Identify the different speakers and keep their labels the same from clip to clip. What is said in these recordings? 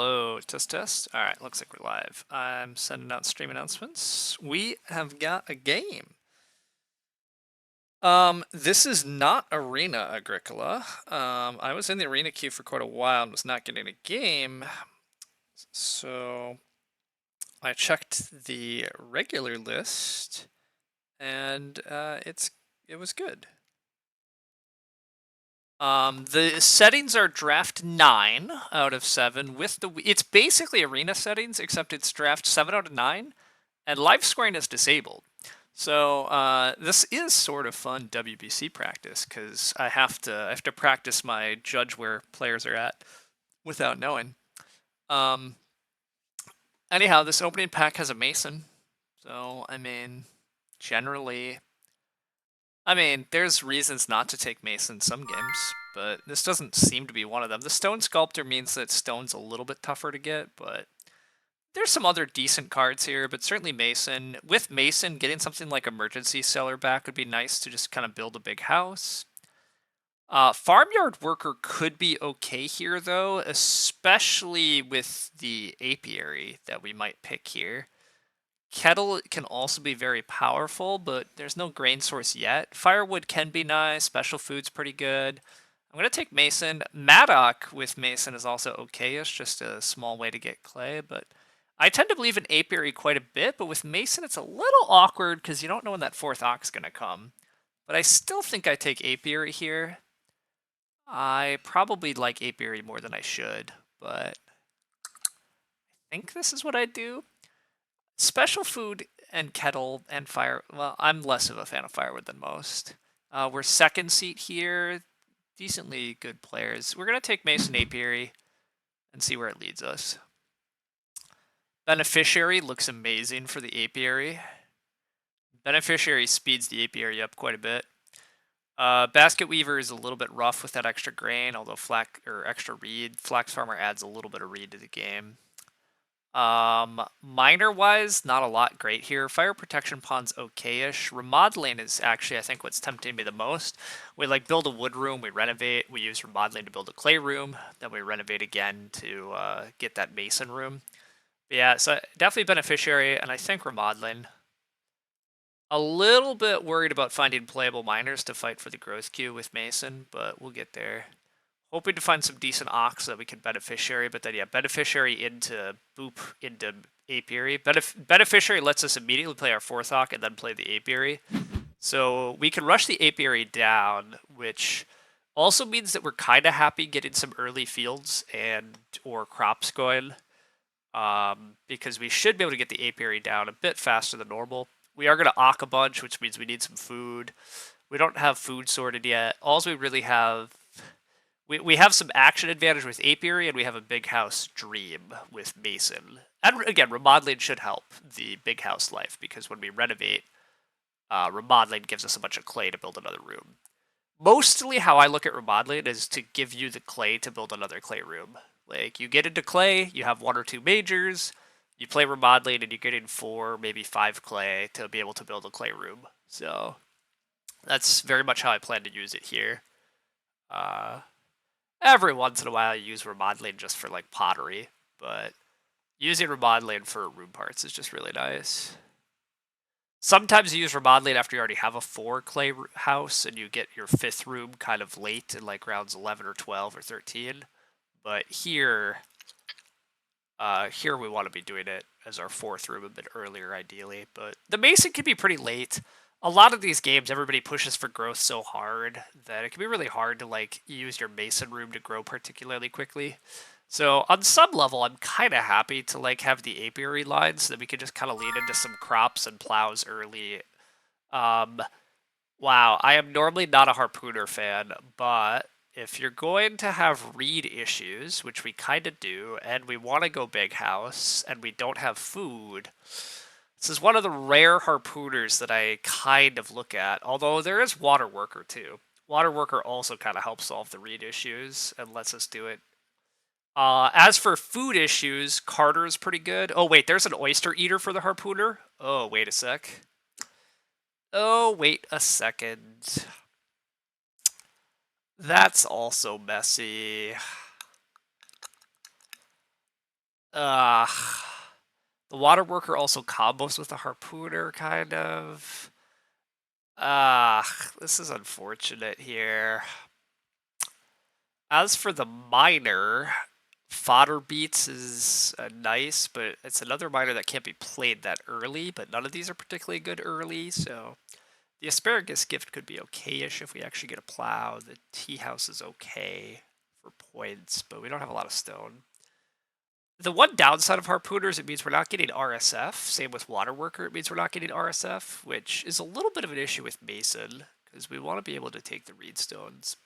Speaker 1: Hello, test test. All right, looks like we're live. I'm sending out stream announcements. We have got a game. This is not Arena Agricola. I was in the arena queue for quite a while and was not getting a game. So I checked the regular list and it was good. The settings are draft 9 out of 7 with it's basically arena settings, except it's draft 7 out of 9, and live scoring is disabled. So this is sort of fun WBC practice because I have to practice my judge where players are at without knowing. Anyhow, this opening pack has a Mason, so I mean, generally. I mean, there's reasons not to take Mason in some games, but this doesn't seem to be one of them. The Stone Sculptor means that Stone's a little bit tougher to get, but there's some other decent cards here, but certainly Mason. With Mason, getting something like Emergency Cellar back would be nice to just kind of build a big house. Farmyard Worker could be okay here, though, especially with the Apiary that we might pick here. Kettle can also be very powerful, but there's no grain source yet. Firewood can be nice. Special food's pretty good. I'm going to take Mason. Maddock with Mason is also okay-ish, just a small way to get clay, but I tend to believe in Apiary quite a bit, but with Mason it's a little awkward because you don't know when that 4th ox is going to come. But I still think I take Apiary here. I probably like Apiary more than I should, but I think this is what I do. Special food and kettle and fire. Well, I'm less of a fan of firewood than most. We're second seat here. Decently good players. We're going to take Mason Apiary and see where it leads us. Beneficiary looks amazing for the Apiary. Beneficiary speeds the Apiary up quite a bit. Basket Weaver is a little bit rough with that extra grain, although extra reed. Flax Farmer adds a little bit of reed to the game. Miner-wise, not a lot great here. Fire Protection Pawn's okay-ish. Remodeling is actually, I think, what's tempting me the most. We build a wood room, we renovate, we use remodeling to build a clay room, then we renovate again to get that mason room. But yeah, so definitely Beneficiary, and I think remodeling. A little bit worried about finding playable miners to fight for the growth queue with Mason, but we'll get there. Hoping to find some decent ox that we can Beneficiary, but then yeah, Beneficiary into Boop into Apiary. Beneficiary lets us immediately play our 4th ox and then play the Apiary. So we can rush the Apiary down, which also means that we're kind of happy getting some early fields or crops going, because we should be able to get the Apiary down a bit faster than normal. We are going to ock a bunch, which means we need some food. We don't have food sorted yet. All we really have... We have some action advantage with Apiary, and we have a big house dream with Mason. And again, remodeling should help the big house life, because when we renovate, remodeling gives us a bunch of clay to build another room. Mostly how I look at remodeling is to give you the clay to build another clay room. You get into clay, you have 1 or 2 majors, you play remodeling, and you get in 4, maybe 5 clay to be able to build a clay room. So that's very much how I plan to use it here. Every once in a while, I use remodeling just for pottery, but using remodeling for room parts is just really nice. Sometimes you use remodeling after you already have a 4 clay house and you get your 5th room kind of late in rounds 11 or 12 or 13. But here we want to be doing it as our 4th room a bit earlier, ideally. But the Mason can be pretty late. A lot of these games, everybody pushes for growth so hard that it can be really hard to use your Mason room to grow particularly quickly. So on some level, I'm kind of happy to have the apiary line so that we can just kind of lean into some crops and plows early. Wow, I am normally not a harpooner fan, but if you're going to have reed issues, which we kind of do, and we want to go big house, and we don't have food, this is one of the rare harpooners that I kind of look at, although there is Water Worker too. Water Worker also kind of helps solve the reed issues and lets us do it. As for food issues, Carter is pretty good. Oh wait, there's an oyster eater for the harpooner. Oh, wait a sec. Oh, wait a second. That's also messy. Uh, the water worker also combos with the harpooner, kind of. This is unfortunate here. As for the miner, fodder beats is nice, but it's another miner that can't be played that early, but none of these are particularly good early, so the asparagus gift could be okay-ish if we actually get a plow. The tea house is okay for points, but we don't have a lot of stone. The one downside of harpooners, it means we're not getting RSF. Same with water worker, it means we're not getting RSF, which is a little bit of an issue with mason, because we want to be able to take the reed stones.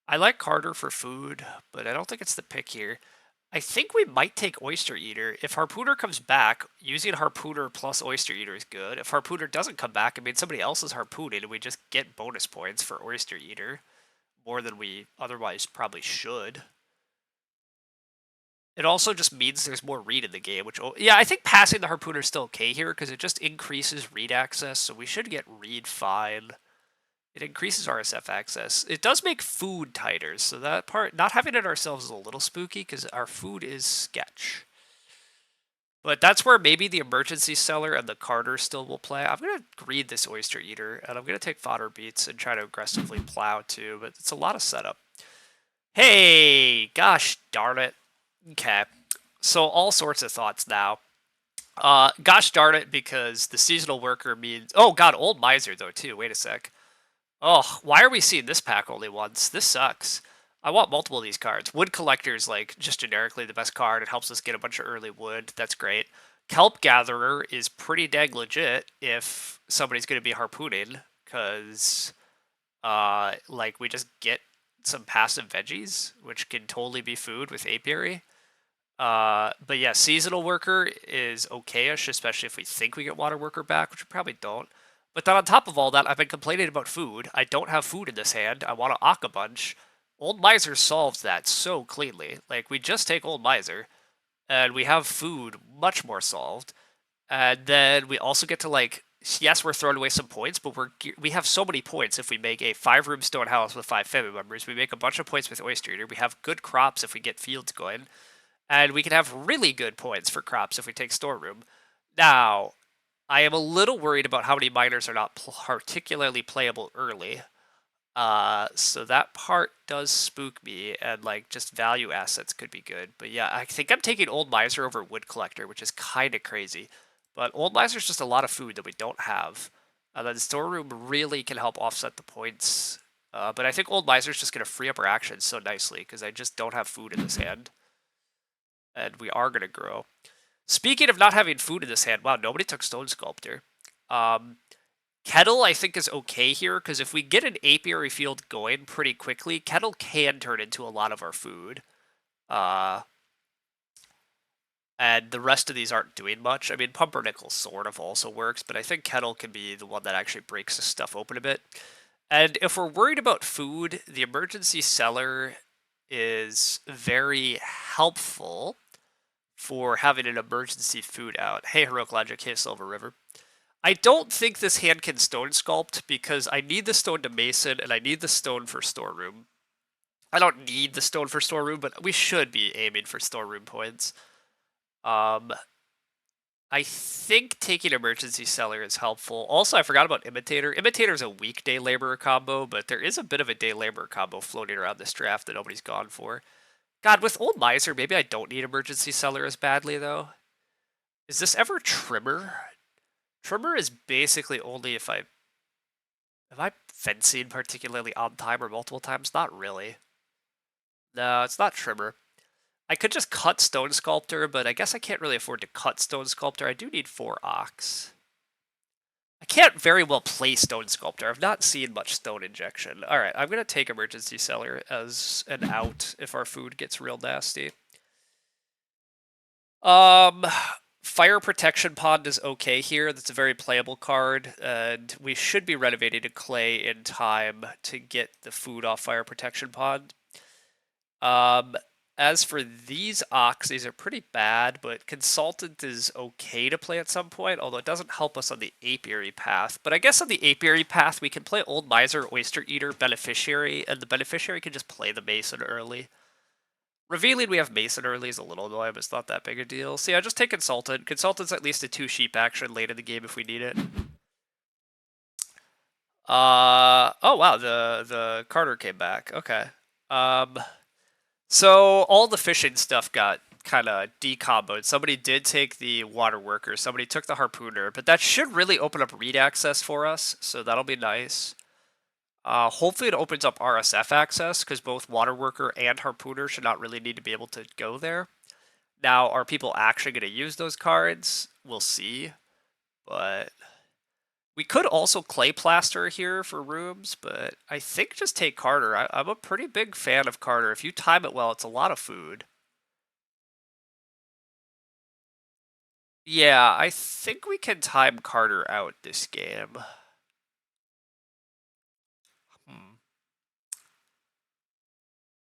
Speaker 1: I like Carter for food, but I don't think it's the pick here. I think we might take Oyster Eater. If Harpooner comes back, using Harpooner plus Oyster Eater is good. If Harpooner doesn't come back, I mean, somebody else is harpooning, and we just get bonus points for Oyster Eater. More than we otherwise probably should. It also just means there's more read in the game, which... Yeah, I think passing the Harpooner is still okay here, because it just increases read access, so we should get read fine. It increases RSF access. It does make food tighter, so that part, not having it ourselves is a little spooky because our food is sketch. But that's where maybe the emergency cellar and the Carter still will play. I'm going to greed this Oyster Eater, and I'm going to take fodder beets and try to aggressively plow too, but it's a lot of setup. Hey, gosh darn it. Okay, so all sorts of thoughts now. Gosh darn it, because the seasonal worker means... Oh god, old miser though too, wait a sec. Oh, why are we seeing this pack only once? This sucks. I want multiple of these cards. Wood Collector is like just generically the best card. It helps us get a bunch of early wood. That's great. Kelp Gatherer is pretty dang legit if somebody's going to be harpooning, because like we just get some passive veggies, which can totally be food with apiary. But yeah, Seasonal Worker is okay-ish, especially if we think we get Water Worker back, which we probably don't. But then on top of all that, I've been complaining about food. I don't have food in this hand. I want to Ock a bunch. Old Miser solves that so cleanly. Like, we just take Old Miser, and we have food much more solved. And then we also get to, like, yes, we're throwing away some points, but we have so many points if we make a 5-room stone house with 5 family members. We make a bunch of points with Oyster Eater. We have good crops if we get fields going. And we can have really good points for crops if we take storeroom. Now, I am a little worried about how many miners are not particularly playable early. So that part does spook me, and like just value assets could be good. But yeah, I think I'm taking Old Miser over Wood Collector, which is kind of crazy. But Old Miser is just a lot of food that we don't have. And then storeroom really can help offset the points. But I think Old Miser is just going to free up our actions so nicely, because I just don't have food in this hand. And we are going to grow. Speaking of not having food in this hand, wow, nobody took Stone Sculptor. Kettle, I think, is okay here, because if we get an apiary field going pretty quickly, Kettle can turn into a lot of our food. And the rest of these aren't doing much. I mean, Pumpernickel sort of also works, but I think Kettle can be the one that actually breaks this stuff open a bit. And if we're worried about food, the emergency cellar is very helpful for having an emergency food out. Hey, Heroic Logic, hey, Silver River. I don't think this hand can Stone Sculpt, because I need the stone to Mason, and I need the stone for Storeroom. I don't need the stone for Storeroom, but we should be aiming for Storeroom points. I think taking Emergency Cellar is helpful. Also, I forgot about Imitator. Imitator is a weekday Laborer combo, but there is a bit of a day Laborer combo floating around this draft that nobody's gone for. God, with Old Miser, maybe I don't need Emergency Cellar as badly, though. Is this ever Trimmer? Trimmer is basically only if I... Am I fencing particularly on time or multiple times? Not really. No, it's not Trimmer. I could just cut Stone Sculptor, but I guess I can't really afford to cut Stone Sculptor. I do need 4 Ox. I can't very well play Stone Sculptor. I've not seen much Stone Injection. Alright, I'm going to take Emergency Cellar as an out if our food gets real nasty. Fire Protection Pond is okay here. That's a very playable card, and we should be renovating to clay in time to get the food off Fire Protection Pond. As for these Ox, these are pretty bad, but Consultant is okay to play at some point, although it doesn't help us on the Apiary path. But I guess on the Apiary path, we can play Old Miser, Oyster Eater, Beneficiary, and the Beneficiary can just play the Mason early. Revealing we have Mason early is a little annoying, but it's not that big a deal. So yeah, just take Consultant. Consultant's at least a 2 sheep action late in the game if we need it. Oh wow, the Carter came back. Okay. So all the fishing stuff got kind of decomboed. Somebody did take the water worker, somebody took the harpooner, but that should really open up read access for us, so that'll be nice. Hopefully it opens up RSF access, because both water worker and harpooner should not really need to be able to go there. Now, are people actually going to use those cards? We'll see, but we could also clay plaster here for rooms, but I think just take Carter. I'm a pretty big fan of Carter. If you time it well, it's a lot of food. Yeah, I think we can time Carter out this game.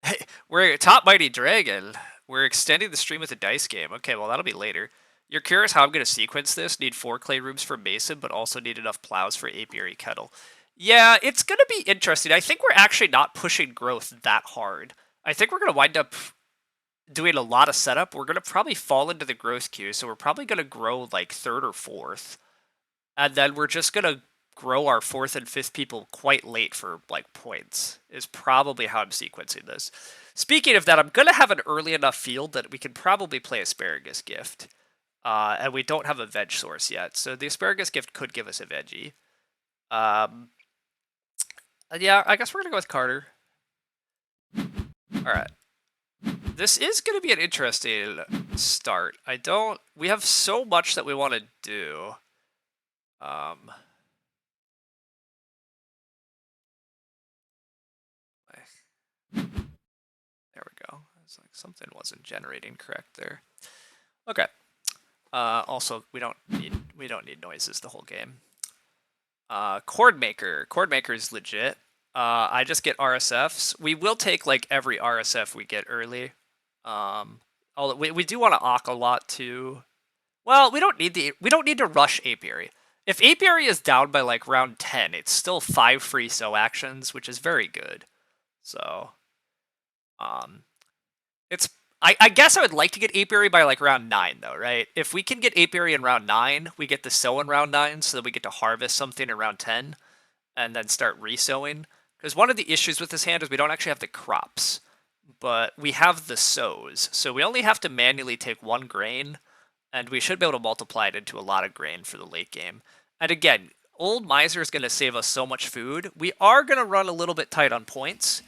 Speaker 1: Hey, we're Top Mighty Dragon. We're extending the stream with a dice game. Okay, well, that'll be later. You're curious how I'm going to sequence this? Need 4 clay rooms for Mason, but also need enough plows for Apiary Kettle. Yeah, it's going to be interesting. I think we're actually not pushing growth that hard. I think we're going to wind up doing a lot of setup. We're going to probably fall into the growth queue, so we're probably going to grow like 3rd or 4th. And then we're just going to grow our 4th and 5th people quite late for like points, is probably how I'm sequencing this. Speaking of that, I'm going to have an early enough field that we can probably play Asparagus Gift. And we don't have a veg source yet, so the Asparagus Gift could give us a veggie. Yeah, I guess we're going to go with Carter. Alright. This is going to be an interesting start. We have so much that we want to do. There we go. It's like something wasn't generating correct there. Okay. Also, we don't need noises the whole game. Chord Maker is legit. I just get RSFs. We will take like every RSF we get early. Although we do want to Ock a lot too. Well, we don't need to rush Apiary. If Apiary is down by like round 10, it's still 5 free sow actions, which is very good. So, I guess I would like to get Apiary by like round 9 though, right? If we can get Apiary in round 9, we get the sow in round 9, so that we get to harvest something in round 10, and then start resowing. Because one of the issues with this hand is we don't actually have the crops, but we have the sows. So we only have to manually take 1 grain, and we should be able to multiply it into a lot of grain for the late game. And again, Old Miser is going to save us so much food. We are going to run a little bit tight on points,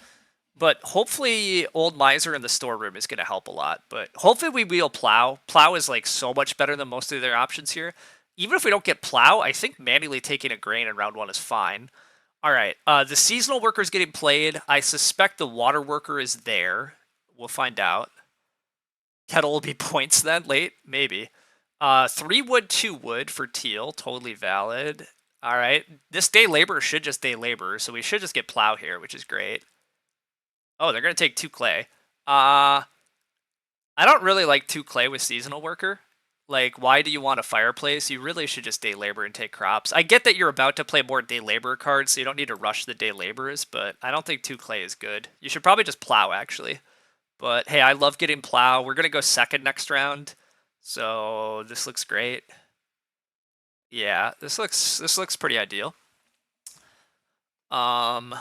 Speaker 1: but hopefully Old Miser in the storeroom is going to help a lot. But hopefully we wheel Plow. Plow is like so much better than most of their options here. Even if we don't get Plow, I think manually taking a grain in round 1 is fine. All right, the seasonal worker is getting played. I suspect the water worker is there. We'll find out. Kettle will be points then, late? Maybe. 3 wood, 2 wood for teal. Totally valid. All right. This day labor should just day labor, so we should just get plow here, which is great. Oh, they're going to take 2 clay. I don't really like 2 clay with seasonal worker. Like, why do you want a fireplace? You really should just day labor and take crops. I get that you're about to play more day labor cards, so you don't need to rush the day laborers, but I don't think 2 clay is good. You should probably just plow, actually. But hey, I love getting plow. We're going to go 2nd next round. So this looks great. Yeah, this looks pretty ideal. I'll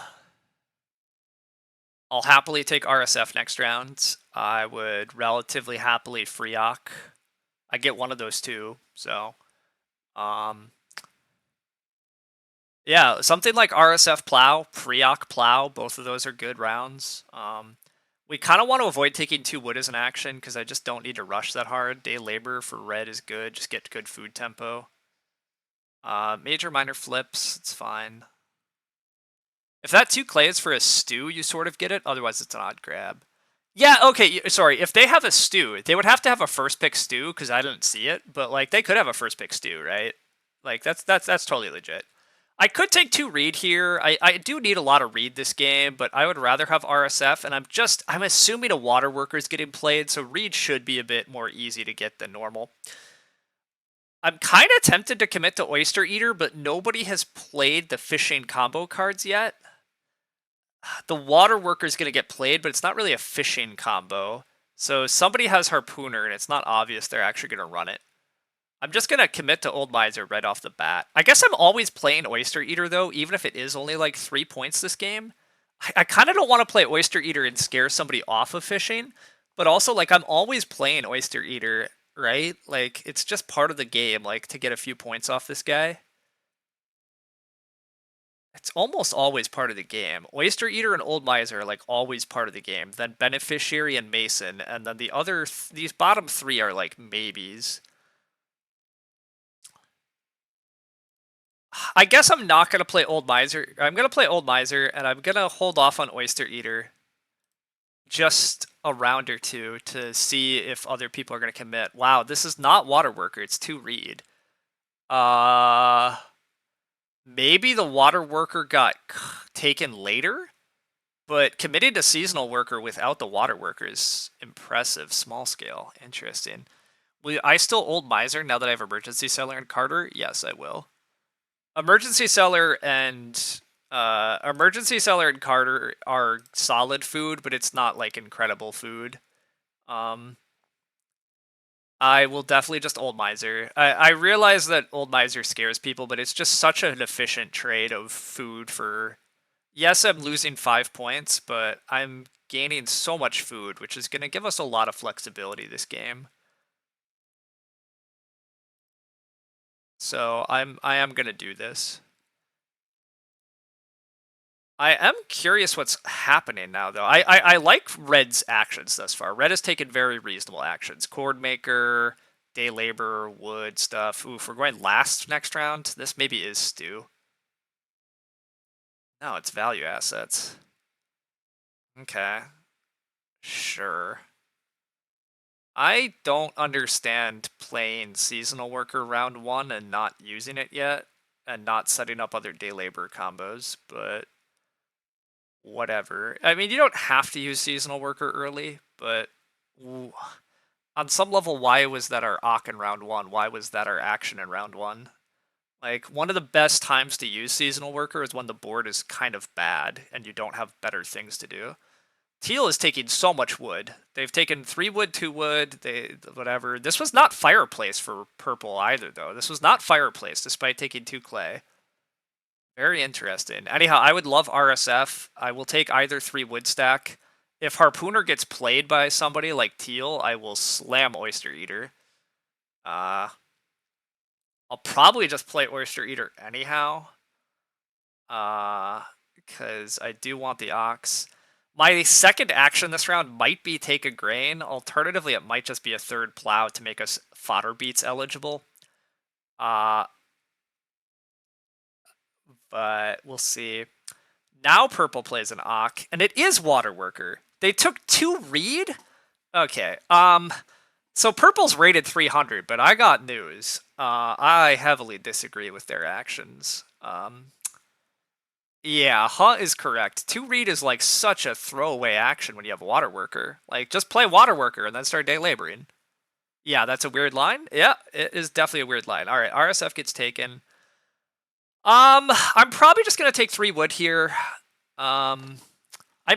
Speaker 1: happily take RSF next round. I would relatively happily free Ock. I get one of those too, so yeah, something like RSF Plow, Free-Ock Plow, both of those are good rounds. We kind of want to avoid taking 2 wood as an action, because I just don't need to rush that hard. Day labor for red is good, just get good food tempo. Major minor flips, it's fine. If that 2 clay is for a stew, you sort of get it, otherwise it's an odd grab. Yeah, okay, sorry, if they have a stew, they would have to have a first pick stew, because I didn't see it, but like they could have a first pick stew, right? Like that's totally legit. I could take 2 read here. I do need a lot of read this game, but I would rather have RSF, and I'm assuming a water worker is getting played, so read should be a bit more easy to get than normal. I'm kind of tempted to commit to Oyster Eater, but nobody has played the fishing combo cards yet. The water worker is going to get played, but it's not really a fishing combo. So somebody has Harpooner, and it's not obvious they're actually going to run it. I'm just going to commit to Old Miser right off the bat. I guess I'm always playing Oyster Eater, though, even if it is only like 3 points this game. I kind of don't want to play Oyster Eater and scare somebody off of fishing, but also, like, I'm always playing Oyster Eater, right? Like, it's just part of the game, like, to get a few points off this guy. It's almost always part of the game. Oyster Eater and Old Miser are like always part of the game. Then Beneficiary and Mason, and then the other these bottom three are like maybes. I guess I'm not gonna play Old Miser. I'm gonna play Old Miser, and I'm gonna hold off on Oyster Eater just a round or two to see if other people are gonna commit. Wow, this is not Water Worker. It's 2 reed. Maybe the Water Worker got taken later. But committing to seasonal worker without the water worker is impressive. Small scale. Interesting. Will I still Old Miser now that I have Emergency Cellar and Carter? Yes, I will. Emergency Cellar and Carter are solid food, but it's not like incredible food. I will definitely just Old Miser. I realize that Old Miser scares people, but it's just such an efficient trade of food for. Yes, I'm losing 5 points, but I'm gaining so much food, which is going to give us a lot of flexibility this game. So I am going to do this. I am curious what's happening now, though. I like Red's actions thus far. Red has taken very reasonable actions. Cord Maker, Day Labor, Wood stuff. Ooh, if we're going last next round, this maybe is Stew. No, it's value assets. Okay. Sure. I don't understand playing Seasonal Worker round 1 and not using it yet, and not setting up other Day Labor combos, but whatever. I mean, you don't have to use Seasonal Worker early, but on some level, why was that our Ock in round 1? Why was that our action in round 1? Like, one of the best times to use Seasonal Worker is when the board is kind of bad, and you don't have better things to do. Teal is taking so much wood. They've taken 3 wood, 2 wood, whatever. This was not Fireplace for purple either, though. This was not Fireplace, despite taking 2 clay. Very interesting. Anyhow, I would love RSF. I will take either 3 wood stack. If Harpooner gets played by somebody like Teal, I will slam Oyster Eater. I'll probably just play Oyster Eater anyhow. Because I do want the Ox. My second action this round might be take a grain. Alternatively, it might just be a third plow to make us fodder beats eligible. But we'll see. Now purple plays an Ock, and it is Water Worker. They took 2 reed? Okay, so purple's rated 300, but I got news. I heavily disagree with their actions. Yeah, Huh is correct. 2 reed is like such a throwaway action when you have Water Worker. Like, just play Water Worker and then start day laboring. Yeah, that's a weird line. Yeah, it is definitely a weird line. All right, RSF gets taken. I'm probably just gonna take 3 wood here. I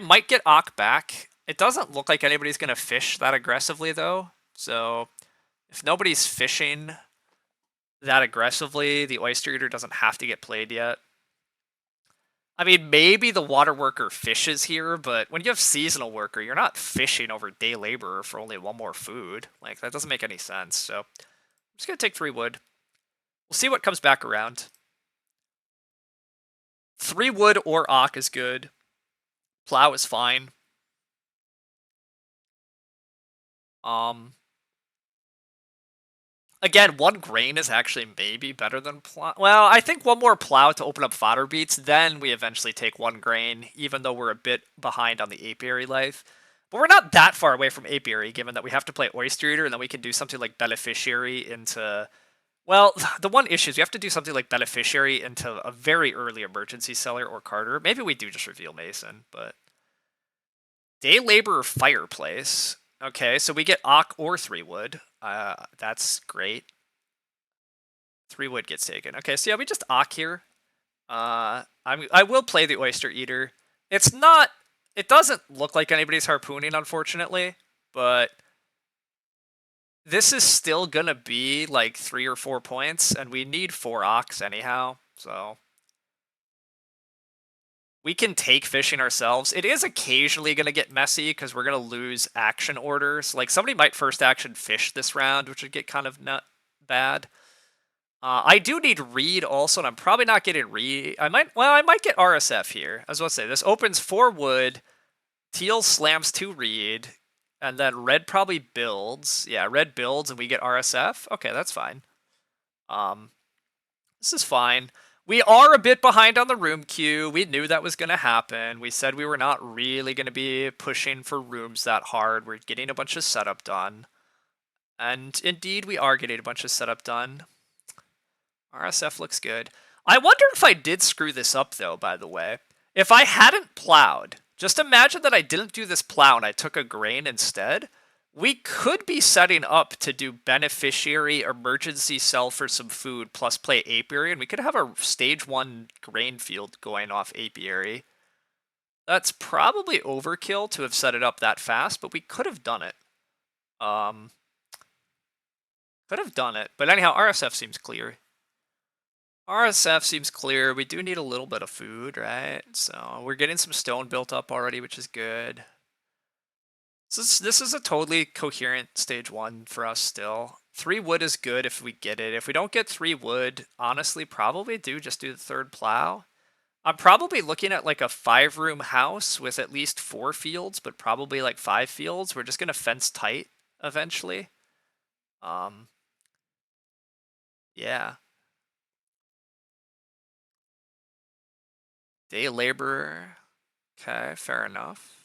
Speaker 1: might get Ock back. It doesn't look like anybody's gonna fish that aggressively though. So if nobody's fishing that aggressively, the Oyster Eater doesn't have to get played yet. I mean, maybe the Water Worker fishes here, but when you have Seasonal Worker, you're not fishing over Day Laborer for only 1 more food. Like, that doesn't make any sense. So I'm just gonna take 3 wood. We'll see what comes back around. 3 wood or Ock is good. Plow is fine. Again, 1 grain is actually maybe better than plow. Well, I think 1 more plow to open up fodder beats, then we eventually take 1 grain, even though we're a bit behind on the apiary life. But we're not that far away from apiary, given that we have to play Oyster Eater, and then we can do something like Beneficiary into... Well, the one issue is we have to do something like Beneficiary into a very early Emergency Cellar or Carter. Maybe we do just reveal Mason, but... Day Laborer Fireplace. Okay, so we get Ock or 3 wood. That's great. 3 wood gets taken. Okay, so yeah, we just Ock here. I will play the Oyster Eater. It's not... It doesn't look like anybody's harpooning, unfortunately. but this is still gonna be like 3 or 4 points, and we need 4 ox anyhow, so we can take fishing ourselves. It is occasionally gonna get messy because we're gonna lose action orders. Like somebody might first action fish this round, which would get kind of not bad. I do need reed also, and I'm probably not getting reed. I might get RSF here. I was about to say this opens 4 wood. Teal slams 2 reed, and then red probably builds. Yeah, red builds, and we get RSF. Okay, that's fine. This is fine. We are a bit behind on the room queue. We knew that was going to happen. We said we were not really going to be pushing for rooms that hard. We're getting a bunch of setup done. And indeed, we are getting a bunch of setup done. RSF looks good. I wonder if I did screw this up, though, by the way. If I hadn't plowed, just imagine that I didn't do this plow and I took a grain instead. We could be setting up to do beneficiary emergency sell for some food plus play apiary, and we could have a stage 1 grain field going off apiary. That's probably overkill to have set it up that fast, but we could have done it. Could have done it. But anyhow, RSF seems clear. RSF seems clear. We do need a little bit of food, right? So we're getting some stone built up already, which is good. This is a totally coherent stage 1 for us still. 3 wood is good if we get it. If we don't get 3 wood, honestly, probably just do the 3rd plow. I'm probably looking at like a 5-room house with at least 4 fields, but probably like 5 fields. We're just going to fence tight eventually. Yeah. Day laborer. Okay, fair enough.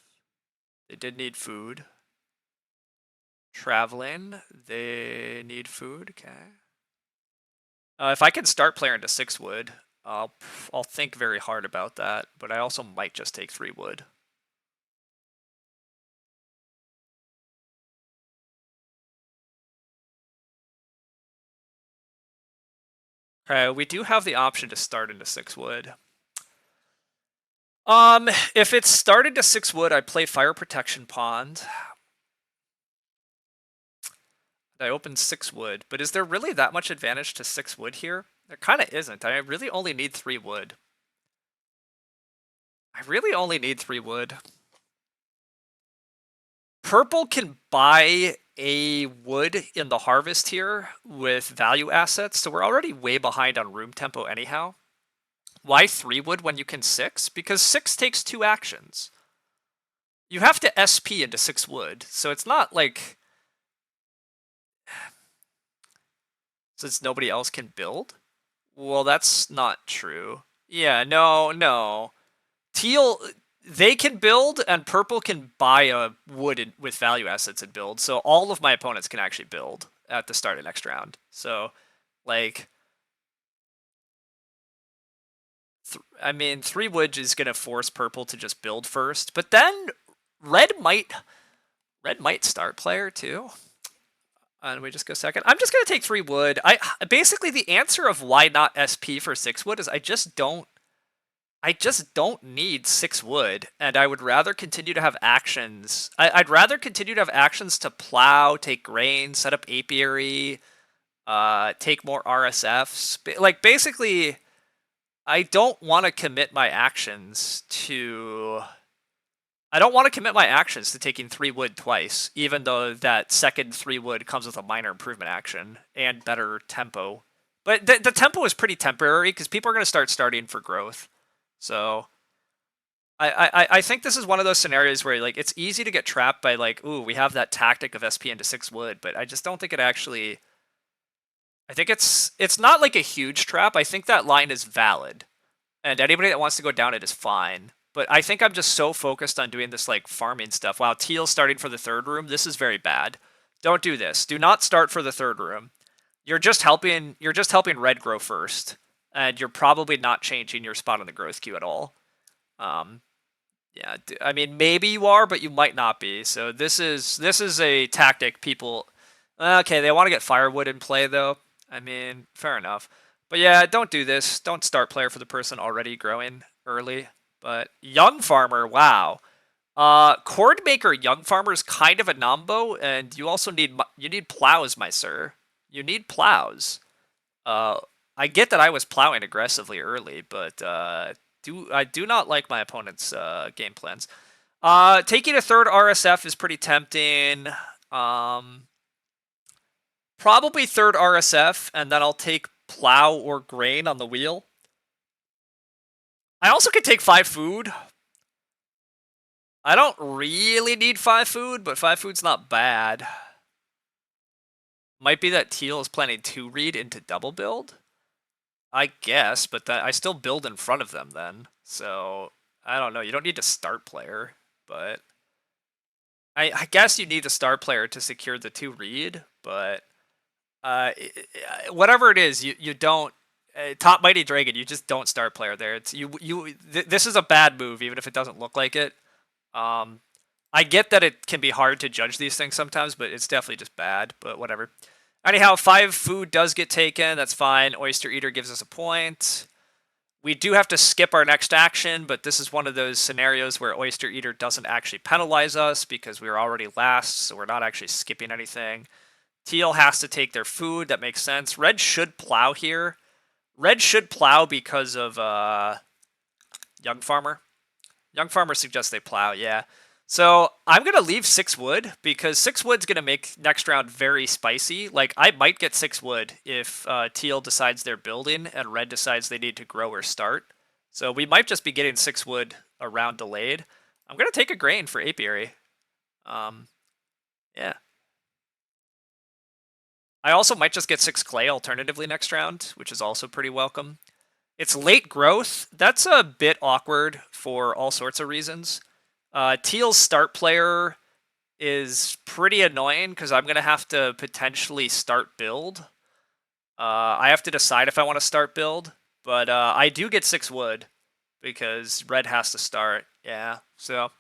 Speaker 1: They did need food. Traveling. They need food. Okay. If I can start player into 6 wood, I'll think very hard about that. But I also might just take 3 wood. Okay, we do have the option to start into 6 wood. If it's started to 6 wood, I play Fire Protection Pond. I open 6 wood, but is there really that much advantage to 6 wood here? There kind of isn't. I really only need 3 wood. I really only need 3 wood. Purple can buy a wood in the harvest here with value assets, so we're already way behind on room tempo anyhow. Why 3 wood when you can 6? Because 6 takes 2 actions. You have to SP into 6 wood, so it's not like... Since nobody else can build? Well, that's not true. Yeah, no. Teal, they can build, and purple can buy a wood with value assets and build, so all of my opponents can actually build at the start of next round. So, like... I mean, 3 wood is going to force purple to just build first, but then red might start player too. And we just go second. I'm just going to take 3 wood. Basically the answer of why not SP for 6 wood is I just don't need 6 wood, and I would rather continue to have actions. I'd rather continue to have actions to plow, take grain, set up apiary, take more RSFs. Like basically, I don't want to commit my actions to... I don't want to commit my actions to taking 3 wood twice, even though that second 3 wood comes with a minor improvement action and better tempo. But the tempo is pretty temporary because people are going to start starting for growth. So I think this is one of those scenarios where like it's easy to get trapped by like, ooh, we have that tactic of SP into 6 wood, but I just don't think it actually... I think it's not like a huge trap. I think that line is valid, and anybody that wants to go down it is fine. But I think I'm just so focused on doing this like farming stuff. Wow, teal starting for the 3rd room. This is very bad. Don't do this. Do not start for the 3rd room. You're just helping red grow first, and you're probably not changing your spot on the growth queue at all. Yeah, I mean maybe you are, but you might not be. So this is a tactic people... Okay, they want to get firewood in play though. I mean, fair enough. But yeah, don't do this. Don't start player for the person already growing early. But young farmer, wow. Cord Maker Young Farmer is kind of a nombo, and you also need plows, my sir. You need plows. Uh, I get that I was plowing aggressively early, but I do not like my opponent's game plans. Taking a third RSF is pretty tempting. Probably third RSF, and then I'll take plow or grain on the wheel. I also could take 5 food. I don't really need 5 food, but 5 food's not bad. Might be that Teal is planning to read into double build. I guess, but I still build in front of them then. So, I don't know. You don't need to start player, but I guess you need a star player to secure the 2 read, but whatever it is, you don't top mighty dragon. You just don't start player there. It's this is a bad move, even if it doesn't look like it. I get that it can be hard to judge these things sometimes, but it's definitely just bad. But whatever. Anyhow, 5 food does get taken. That's fine. Oyster Eater gives us a point. We do have to skip our next action, but this is one of those scenarios where Oyster Eater doesn't actually penalize us because we were already last, so we're not actually skipping anything. Teal has to take their food. That makes sense. Red should plow here. Red should plow because of Young Farmer. Young Farmer suggests they plow, yeah. So I'm going to leave 6 wood because 6 wood's going to make next round very spicy. Like, I might get 6 wood if Teal decides they're building and Red decides they need to grow or start. So we might just be getting 6 wood a round delayed. I'm going to take a grain for Apiary. Yeah. I also might just get 6 clay alternatively next round, which is also pretty welcome. It's late growth. That's a bit awkward for all sorts of reasons. Teal's start player is pretty annoying because I'm going to have to potentially start build. I have to decide if I want to start build, but I do get 6 wood because red has to start. Yeah, so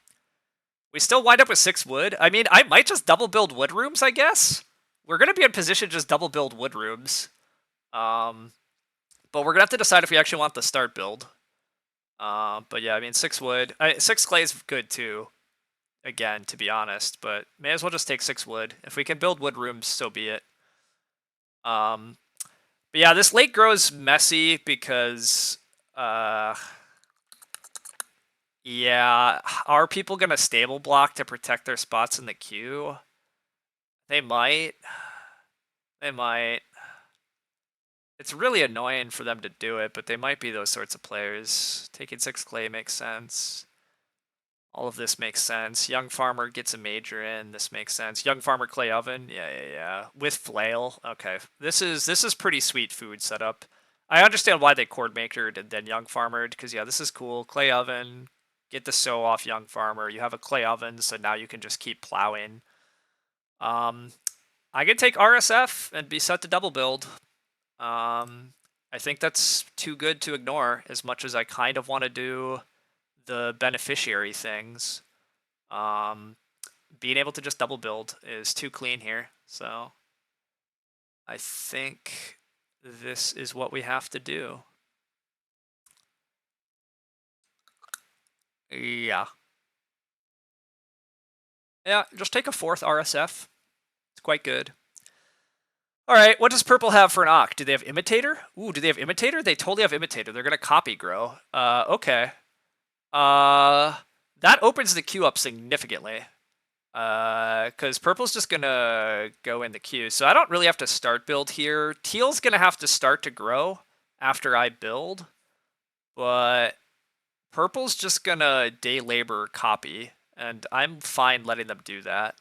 Speaker 1: we still wind up with 6 wood. I mean, I might just double build wood rooms, I guess. We're going to be in position to just double build wood rooms. But we're going to have to decide if we actually want the start build. But yeah, I mean, 6 wood. 6 clay is good too, again, to be honest. But may as well just take 6 wood. If we can build wood rooms, so be it. But yeah, this late grow is messy because... yeah, are people going to stable block to protect their spots in the queue? They might. They might. It's really annoying for them to do it, but they might be those sorts of players. Taking 6 clay makes sense. All of this makes sense. Young Farmer gets a major in. This makes sense. Young Farmer Clay Oven. Yeah. With Flail. Okay. This is pretty sweet food setup. I understand why they Cord Makered and then Young Farmered, because yeah, this is cool. Clay Oven. Get the sow off Young Farmer. You have a Clay Oven, so now you can just keep plowing. I could take RSF and be set to double build. I think that's too good to ignore, as much as I kind of want to do the beneficiary things. Being able to just double build is too clean here, so I think this is what we have to do. Yeah. Yeah, just take a 4th RSF. It's quite good. Alright, what does purple have for an Ock? Do they have Imitator? Ooh, do they have Imitator? They totally have Imitator. They're gonna copy grow. Okay. That opens the queue up significantly. Because purple's just gonna go in the queue. So I don't really have to start build here. Teal's gonna have to start to grow after I build. But purple's just gonna day labor copy. And I'm fine letting them do that.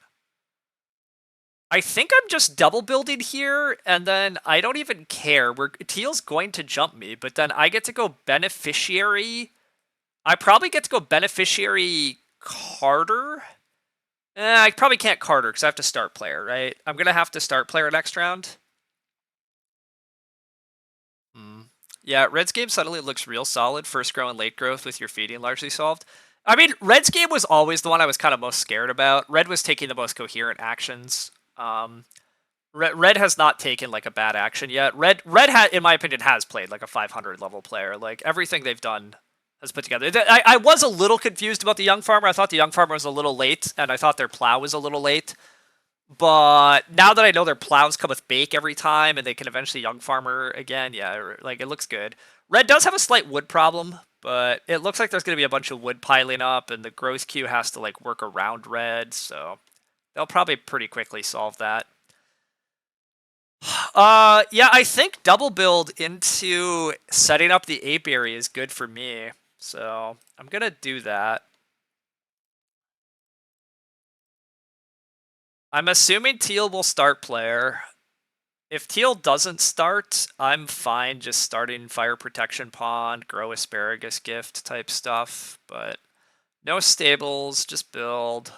Speaker 1: I think I'm just double building here, and then I don't even care. Teal's going to jump me, but then I get to go beneficiary. I probably get to go beneficiary Carter. I probably can't Carter because I have to start player, right? I'm going to have to start player next round. Yeah, Red's game suddenly looks real solid. First grow and late growth with your feeding largely solved. I mean, Red's game was always the one I was kind of most scared about. Red was taking the most coherent actions. Red has not taken like a bad action yet. Red in my opinion has played like a 500 level player. Like everything they've done has put together. I was a little confused about the young farmer. I thought the young farmer was a little late, and I thought their plow was a little late. But now that I know their plows come with bake every time, and they can eventually young farmer again, yeah, like it looks good. Red does have a slight wood problem, but it looks like there's going to be a bunch of wood piling up, and the growth queue has to like work around red, so they'll probably pretty quickly solve that. Yeah, I think double build into setting up the apiary is good for me, so I'm gonna do that. I'm assuming Teal will start player. If Teal doesn't start, I'm fine just starting Fire Protection Pond, grow Asparagus Gift type stuff, but no stables, just build.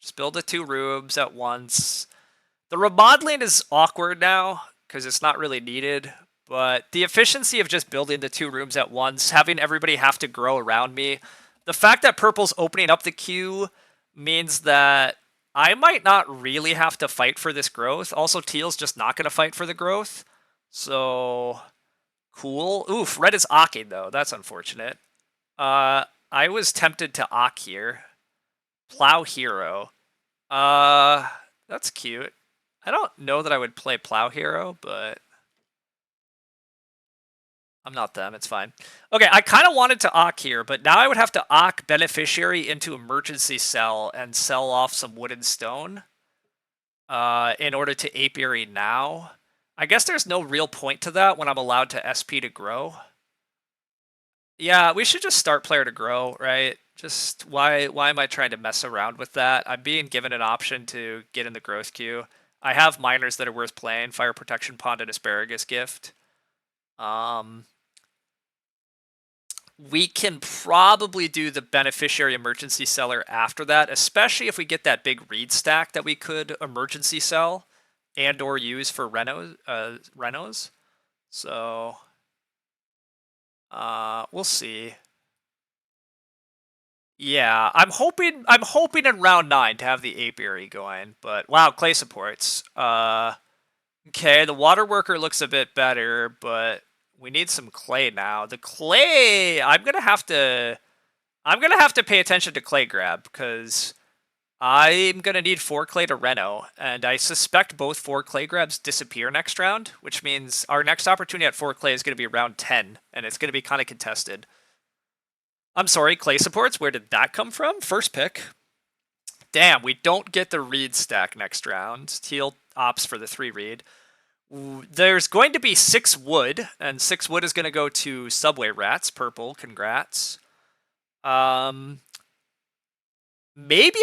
Speaker 1: Just build the 2 rooms at once. The remodeling is awkward now, because it's not really needed, but the efficiency of just building the 2 rooms at once, having everybody have to grow around me, the fact that purple's opening up the queue means that I might not really have to fight for this growth. Also, teal's just not going to fight for the growth. So, cool. Oof, red is ocking, though. That's unfortunate. I was tempted to ock here. Plow hero. That's cute. I don't know that I would play Plow Hero, but I'm not them. It's fine. Okay, I kind of wanted to Ock here, but now I would have to Ock Beneficiary into Emergency Cell and sell off some wood and stone in order to Apiary now. I guess there's no real point to that when I'm allowed to SP to grow. Yeah, we should just start player to grow, right? Just why am I trying to mess around with that? I'm being given an option to get in the growth queue. I have miners that are worth playing, Fire Protection Pond and Asparagus Gift. We can probably do the Beneficiary Emergency Seller after that, especially if we get that big reed stack that we could emergency sell and or use for renos. So we'll see. Yeah, I'm hoping in round 9 to have the apiary going, but wow, clay supports. Okay, the water worker looks a bit better, but we need some clay now. The clay, I'm gonna have to pay attention to clay grab because I'm gonna need 4 clay to reno, and I suspect both 4 clay grabs disappear next round, which means our next opportunity at 4 clay is gonna be round 10, and it's gonna be kind of contested. I'm sorry, clay supports. Where did that come from? First pick. Damn, we don't get the reed stack next round. Teal opts for the 3 reed. There's going to be 6 wood, and 6 wood is going to go to Subway Rats. Purple, congrats. Maybe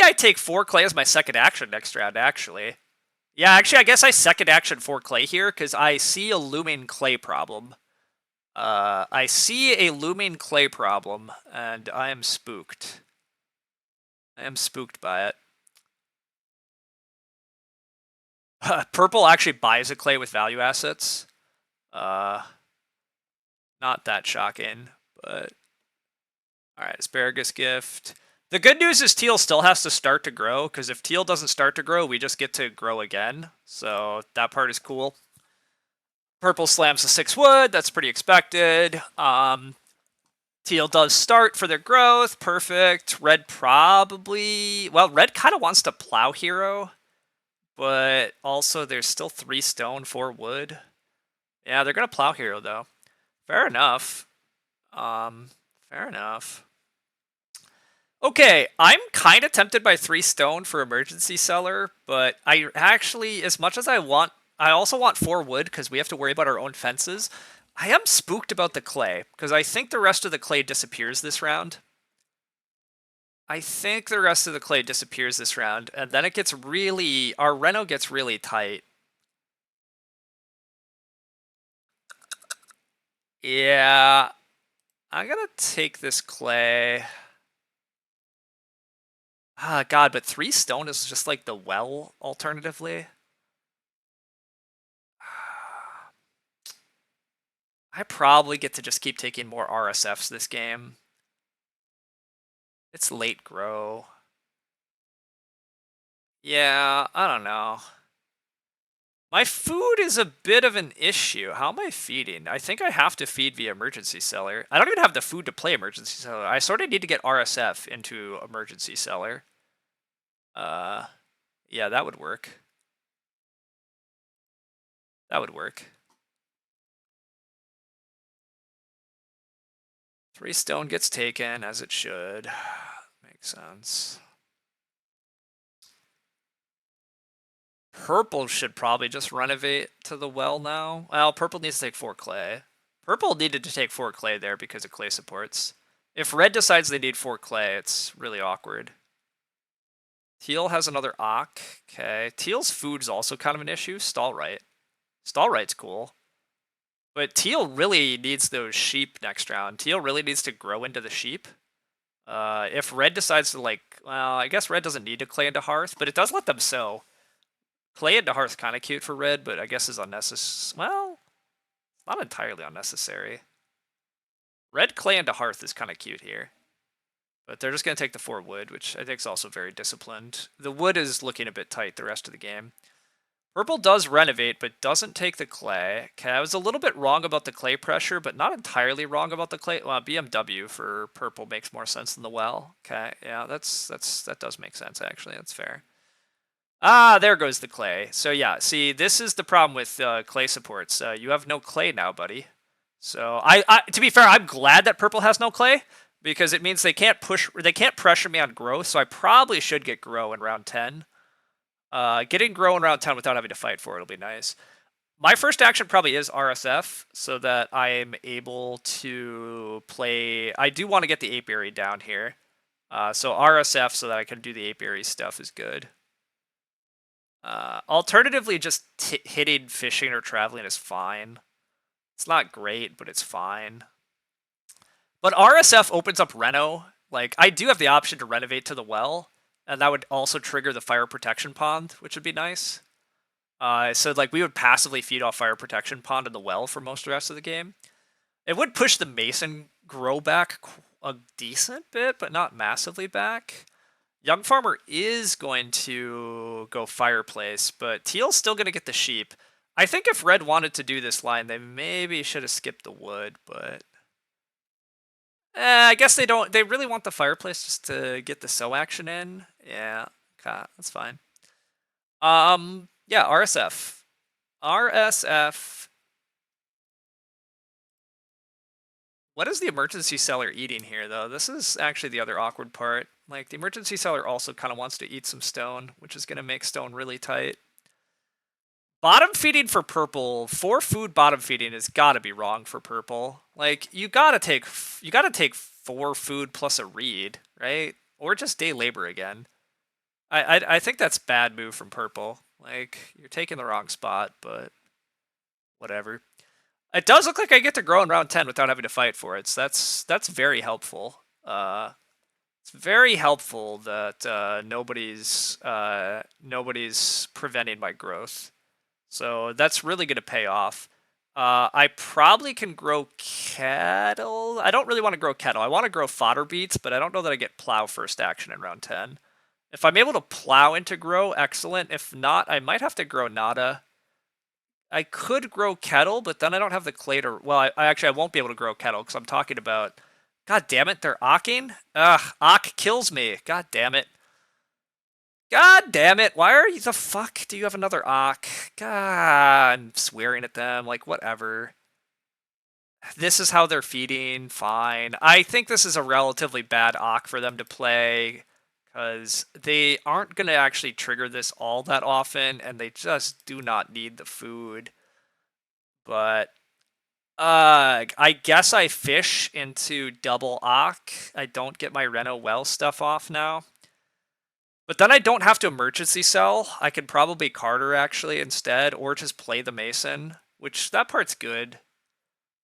Speaker 1: I take 4 clay as my second action next round, actually. Yeah, actually, I guess I second action 4 clay here, because I see a looming clay problem. I see a looming clay problem, and I am spooked. I am spooked by it. Purple actually buys a clay with value assets. Not that shocking, but all right, Asparagus Gift. The good news is Teal still has to start to grow, because if Teal doesn't start to grow, we just get to grow again. So that part is cool. Purple slams the 6 wood. That's pretty expected. Teal does start for their growth. Perfect. Red probably... Well, red kind of wants to plow hero, but also there's still 3 stone, 4 wood. Yeah, they're going to plow hero, though. Fair enough. Fair enough. Okay, I'm kind of tempted by 3 stone for emergency seller, but I actually, as much as I also want 4 wood because we have to worry about our own fences. I am spooked about the clay because I think the rest of the clay disappears this round. And then it gets really, our reno gets really tight. Yeah, I'm gonna take this clay. Ah, God, but 3 stone is just like the well, alternatively. I probably get to just keep taking more RSFs this game. It's late grow. Yeah, I don't know. My food is a bit of an issue. How am I feeding? I think I have to feed via emergency cellar. I don't even have the food to play emergency cellar. I sort of need to get RSF into emergency cellar. Uh, yeah, that would work. That would work. 3 stone gets taken, as it should. Makes sense. Purple should probably just renovate to the well now. Well, purple needs to take 4 clay. Purple needed to take 4 clay there because of clay supports. If red decides they need 4 clay, it's really awkward. Teal has another Ock. Okay. Teal's food's also kind of an issue. Stallright. Stallright's cool. But Teal really needs those sheep next round. Teal really needs to grow into the sheep. If red decides to, like, well, I guess red doesn't need to clay into hearth, but it does let them sow. Clay into hearth kind of cute for red, but I guess is unnecessary. Well, not entirely unnecessary. Red clay into hearth is kind of cute here. But they're just going to take the 4 wood, which I think is also very disciplined. The wood is looking a bit tight the rest of the game. Purple does renovate, but doesn't take the clay. Okay, I was a little bit wrong about the clay pressure, but not entirely wrong about the clay. Well, BMW for purple makes more sense than the well. Okay, yeah, that does make sense, actually. That's fair. Ah, there goes the clay. So yeah, see, this is the problem with clay supports. You have no clay now, buddy. So to be fair, I'm glad that purple has no clay because it means they can't pressure me on growth. So I probably should get grow in round 10. Getting grow in round 10 without having to fight for it will be nice. My first action probably is RSF so that I'm able to play. I do want to get the apiary down here. So RSF so that I can do the apiary stuff is good. Alternatively, just hitting fishing or traveling is fine. It's not great, but it's fine. But RSF opens up Reno. Like, I do have the option to renovate to the well, and that would also trigger the fire protection pond, which would be nice. So, like, we would passively feed off fire protection pond in the well for most of the rest of the game. It would push the mason grow back a decent bit, but not massively back. Young Farmer is going to go fireplace, but Teal's still going to get the sheep. I think if Red wanted to do this line, they maybe should have skipped the wood, but I guess they don't. They really want the fireplace just to get the sow action in. Yeah, okay, that's fine. Yeah, RSF. RSF. What is the emergency cellar eating here, though? This is actually the other awkward part. Like, the emergency cellar also kind of wants to eat some stone, which is going to make stone really tight. Bottom feeding for purple, 4 food bottom feeding has got to be wrong for purple. Like, you gotta take 4 food plus a reed, right? Or just day labor again. I think that's bad move from purple. Like, you're taking the wrong spot, but whatever. It does look like I get to grow in round 10 without having to fight for it. So that's very helpful. It's very helpful that nobody's preventing my growth. So that's really going to pay off. I probably can grow cattle. I don't really want to grow cattle. I want to grow fodder beets, but I don't know that I get plow first action in round 10. If I'm able to plow into grow, excellent. If not, I might have to grow nada. I could grow kettle, but then I don't have the clay to... Well, I won't be able to grow kettle because I'm talking about... God damn it, they're ocking? Ugh, ock kills me. God damn it. God damn it. Why are you... The fuck do you have another ock? God, I'm swearing at them. Like, whatever. This is how they're feeding. Fine. I think this is a relatively bad ock for them to play because they aren't going to actually trigger this all that often, and they just do not need the food. But I guess I fish into double ock. I don't get my Reno well stuff off now. But then I don't have to emergency sell. I could probably Carter actually instead, or just play the Mason, which that part's good.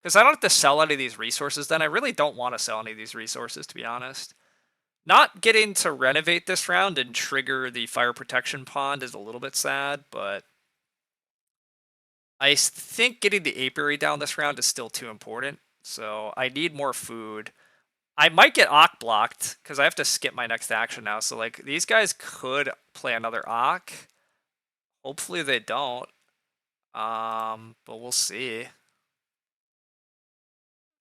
Speaker 1: Because I don't have to sell any of these resources then. I really don't want to sell any of these resources, to be honest. Not getting to renovate this round and trigger the fire protection pond is a little bit sad, but I think getting the apiary down this round is still too important. So I need more food. I might get Ock blocked because I have to skip my next action now. So like these guys could play another Ock. Hopefully they don't. But we'll see.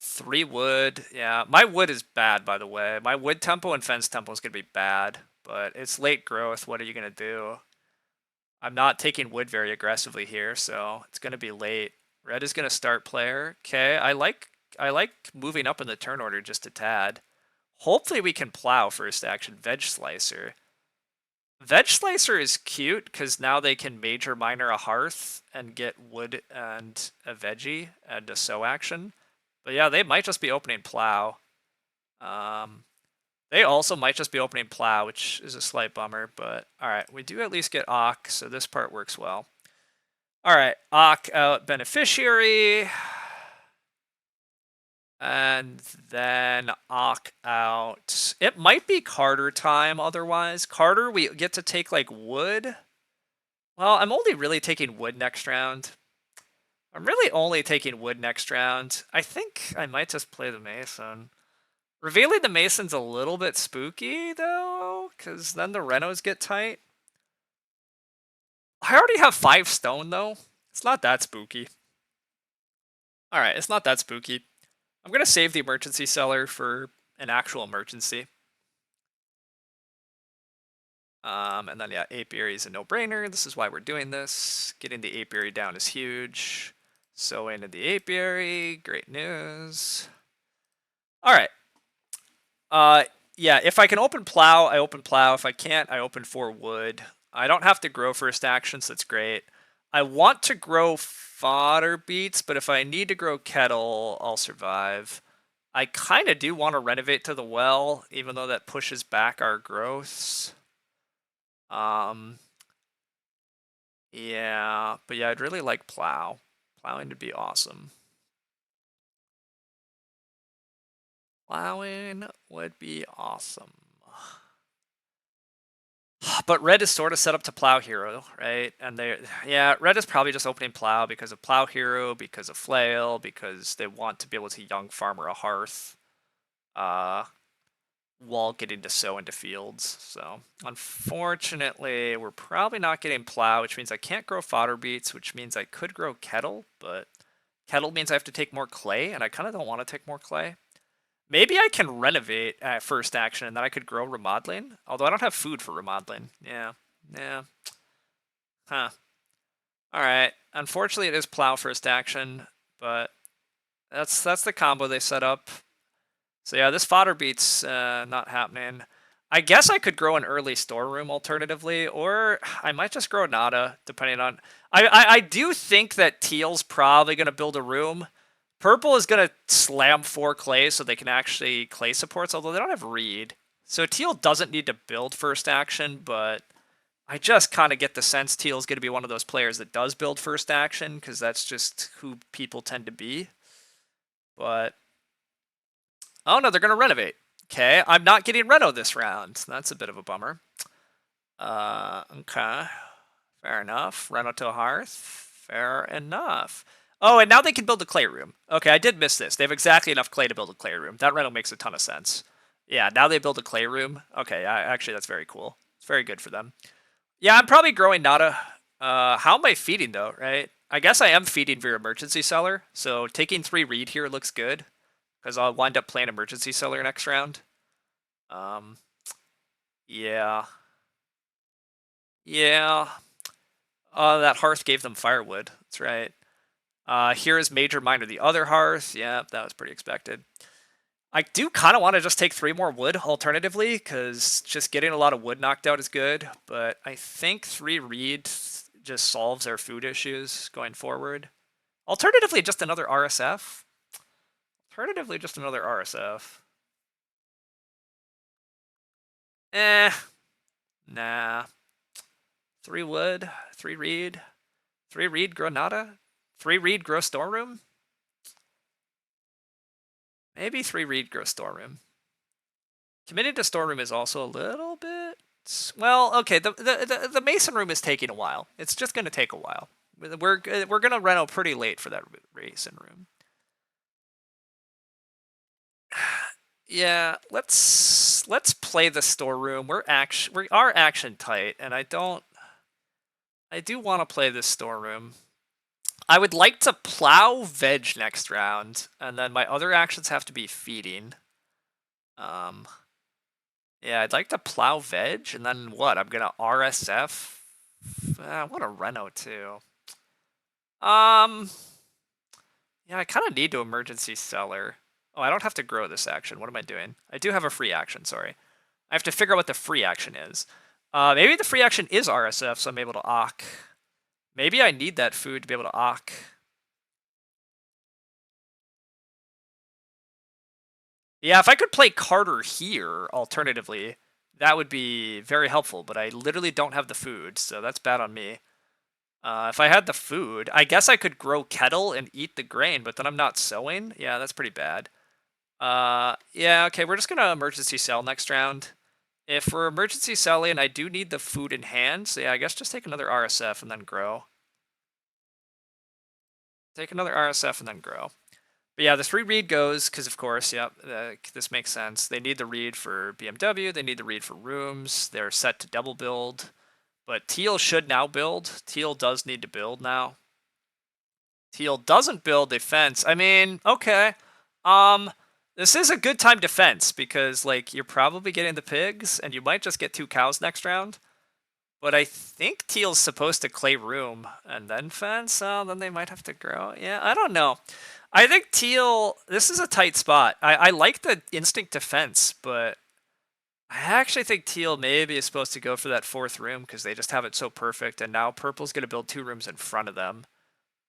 Speaker 1: 3 wood. Yeah, my wood is bad, by the way. My wood tempo and fence tempo is going to be bad, but it's late growth. What are you going to do? I'm not taking wood very aggressively here, so it's going to be late. Red is going to start player. Okay, I like moving up in the turn order just a tad. Hopefully we can plow first action. Veg Slicer. Veg Slicer is cute because now they can major minor a hearth and get wood and a veggie and a sow action. But yeah, they might just be opening plow. Um, they also might just be opening plow, which is a slight bummer. But all right, we do at least get Ock, so this part works well. All right, Ock out beneficiary. And then Ock out. It might be Carter time otherwise. Carter, we get to take like wood. Well, I'm only really taking wood next round. I'm really only taking wood next round. I think I might just play the Mason. Revealing the Mason's a little bit spooky, though, because then the Renos get tight. I already have 5 stone, though. It's not that spooky. Alright, it's not that spooky. I'm going to save the emergency cellar for an actual emergency. And then, yeah, Apiary is a no-brainer. This is why we're doing this. Getting the Apiary down is huge. So into the Apiary. Great news. Alright. Yeah, if I can open plow, I open plow. If I can't, I open 4 wood. I don't have to grow first action, so that's great. I want to grow fodder beets, but if I need to grow kettle, I'll survive. I kind of do want to renovate to the well, even though that pushes back our growths. Yeah, but yeah, I'd really like plow. Plowing would be awesome. Plowing would be awesome. But red is sort of set up to plow hero, right? And yeah, red is probably just opening plow because of plow hero, because of flail, because they want to be able to young farmer a hearth, while getting to sow into fields. So unfortunately, we're probably not getting plow, which means I can't grow fodder beets, which means I could grow kettle, but kettle means I have to take more clay, and I kind of don't want to take more clay. Maybe I can renovate at first action, and then I could grow remodeling. Although I don't have food for remodeling. Yeah. Huh. All right. Unfortunately, it is plow first action, but that's the combo they set up. So yeah, this fodder beet's not happening. I guess I could grow an early storeroom alternatively, or I might just grow nada, depending on... I do think that teal's probably going to build a room. Purple is going to slam 4 clay so they can actually clay supports, although they don't have reed. So teal doesn't need to build first action, but I just kind of get the sense teal's going to be one of those players that does build first action, because that's just who people tend to be. But... oh no, they're going to renovate. Okay, I'm not getting reno this round. That's a bit of a bummer. Okay. Fair enough. Reno to a hearth. Fair enough. Oh, and now they can build a clay room. Okay, I did miss this. They have exactly enough clay to build a clay room. That reno makes a ton of sense. Yeah, now they build a clay room. Okay, actually, that's very cool. It's very good for them. Yeah, I'm probably growing nada. How am I feeding, though, right? I guess I am feeding via emergency cellar, so taking 3 reed here looks good, because I'll wind up playing emergency cellar next round. Yeah. Yeah. That hearth gave them firewood. That's right. Here is major minor the other hearth. Yeah, that was pretty expected. I do kind of want to just take 3 more wood alternatively, because just getting a lot of wood knocked out is good, but I think 3 reed just solves our food issues going forward. Alternatively, just another RSF. Alternatively, just another RSF. Nah. 3 wood, 3 reed, 3 reed granada, 3 reed grow storeroom. Maybe 3 reed grow storeroom. Committing to storeroom is also a little bit... well, okay, the mason room is taking a while. It's just going to take a while. We're going to reno pretty late for that mason room. Yeah, let's play the storeroom. We are action tight, and I do want to play this storeroom. I would like to plow veg next round, and then my other actions have to be feeding. Yeah, I'd like to plow veg, and then what? I'm gonna RSF. I want a Reno too. Um, yeah, I kind of need to emergency cellar. Oh, I don't have to grow this action. What am I doing? I do have a free action. Sorry, I have to figure out what the free action is. Maybe the free action is RSF, so I'm able to Ock. Maybe I need that food to be able to Ock. Yeah, if I could play Carter here, alternatively, that would be very helpful, but I literally don't have the food, so that's bad on me. If I had the food, I guess I could grow kettle and eat the grain, but then I'm not sowing. Yeah, that's pretty bad. Yeah, okay, we're just gonna emergency sell next round. If we're emergency selling, I do need the food in hand, so yeah, I guess just take another RSF and then grow. Take another RSF and then grow. But yeah, the 3 read goes, because of course, yep, this makes sense. They need the read for BMW, they need the read for rooms, they're set to double build. But Teal should now build. Teal does need to build now. Teal doesn't build defense. I mean, okay. This is a good time defense because like you're probably getting the pigs and you might just get 2 cows next round. But I think Teal's supposed to clay room and then fence. Oh, then they might have to grow. Yeah, I don't know. I think Teal, this is a tight spot. I like the instinct defense, but I actually think Teal maybe is supposed to go for that 4th room because they just have it so perfect. And now Purple's going to build 2 rooms in front of them.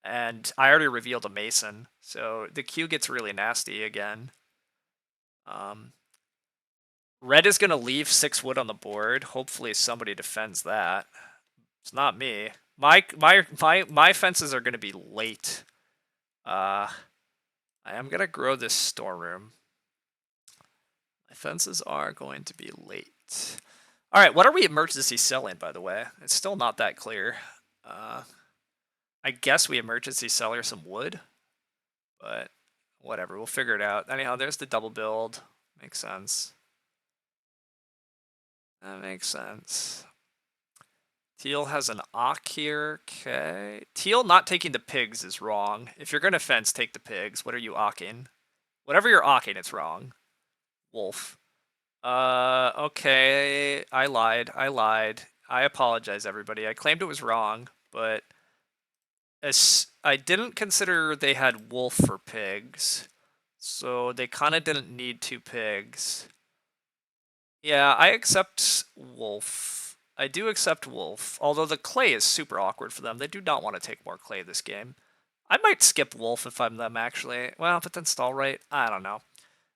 Speaker 1: And I already revealed a Mason, so the queue gets really nasty again. Red is going to leave 6 wood on the board. Hopefully somebody defends that. It's not me. My fences are going to be late. I am going to grow this storeroom. My fences are going to be late. All right, what are we emergency selling, by the way? It's still not that clear. I guess we emergency cellar some wood, but whatever, we'll figure it out. Anyhow, there's the double build. Makes sense. That makes sense. Teal has an Ock here. Okay. Teal not taking the pigs is wrong. If you're going to fence, take the pigs. What are you Ocking? Whatever you're Ocking, it's wrong. Wolf. Okay. I lied. I apologize, everybody. I claimed it was wrong, but I didn't consider they had wolf for pigs. So they kind of didn't need 2 pigs. Yeah, I accept wolf. I do accept wolf, although the clay is super awkward for them. They do not want to take more clay this game. I might skip wolf if I'm them, actually. Well, but then stall right? I don't know.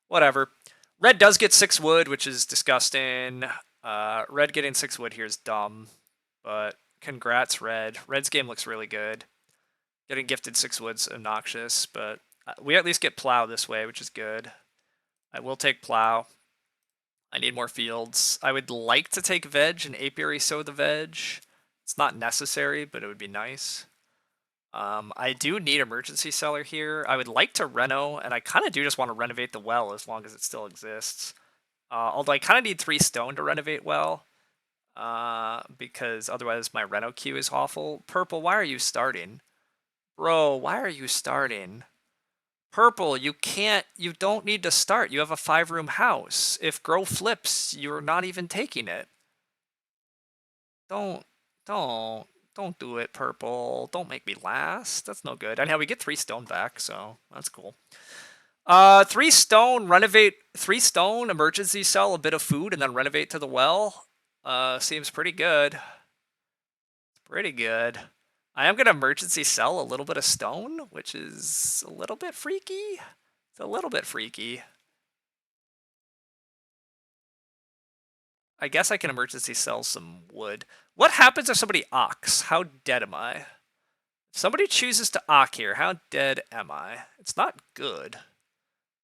Speaker 1: Whatever. Red does get 6 wood, which is disgusting. Red getting 6 wood here is dumb, but congrats, Red. Red's game looks really good. Getting gifted 6 wood's obnoxious, but we at least get plow this way, which is good. I will take plow. I need more fields. I would like to take veg and apiary sow the veg. It's not necessary, but it would be nice. I do need emergency cellar here. I would like to reno, and I kind of do just want to renovate the well as long as it still exists. Although I kind of need 3 stone to renovate well, because otherwise my reno queue is awful. Purple, why are you starting? Bro, why are you starting? Purple, you don't need to start. You have a 5-room house. If grow flips, you're not even taking it. Don't do it, Purple. Don't make me last. That's no good. Anyhow, we get 3 stone back, so that's cool. 3 stone, renovate, 3 stone, emergency sell a bit of food, and then renovate to the well. Seems pretty good. Pretty good. I am going to emergency sell a little bit of stone, which is a little bit freaky. It's a little bit freaky. I guess I can emergency sell some wood. What happens if somebody ox? How dead am I? If somebody chooses to ock here, how dead am I? It's not good.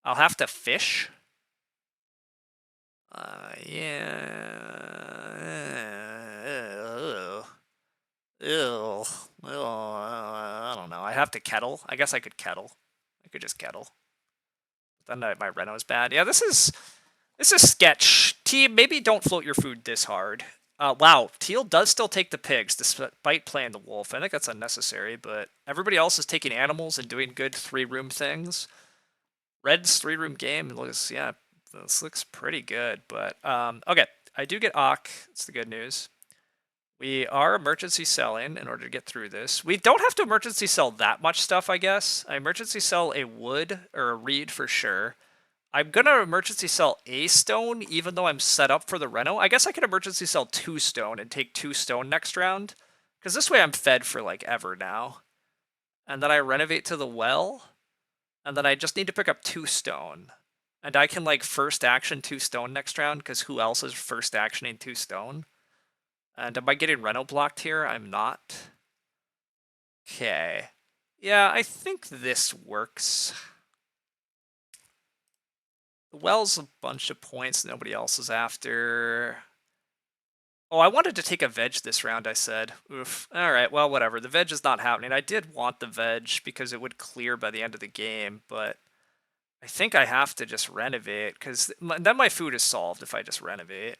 Speaker 1: I'll have to fish. Yeah. Ew. I don't know. I have to kettle. I guess I could kettle. I could just kettle. But then my reno is bad. Yeah, this is sketch. Team, maybe don't float your food this hard. Wow, teal does still take the pigs despite playing the wolf. I think that's unnecessary, but everybody else is taking animals and doing good 3-room things. Red's 3-room game looks, yeah, this looks pretty good, but okay. I do get Ock. That's the good news. We are emergency selling in order to get through this. We don't have to emergency sell that much stuff, I guess. I emergency sell a wood or a reed for sure. I'm going to emergency sell a stone, even though I'm set up for the reno. I guess I can emergency sell 2 stone and take 2 stone next round. Because this way I'm fed for, like, ever now. And then I renovate to the well. And then I just need to pick up 2 stone. And I can, like, first action 2 stone next round, because who else is first actioning 2 stone? And am I getting reno blocked here? I'm not. Okay. Yeah, I think this works. The well's a bunch of points nobody else is after. Oh, I wanted to take a veg this round, I said. Oof. Alright, well, whatever. The veg is not happening. I did want the veg because it would clear by the end of the game, but I think I have to just renovate, because then my food is solved if I just renovate.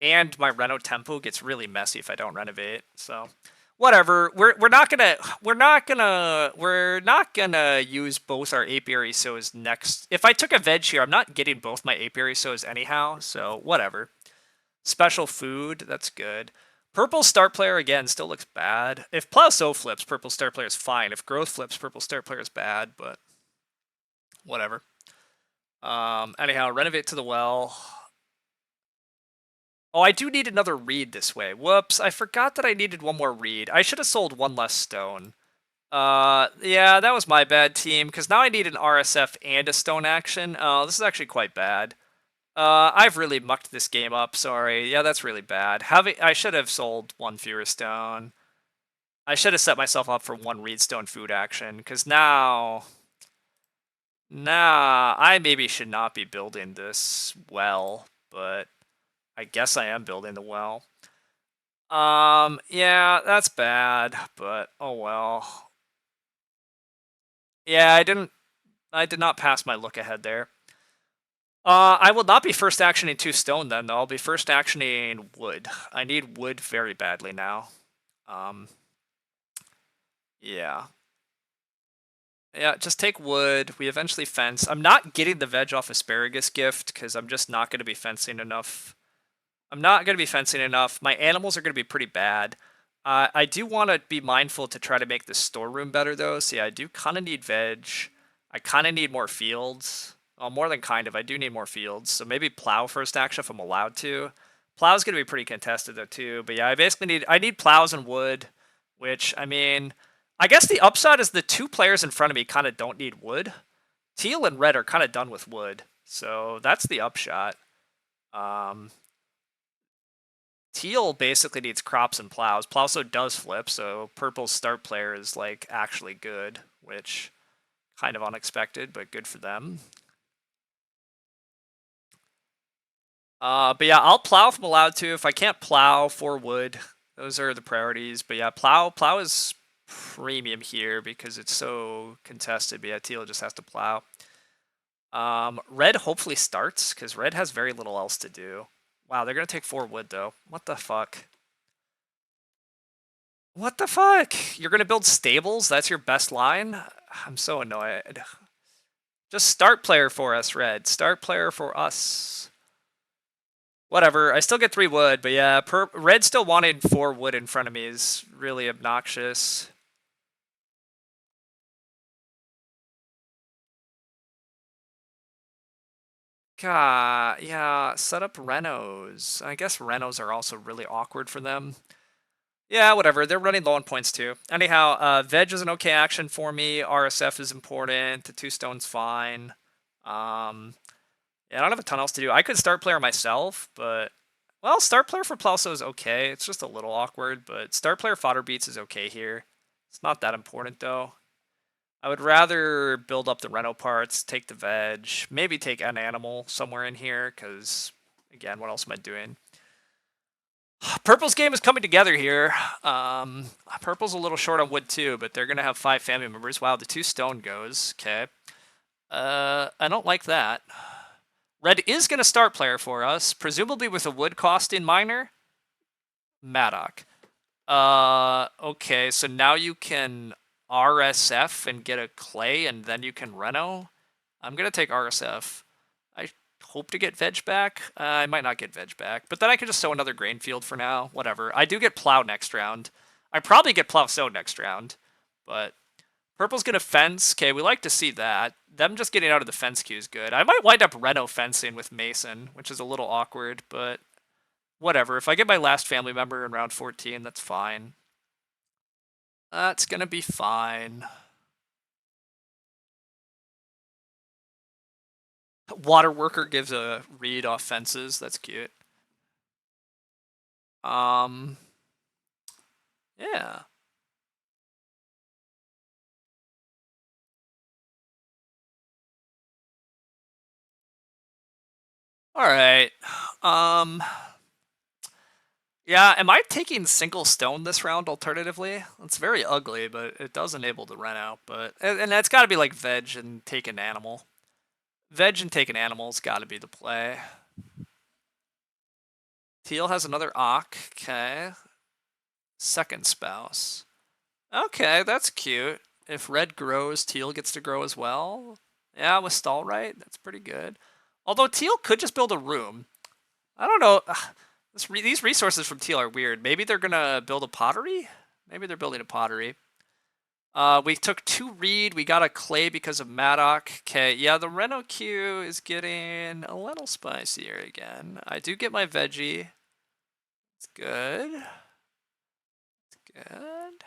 Speaker 1: And my reno tempo gets really messy if I don't renovate, so whatever. We're not gonna use both our apiary sows next. If I took a veg here, I'm not getting both my apiary sows anyhow, so whatever. Special food, that's good. Purple start player again still looks bad. If plow sow flips, purple start player is fine. If growth flips, purple start player is bad, but whatever. Anyhow, renovate to the well. Oh, I do need another reed this way. Whoops, I forgot that I needed one more reed. I should have sold 1 less stone. Yeah, that was my bad, team, because now I need an RSF and a stone action. Oh, this is actually quite bad. I've really mucked this game up, sorry. Yeah, that's really bad. I should have sold 1 fewer stone. I should have set myself up for 1 reed stone food action, because now... Nah, I maybe should not be building this well, but I guess I am building the well. Yeah, that's bad, but oh well. Yeah, I did not pass my look ahead there. I will not be first actioning 2 stone then, though. I'll be first actioning wood. I need wood very badly now. Yeah. Yeah, just take wood. We eventually fence. I'm not getting the veg off asparagus gift, because I'm just not going to be fencing enough. I'm not going to be fencing enough. My animals are going to be pretty bad. I do want to be mindful to try to make the storeroom better, though. So yeah, I do kind of need veg. I kind of need more fields. Well, more than kind of. I do need more fields. So maybe plow first action if I'm allowed to. Plow's going to be pretty contested, though, too. But yeah, I need plows and wood, which, I mean, I guess the upside is the 2 players in front of me kind of don't need wood. Teal and red are kind of done with wood. So that's the upshot. Teal basically needs crops and plows. Plowso does flip, so purple's start player is, like, actually good, which kind of unexpected, but good for them. But yeah, I'll plow if I'm allowed to. If I can't plow, for wood. Those are the priorities. But yeah, plow is premium here because it's so contested. But yeah, teal just has to plow. Red hopefully starts, because red has very little else to do. Wow, they're going to take 4 wood, though. What the fuck? What the fuck? You're going to build stables? That's your best line? I'm so annoyed. Just start player for us, red. Start player for us. Whatever. I still get 3 wood, but yeah, red still wanting 4 wood in front of me is really obnoxious. God, yeah, set up renos. I guess renos are also really awkward for them. Yeah, whatever. They're running low on points too. Anyhow, veg is an okay action for me. RSF is important. The 2 stone's fine. Yeah, I don't have a ton else to do. I could start player myself, but well, start player for Plauso is okay. It's just a little awkward, but start player fodder beats is okay here. It's not that important though. I would rather build up the reno parts, take the veg, maybe take an animal somewhere in here, because again, what else am I doing? Purple's game is coming together here. Purple's a little short on wood too, but they're gonna have 5 family members. Wow, the 2 stone goes. Okay. I don't like that. Red is going to start player for us, presumably with a wood costing miner. Maddock. Okay, so now you can RSF and get a clay, and then you can Reno. I'm going to take RSF. I hope to get veg back. I might not get veg back, but then I can just sow another grain field for now. Whatever. I do get plow next round. I probably get plow sow next round, but purple's going to fence. Okay, we like to see that. Them just getting out of the fence queue is good. I might wind up Reno fencing with Mason, which is a little awkward, but whatever. If I get my last family member in round 14, that's fine. That's gonna be fine. Water worker gives a read off fences. That's cute. Yeah. All right. Yeah, am I taking single stone this round alternatively? It's very ugly, but it does enable the rent out. But and that's got to be like veg and take an animal. Veg and take an animal's got to be the play. Teal has another Ock. Okay. Second spouse. Okay, that's cute. If red grows, teal gets to grow as well. Yeah, with stall right, that's pretty good. Although teal could just build a room. I don't know. These resources from teal are weird. Maybe they're gonna build a pottery? Maybe they're building a pottery. We took 2 reed. We got a clay because of Maddock. Okay, yeah, the Reno Q is getting a little spicier again. I do get my veggie. It's good. It's good.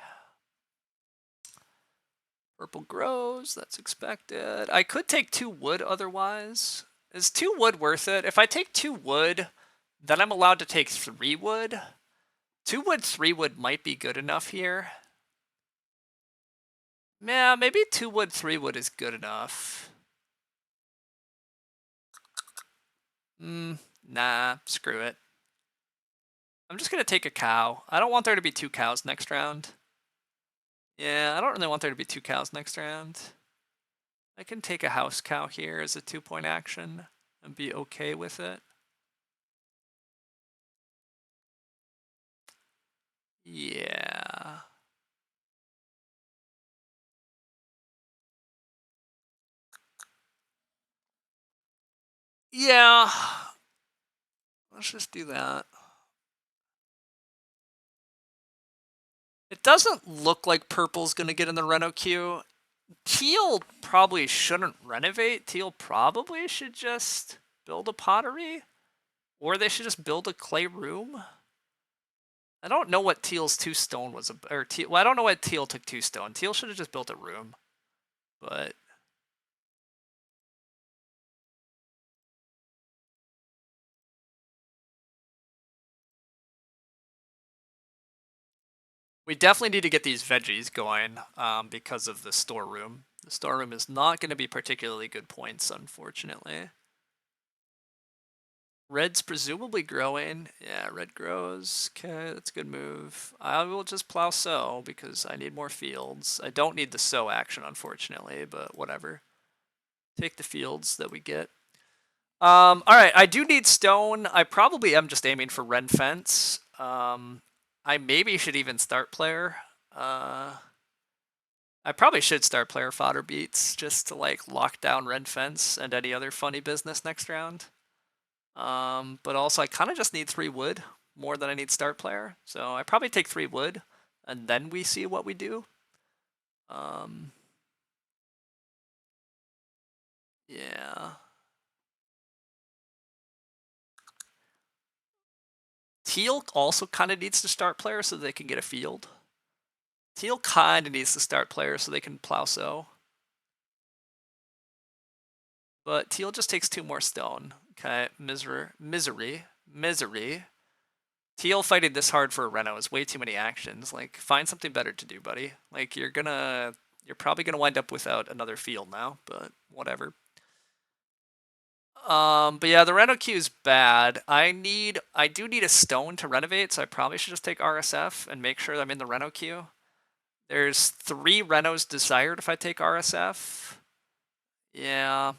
Speaker 1: Purple grows, that's expected. I could take 2 wood otherwise. Is 2 wood worth it? If I take 2 wood, then I'm allowed to take 3 wood. 2 wood, 3 wood might be good enough here. Yeah, maybe 2 wood, 3 wood is good enough. Nah, screw it. I'm just gonna take a cow. I don't want there to be 2 cows next round. Yeah, I don't really want there to be 2 cows next round. I can take a house cow here as a 2-point action and be okay with it. Yeah. Yeah. Let's just do that. It doesn't look like purple's going to get in the reno queue. Teal probably shouldn't renovate. Teal probably should just build a pottery. Or they should just build a clay room. I don't know what Teal's 2 stone was. Well, I don't know why Teal took 2 stone. Teal should have just built a room. But we definitely need to get these veggies going because of the storeroom. The storeroom is not going to be particularly good points, unfortunately. Red's presumably growing. Yeah, red grows. Okay, that's a good move. I will just plow sow because I need more fields. I don't need the sow action, unfortunately, but whatever. Take the fields that we get. Alright, I do need stone. I probably am just aiming for red fence. I maybe should even start player. I probably should start player fodder beats just to like lock down red fence and any other funny business next round. But also I kind of just need 3 wood more than I need start player. So I probably take 3 wood and then we see what we do. Yeah. Teal also kind of needs to start player so they can get a field. Teal kind of needs to start player so they can plow sow. But teal just takes 2 more stone. Okay, misery. Teal fighting this hard for a reno is way too many actions. Like, find something better to do, buddy. Like, you're probably gonna wind up without another field now, but whatever. But yeah, the reno queue is bad. I do need a stone to renovate, so I probably should just take RSF and make sure I'm in the reno queue. There's 3 renos desired if I take RSF. Yeah.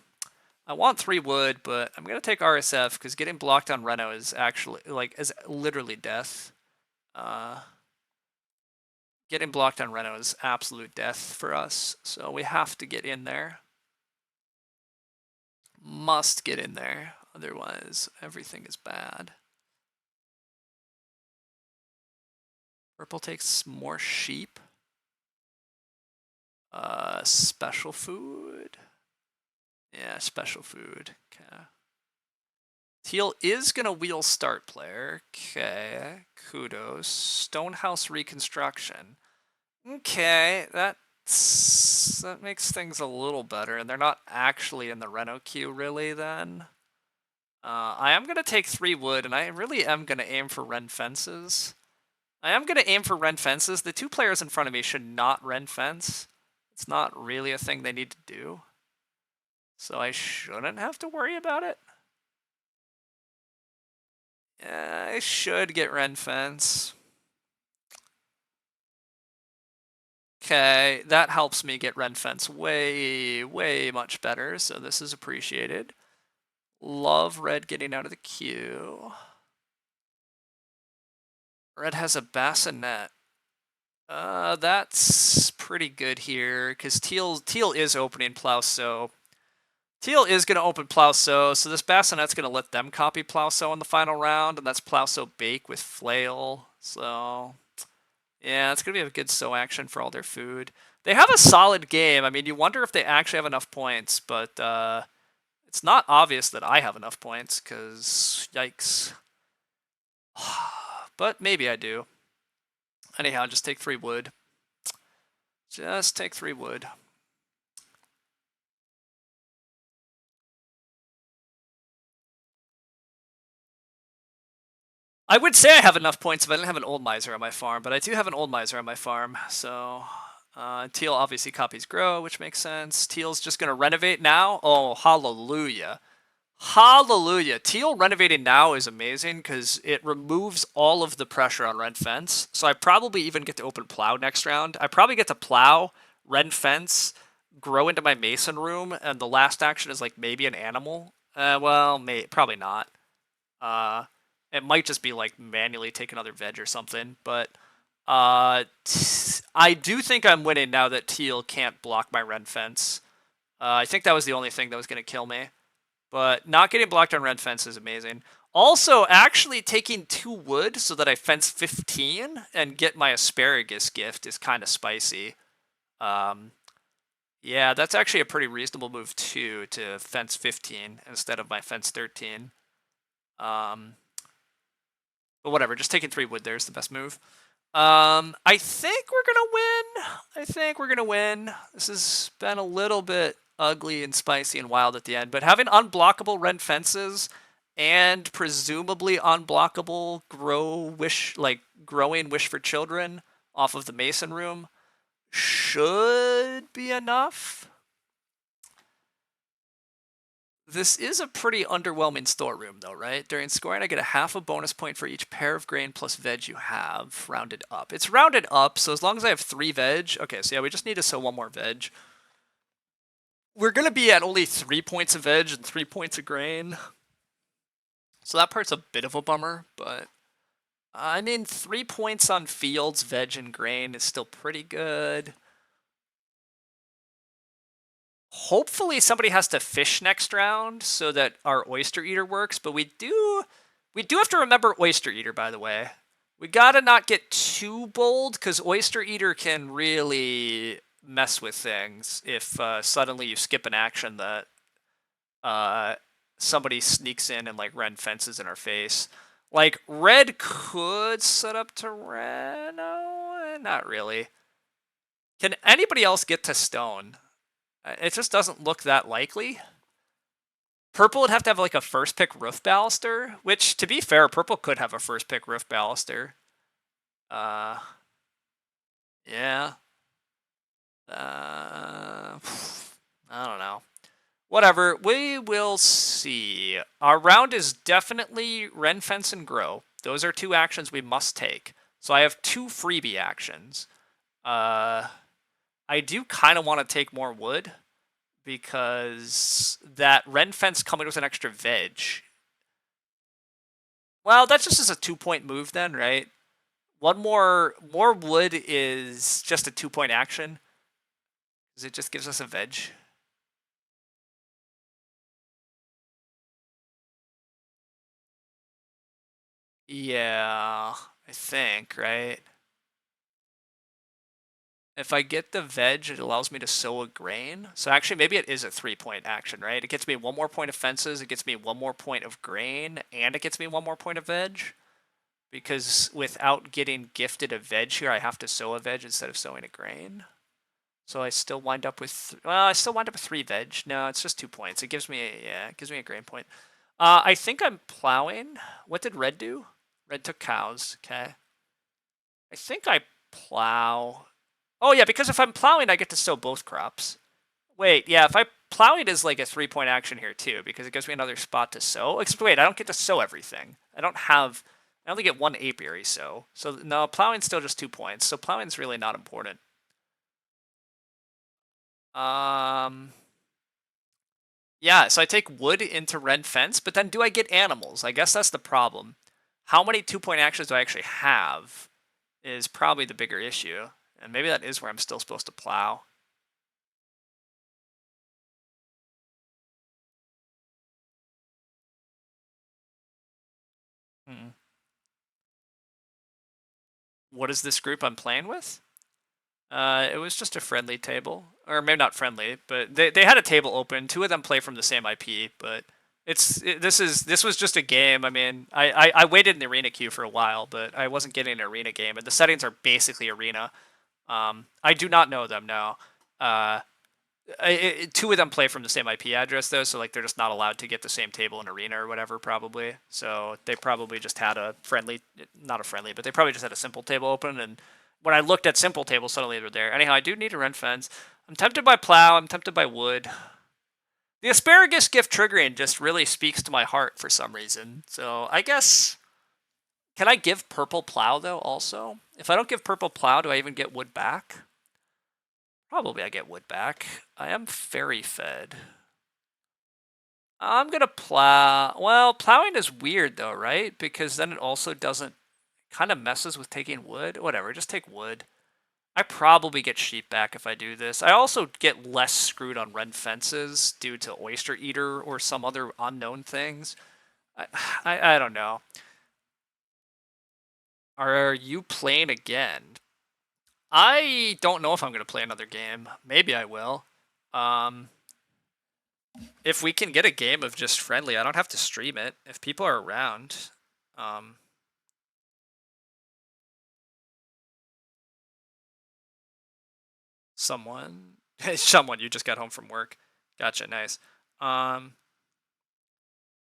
Speaker 1: I want 3 wood, but I'm going to take RSF because getting blocked on Reno is actually, like, is literally death. Getting blocked on Reno is absolute death for us, so we have to get in there. Must get in there, otherwise everything is bad. Purple takes more sheep. Special food. Yeah, special food. Okay. Teal is gonna wheel start player. Okay, kudos. Stonehouse reconstruction. Okay, that makes things a little better, and they're not actually in the Reno queue really then. I am gonna take 3 wood, and I really am gonna aim for Ren fences. I am gonna aim for Ren fences. The 2 players in front of me should not Ren fence. It's not really a thing they need to do. So I shouldn't have to worry about it. Yeah, I should get Ren fence. Okay, that helps me get Ren fence way, way much better, so this is appreciated. Love red getting out of the queue. Red has a bassinet. That's pretty good here, because teal is opening plow sow. Teal is going to open plow sow, so this bassinet's going to let them copy plow sow in the final round, and that's plow sow bake with flail. So yeah, it's going to be a good sow action for all their food. They have a solid game. I mean, you wonder if they actually have enough points, but it's not obvious that I have enough points, because yikes. But maybe I do. Anyhow, just take 3 wood. Just take 3 wood. I would say I have enough points if I didn't have an old miser on my farm, but I do have an old miser on my farm, so Teal obviously copies grow, which makes sense. Teal's just going to renovate now. Oh, hallelujah. Hallelujah. Teal renovating now is amazing because it removes all of the pressure on Red Fence. So I probably even get to open plow next round. I probably get to plow, Red Fence, grow into my mason room, and the last action is like maybe an animal. Well, probably not. It might just be like manually take another veg or something, but I do think I'm winning now that Teal can't block my red fence. I think that was the only thing that was going to kill me, but not getting blocked on red fence is amazing. Also, actually taking 2 wood so that I fence 15 and get my asparagus gift is kind of spicy. Yeah, that's actually a pretty reasonable move too, to fence 15 instead of my fence 13. But whatever, just taking 3 wood there is the best move. I think we're gonna win. I think we're gonna win. This has been a little bit ugly and spicy and wild at the end, but having unblockable red fences and presumably unblockable growing wish for children off of the mason room should be enough. This is a pretty underwhelming storeroom, though, right? During scoring, I get a half a bonus point for each pair of grain plus veg you have, rounded up. It's rounded up, so as long as I have 3 veg... Okay, so yeah, we just need to sow 1 more veg. We're going to be at only 3 points of veg and 3 points of grain. So that part's a bit of a bummer, but... I mean, 3 points on fields, veg, and grain is still pretty good. Hopefully somebody has to fish next round so that our oyster eater works, but we do have to remember oyster eater, by the way. We gotta not get too bold because oyster eater can really mess with things if suddenly you skip an action that somebody sneaks in and like red fences in our face. Like red could set up to red. No, not really. Can anybody else get to stone? It just doesn't look that likely. Purple would have to have like a first pick roof baluster, which to be fair, purple could have a first pick roof baluster. Yeah. I don't know. Whatever, we will see. Our round is definitely Ren Fence and Grow. Those are 2 actions we must take. So I have 2 freebie actions. I do kind of want to take more wood, because that ren fence coming with an extra veg. Well, that just is a 2-point move then, right? One more wood is just a 2-point action, because it just gives us a veg. Yeah, I think, right? If I get the veg, it allows me to sow a grain. So actually, maybe it is a 3-point action, right? It gets me 1 more point of fences, it gets me 1 more point of grain, and it gets me 1 more point of veg. Because without getting gifted a veg here, I have to sow a veg instead of sowing a grain. So I still wind up with, well, I still wind up with 3 veg. No, it's just 2 points. It gives me a grain point. I think I'm plowing. What did red do? Red took cows. Okay. I think I plow. Oh yeah, because if I'm plowing, I get to sow both crops. Wait, yeah, if I plowing is like a 3-point action here too, because it gives me another spot to sow. Except wait, I don't get to sow everything. I only get 1 apiary sow. So no, plowing's still just 2 points. So plowing's really not important. Yeah, so I take wood into ren fence, but then do I get animals? I guess that's the problem. How many 2-point actions do I actually have is probably the bigger issue. And maybe that is where I'm still supposed to plow. Hmm. What is this group I'm playing with? It was just a friendly table, or maybe not friendly, but they had a table open. 2 of them play from the same IP, but this was just a game. I mean, I waited in the arena queue for a while, but I wasn't getting an arena game, and the settings are basically arena. I do not know them now. 2 of them play from the same IP address though, so like they're just not allowed to get the same table in arena or whatever probably. So they probably just had a friendly, not a friendly, but they probably just had a simple table open. And when I looked at simple tables, suddenly they're there. Anyhow, I do need a rent fence. I'm tempted by plow. I'm tempted by wood. The asparagus gift triggering just really speaks to my heart for some reason. So I guess, can I give purple plow though also? If I don't give purple plow, do I even get wood back? Probably I get wood back. I am fairy fed. I'm gonna plow. Well, plowing is weird though, right? Because then it also doesn't, kind of messes with taking wood. Whatever, just take wood. I probably get sheep back if I do this. I also get less screwed on red fences due to oyster eater or some other unknown things. I don't know. Are you playing again? I don't know if I'm gonna play another game. Maybe I will. Um, if we can get a game of just friendly, I don't have to stream it. If people are around, um, someone, someone, you just got home from work. Gotcha, nice. Um,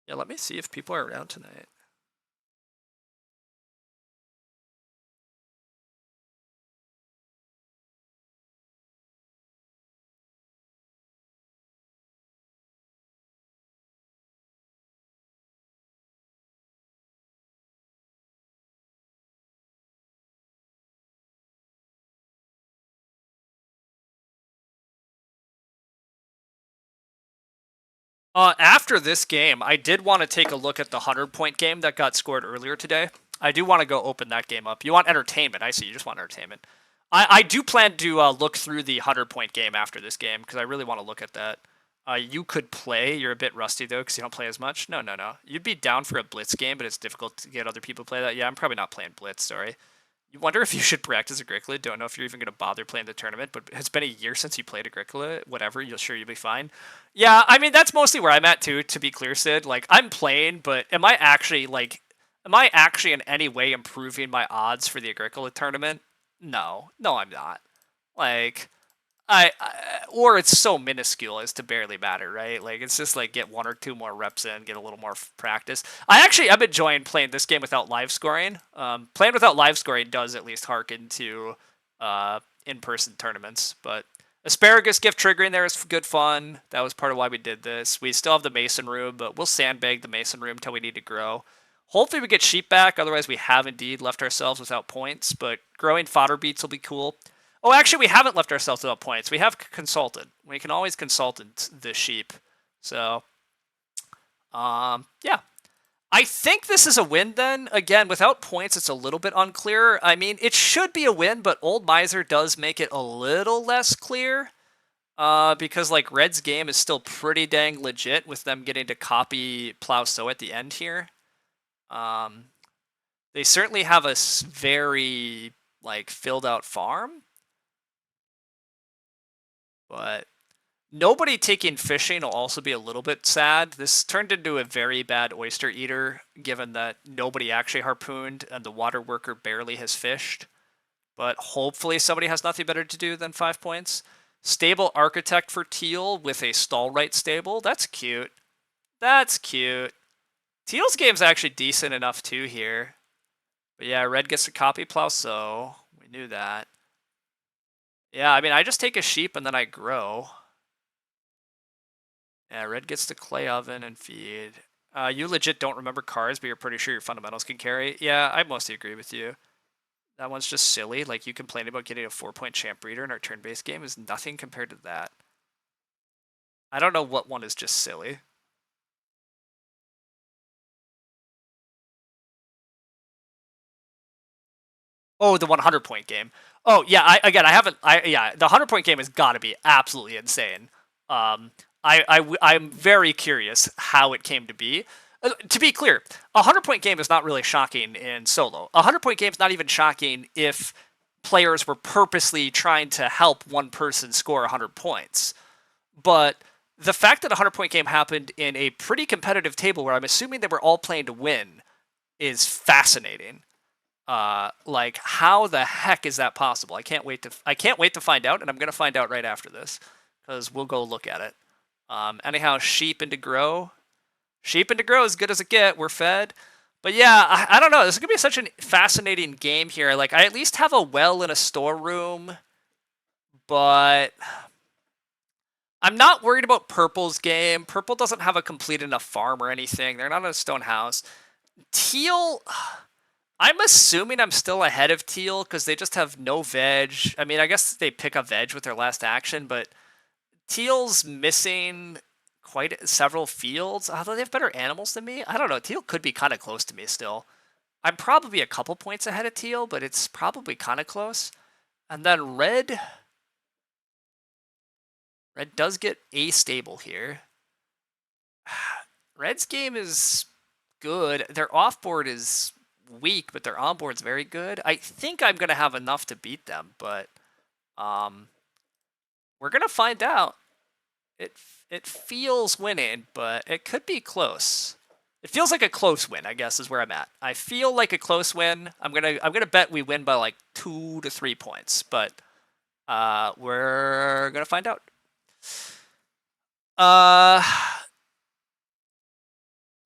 Speaker 1: yeah, let me see if people are around tonight. After this game, I did want to take a look at the 100-point game that got scored earlier today. I do want to go open that game up. You want entertainment? I see. You just want entertainment. I do plan to look through the 100-point game after this game because I really want to look at that. You could play. You're a bit rusty though because you don't play as much. No, no, no. You'd be down for a Blitz game, but it's difficult to get other people to play that. Yeah, I'm probably not playing Blitz. Sorry. You wonder if you should practice Agricola. Don't know if you're even going to bother playing the tournament, but it's been a year since you played Agricola. Whatever, you'll be fine. Yeah, I mean that's mostly where I'm at too. To be clear, Sid, like I'm playing, but am I actually in any way improving my odds for the Agricola tournament? No, no, I'm not. Like or it's so minuscule as to barely matter, right? Like it's just like get 1 or 2 more reps in, get a little more practice. I actually am enjoying playing this game without live scoring. Playing without live scoring does at least harken to in-person tournaments, but asparagus gift triggering there is good fun. That was part of why we did this. We still have the mason room, but we'll sandbag the mason room till we need to grow. Hopefully we get sheep back, otherwise we have indeed left ourselves without points, but growing fodder beets will be cool. Oh, actually, we haven't left ourselves without points. We have consulted. We can always consult the sheep. So, yeah. I think this is a win then. Again, without points, it's a little bit unclear. I mean, it should be a win, but Old Miser does make it a little less clear. Because, like, Red's game is still pretty dang legit with them getting to copy Plow Sow at the end here. They certainly have a very, like, filled out farm. But nobody taking fishing will also be a little bit sad. This turned into a very bad oyster eater, given that nobody actually harpooned and the water worker barely has fished. But hopefully somebody has nothing better to do than 5 points. Stable architect for Teal with a stall right stable. That's cute. That's cute. Teal's game's actually decent enough too here. But yeah, Red gets to copy Plow Sow. We knew that. Yeah, I mean, I just take a sheep and then I grow. Yeah, Red gets the clay oven and feed. You legit don't remember cards, but you're pretty sure your fundamentals can carry. Yeah, I mostly agree with you. That one's just silly. Like, you complain about getting a 4-point champ breeder in our turn-based game is nothing compared to that. I don't know what one is just silly. Oh, the 100-point game. Oh, yeah, the 100-point game has got to be absolutely insane. I'm very curious how it came to be. To be clear, a 100-point game is not really shocking in solo. A 100-point game is not even shocking if players were purposely trying to help one person score 100 points. But the fact that a 100-point game happened in a pretty competitive table where I'm assuming they were all playing to win is fascinating. Like, how the heck is that possible? I can't wait to find out, and I'm gonna find out right after this because we'll go look at it. Anyhow, sheep into grow. Sheep into grow as good as it get. We're fed. But yeah, I don't know. This is gonna be such a fascinating game here. Like, I at least have a well in a storeroom, but I'm not worried about Purple's game. Purple doesn't have a complete enough farm or anything. They're not in a stone house. Teal, I'm assuming I'm still ahead of Teal because they just have no veg. I mean, I guess they pick up veg with their last action, but Teal's missing quite several fields. Although they have better animals than me. I don't know. Teal could be kind of close to me still. I'm probably a couple points ahead of Teal, but it's probably kind of close. And then Red does get a stable here. Red's game is good. Their offboard is weak, but their onboard's very good. I think I'm gonna have enough to beat them, but we're gonna find out. It feels winning, but it could be close. It feels like a close win, I guess, is where I'm at. I feel like a close win. I'm gonna bet we win by like 2 to 3 points, but we're gonna find out.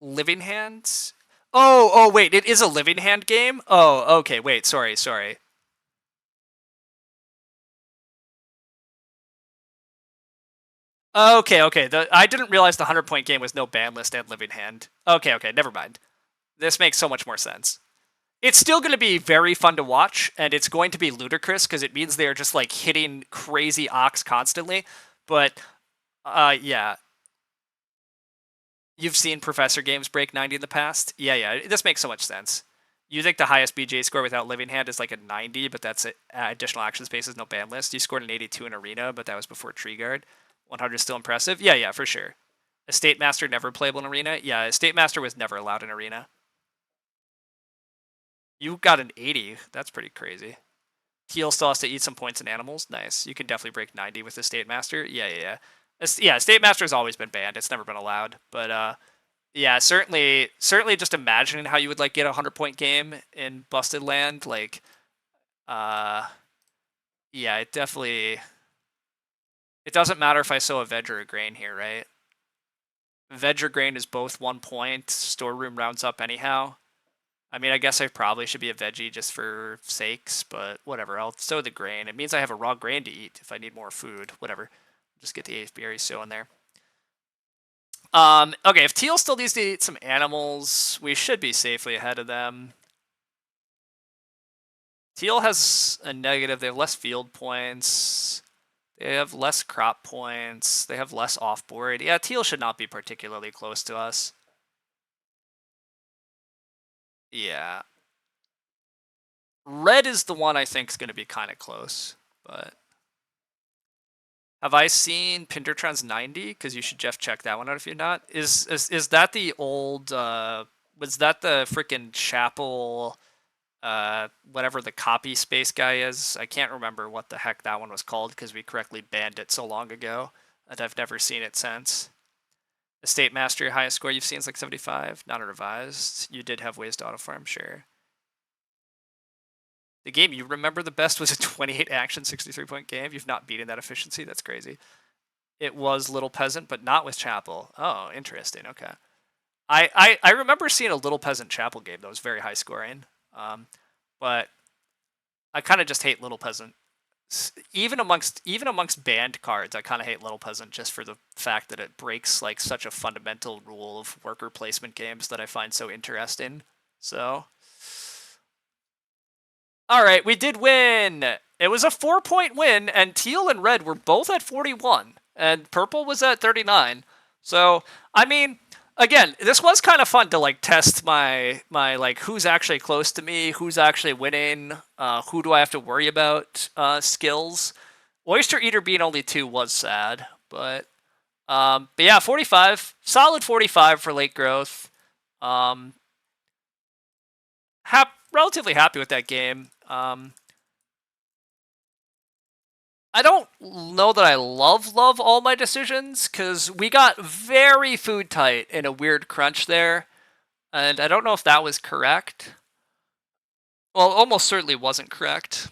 Speaker 1: Living Hand? Oh, wait, it is a Living Hand game? Oh, okay, wait, sorry. Okay. I didn't realize the 100-point game was no ban list and Living Hand. Okay, never mind. This makes so much more sense. It's still going to be very fun to watch, and it's going to be ludicrous because it means they're just like hitting crazy ox constantly. But, yeah. You've seen Professor games break 90 in the past? Yeah, this makes so much sense. You think the highest BGA score without Living Hand is like a 90, but that's additional action spaces, no ban list. You scored an 82 in Arena, but that was before Tree Guard. 100 is still impressive. Yeah, for sure. Estate Master never playable in Arena? Yeah, Estate Master was never allowed in Arena. You got an 80. That's pretty crazy. Teal still has to eat some points and animals. Nice. You can definitely break 90 with Estate Master. Yeah. Estate Master has always been banned. It's never been allowed. But yeah, certainly just imagining how you would like get a 100-point game in Busted Land, like, yeah, it doesn't matter if I sow a veg or a grain here, right? Veg or grain is both 1 point. Storeroom rounds up anyhow. I mean, I guess I probably should be a veggie just for sakes, but whatever. I'll sow the grain. It means I have a raw grain to eat if I need more food. Whatever. Just get the 8 berries sow in there. Okay, if Teal still needs to eat some animals, we should be safely ahead of them. Teal has a negative. They have less field points. They have less crop points. They have less off-board. Yeah, teal should not be particularly close to us. Yeah. Red is the one I think is going to be kind of close, but... Have I seen Pindertron's 90? Because you should Jeff check that one out if you're not. Is that the old, was that the freaking Chapel, whatever the copy space guy is? I can't remember what the heck that one was called because we correctly banned it so long ago that I've never seen it since. Estate Master, your highest score you've seen is like 75, not a revised. You did have ways to auto farm, sure. The game you remember the best was a 28 action, 63 point game. You've not beaten that efficiency. That's crazy. It was Little Peasant, but not with Chapel. Oh, interesting. Okay. I remember seeing a Little Peasant Chapel game that was very high scoring. But I kind of just hate Little Peasant. Even amongst banned cards, I kind of hate Little Peasant just for the fact that it breaks like such a fundamental rule of worker placement games that I find so interesting. So, all right, we did win. It was a 4-point win, and teal and red were both at 41, and purple was at 39. So, I mean, again, this was kind of fun to like test my like who's actually close to me, who's actually winning, who do I have to worry about skills. Oyster Eater being only 2 was sad, but yeah, 45, solid 45 for late growth. Relatively happy with that game. I don't know that I love all my decisions, because we got very food tight in a weird crunch there, and I don't know if that was correct. Well, almost certainly wasn't correct.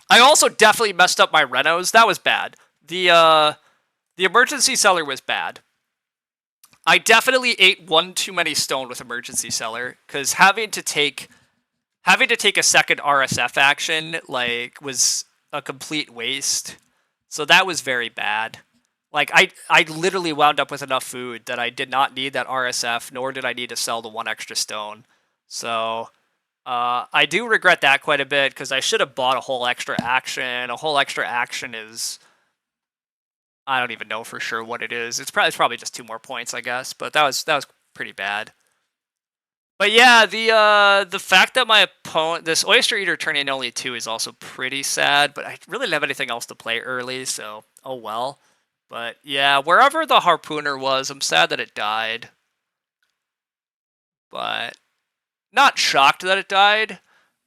Speaker 1: I also definitely messed up my renos. That was bad. The emergency cellar was bad. I definitely ate one too many stone with emergency cellar, because having to take a second RSF action like was a complete waste. So that was very bad. Like I literally wound up with enough food that I did not need that RSF, nor did I need to sell the 1 extra stone. So I do regret that quite a bit, because I should have bought a whole extra action. A whole extra action is, I don't even know for sure what it is. It's probably just 2 more points, I guess. But that was pretty bad. But yeah, the fact that my opponent, this Oyster Eater turning only 2 is also pretty sad, but I really didn't have anything else to play early, so oh well. But yeah, wherever the Harpooner was, I'm sad that it died. But not shocked that it died.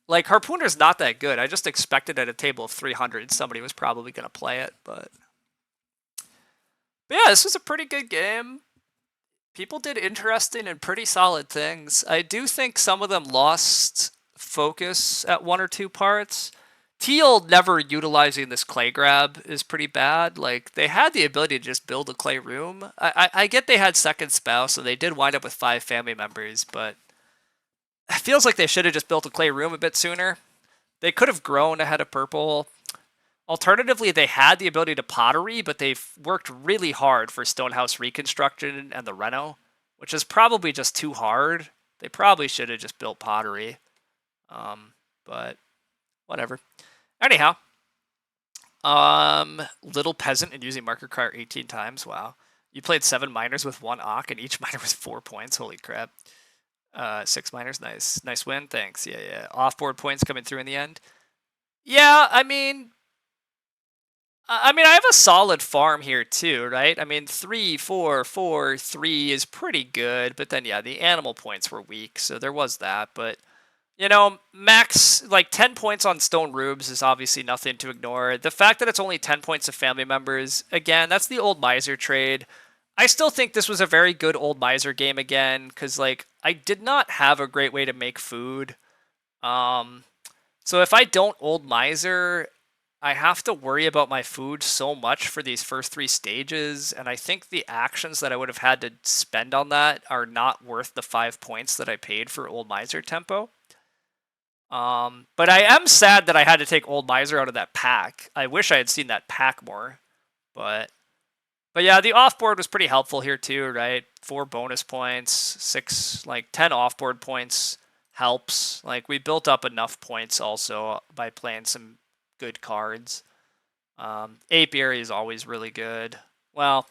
Speaker 1: Like, Harpooner's not that good. I just expected at a table of 300 somebody was probably going to play it, but yeah, this was a pretty good game. People did interesting and pretty solid things. I do think some of them lost focus at 1 or 2 parts. Teal never utilizing this clay grab is pretty bad. Like, they had the ability to just build a clay room. I get they had second spouse, so they did wind up with 5 family members, but it feels like they should have just built a clay room a bit sooner. They could have grown ahead of purple. Alternatively, they had the ability to pottery, but they've worked really hard for Stonehouse Reconstruction and the Reno, which is probably just too hard. They probably should have just built pottery. But whatever. Anyhow, Little Peasant and using Marker Crier 18 times. Wow. You played 7 miners with 1 Ock, and each miner was 4 points. Holy crap. 6 miners, nice. Nice win, thanks. Yeah. Off-board points coming through in the end. Yeah, I mean, I have a solid farm here too, right? I mean, 3, 4, 4, 3 is pretty good, but then yeah, the animal points were weak, so there was that. But you know, max like 10 points on stone rubes is obviously nothing to ignore. The fact that it's only 10 points of family members, again, that's the old miser trade. I still think this was a very good old miser game again, because like I did not have a great way to make food. So if I don't old miser, I have to worry about my food so much for these first 3 stages, and I think the actions that I would have had to spend on that are not worth the 5 points that I paid for Old Miser tempo. But I am sad that I had to take Old Miser out of that pack. I wish I had seen that pack more, but yeah, the offboard was pretty helpful here too, right? 4 bonus points, 10 offboard points helps. Like, we built up enough points also by playing some good cards. Apiary is always really good. Well,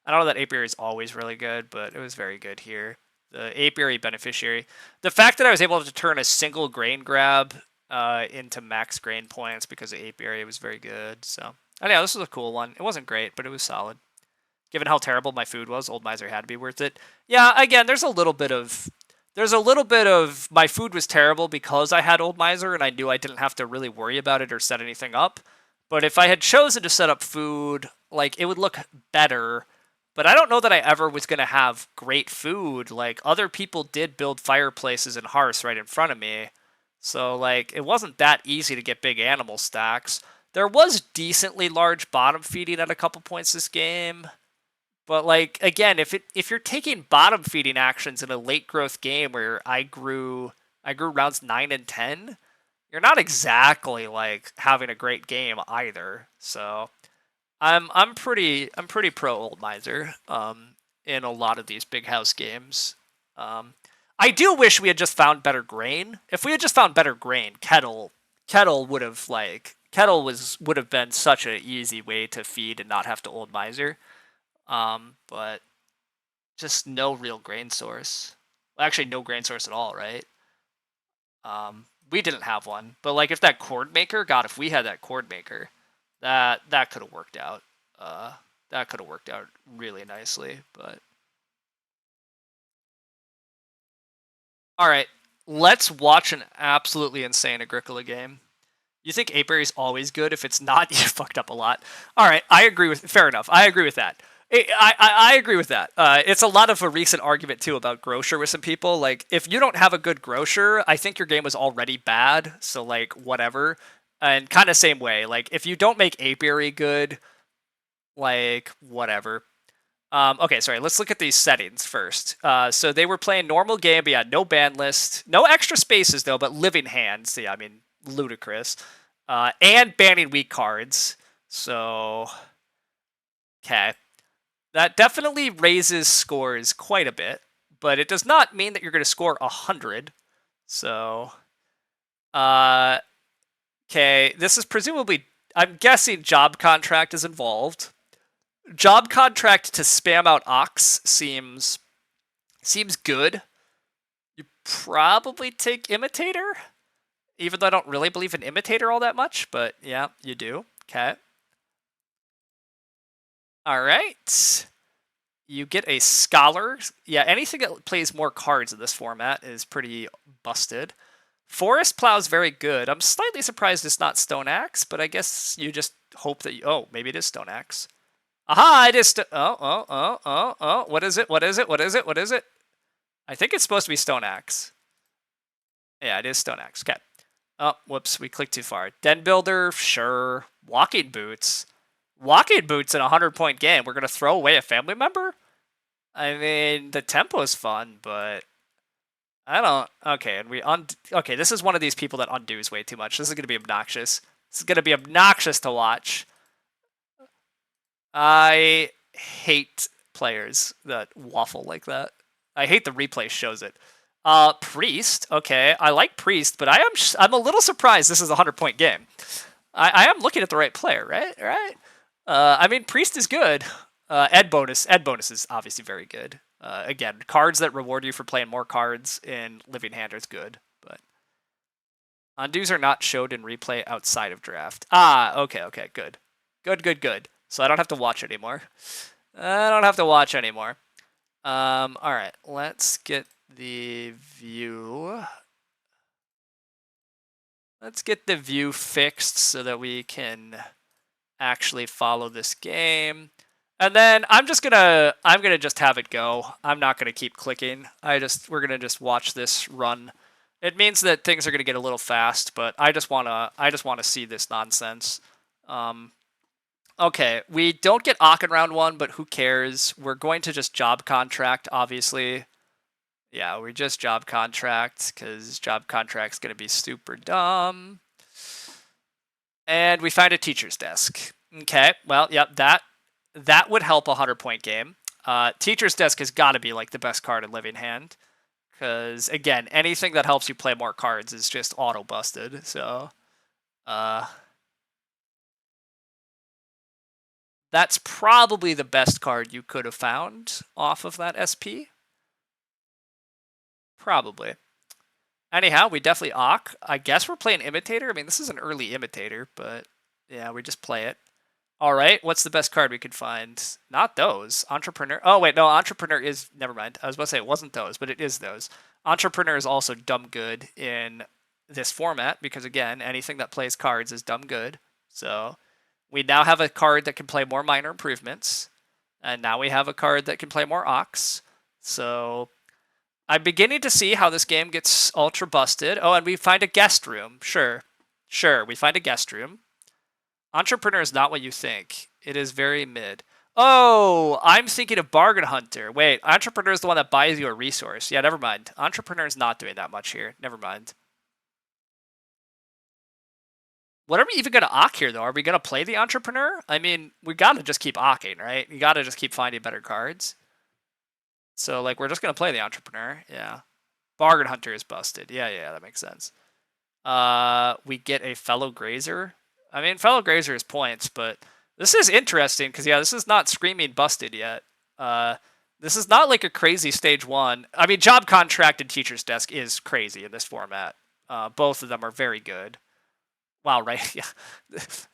Speaker 1: I don't know that Apiary is always really good, but it was very good here. The Apiary Beneficiary. The fact that I was able to turn a single grain grab into max grain points because of Apiary was very good. So, oh yeah, this was a cool one. It wasn't great, but it was solid. Given how terrible my food was, Old Miser had to be worth it. Yeah, again, there's a little bit of my food was terrible because I had Old Miser and I knew I didn't have to really worry about it or set anything up. But if I had chosen to set up food, like, it would look better. But I don't know that I ever was going to have great food. Like, other people did build fireplaces and hearths right in front of me. So, like, it wasn't that easy to get big animal stacks. There was decently large bottom feeding at a couple points this game. But, like, again, if you're taking bottom feeding actions in a late growth game where I grew rounds 9 and 10, you're not exactly like having a great game either. So I'm pretty pro Old Miser in a lot of these big house games. I do wish we had just found better grain. If we had just found better grain, Kettle would have would have been such an easy way to feed and not have to Old Miser. But just no real grain source. Well, actually, no grain source at all, right? We didn't have one, but like if that cord maker, God, if we had that cord maker, that could have worked out. That could have worked out really nicely. But all right, let's watch an absolutely insane Agricola game. You think Apiary's always good? If it's not, you fucked up a lot. All right, I agree with. Fair enough. I agree with that. I agree with that. It's a lot of a recent argument too about grocer with some people. Like, if you don't have a good grocer, I think your game was already bad. So like whatever. And kind of same way. Like, if you don't make Apiary good, like whatever. Okay, sorry. Let's look at these settings first. So they were playing normal game, but yeah, no ban list, no extra spaces though, but living hands. Yeah, I mean, ludicrous. And banning weak cards. So, okay. That definitely raises scores quite a bit, but it does not mean that you're going to score 100. So, okay, this is presumably, I'm guessing job contract is involved. Job contract to spam out Ox seems good. You probably take Imitator, even though I don't really believe in Imitator all that much, but yeah, you do. Okay. All right. You get a Scholar. Yeah, anything that plays more cards in this format is pretty busted. Forest Plow is very good. I'm slightly surprised it's not Stone Axe, but I guess you just hope that oh, maybe it is Stone Axe. Aha, it is oh. What is it? What is it? What is it? What is it? I think it's supposed to be Stone Axe. Yeah, it is Stone Axe. Okay. Oh, whoops, we clicked too far. Den Builder, sure. Walking Boots. Walking Boots in a 100-point game. We're going to throw away a family member? I mean, the tempo is fun, but I don't... Okay, and okay, this is one of these people that undoes way too much. This is going to be obnoxious. This is going to be obnoxious to watch. I hate players that waffle like that. I hate the replay shows it. Priest. Okay, I like Priest, but I'm a little surprised this is a 100-point game. I am looking at the right player, right? Right. I mean, Priest is good. Ed bonus is obviously very good. Again, cards that reward you for playing more cards in Living Hand is good, but undos are not showed in replay outside of draft. Ah, okay, good. Good. So I don't have to watch anymore. All right, let's get the view. Let's get the view fixed so that we can actually follow this game. And then I'm gonna just have it go. I'm not gonna keep clicking. We're gonna just watch this run. It means that things are gonna get a little fast, but I just wanna see this nonsense. Okay, we don't get Aachen round 1, but who cares? We're going to just job contract, obviously. Yeah, we just job contract, because job contract's going to be super dumb. And we find a teacher's desk. Okay, well, yep, that would help a 100-point game. Teacher's desk has got to be like the best card in Living Hand. Because, again, anything that helps you play more cards is just auto-busted, so... That's probably the best card you could have found off of that SP. Probably. Anyhow, we definitely Ock. I guess we're playing Imitator. I mean, this is an early Imitator, but yeah, we just play it. All right, what's the best card we could find? Not those. Entrepreneur. Oh, wait, no, Entrepreneur is... Never mind. I was about to say it wasn't those, but it is those. Entrepreneur is also dumb good in this format because, again, anything that plays cards is dumb good. So we now have a card that can play more minor improvements, and now we have a card that can play more Ox. So I'm beginning to see how this game gets ultra busted. Oh, and we find a guest room. Sure, we find a guest room. Entrepreneur is not what you think. It is very mid. Oh, I'm thinking of Bargain Hunter. Wait, Entrepreneur is the one that buys you a resource. Yeah, never mind. Entrepreneur is not doing that much here. Never mind. What are we even going to Ock here, though? Are we going to play the Entrepreneur? I mean, we got to just keep Ocking, right? You got to just keep finding better cards. So, like, we're just going to play the Entrepreneur. Yeah. Bargain Hunter is busted. Yeah, that makes sense. We get a Fellow Grazer. I mean, Fellow Grazer is points, but this is interesting because, yeah, this is not screaming busted yet. This is not like a crazy stage 1. I mean, Job Contract and Teacher's Desk is crazy in this format. Both of them are very good. Wow, right? Yeah.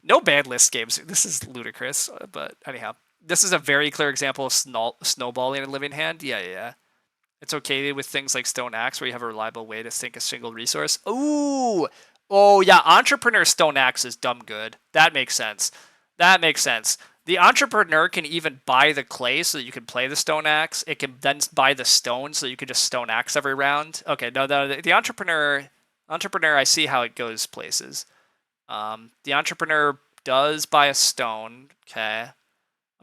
Speaker 1: No ban list games. This is ludicrous, but anyhow. This is a very clear example of snowballing a living hand. Yeah. It's okay with things like Stone Axe where you have a reliable way to sink a single resource. Ooh! Oh, yeah, Entrepreneur Stone Axe is dumb good. That makes sense. The Entrepreneur can even buy the clay so that you can play the Stone Axe. It can then buy the stone so you can just Stone Axe every round. Okay, no, the Entrepreneur, I see how it goes places. The Entrepreneur does buy a stone. Okay.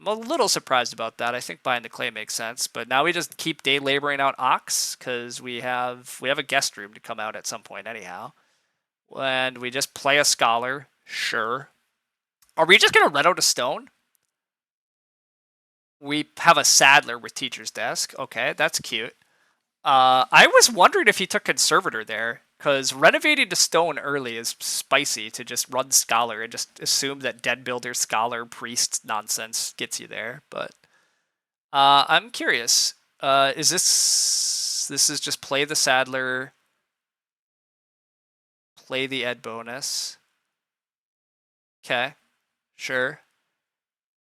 Speaker 1: I'm a little surprised about that. I think buying the clay makes sense, but now we just keep day laboring out Ox because we have a guest room to come out at some point anyhow. And we just play a Scholar. Sure. Are we just going to rent out a stone? We have a Saddler with Teacher's Desk. Okay, that's cute. I was wondering if he took Conservator there, because renovating to stone early is spicy to just run Scholar and just assume that Den Builder, Scholar, Priest nonsense gets you there. But I'm curious. Is this is just play the Saddler, play the Ed bonus. Okay, sure.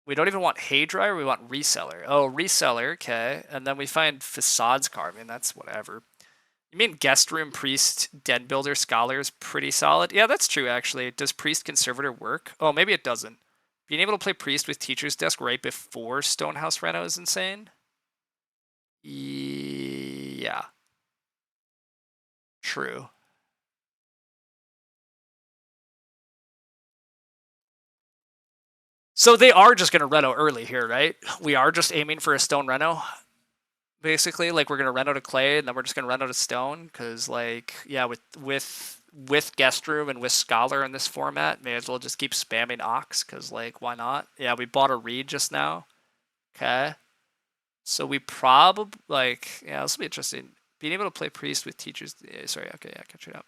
Speaker 1: We don't even want Haydryer, we want Reseller. Oh, Reseller, okay. And then we find Facades Carving, that's whatever. You mean Guest Room, Priest, Den Builder, Scholar is pretty solid? Yeah, that's true, actually. Does Priest Conservator work? Oh, maybe it doesn't. Being able to play Priest with Teacher's Desk right before Stonehouse Reno is insane? Yeah. True. So they are just going to Reno early here, right? We are just aiming for a Stone Reno? Basically, like, we're going to Reno to Clay, and then we're just going to Reno to Stone? Because, like, yeah, with Guest Room and with Scholar in this format, may as well just keep spamming Ox, because, like, why not? Yeah, we bought a Reed just now. Okay. So we probably, like, yeah, this will be interesting. Being able to play Priest with Teachers, yeah, sorry, okay, yeah, catch it up.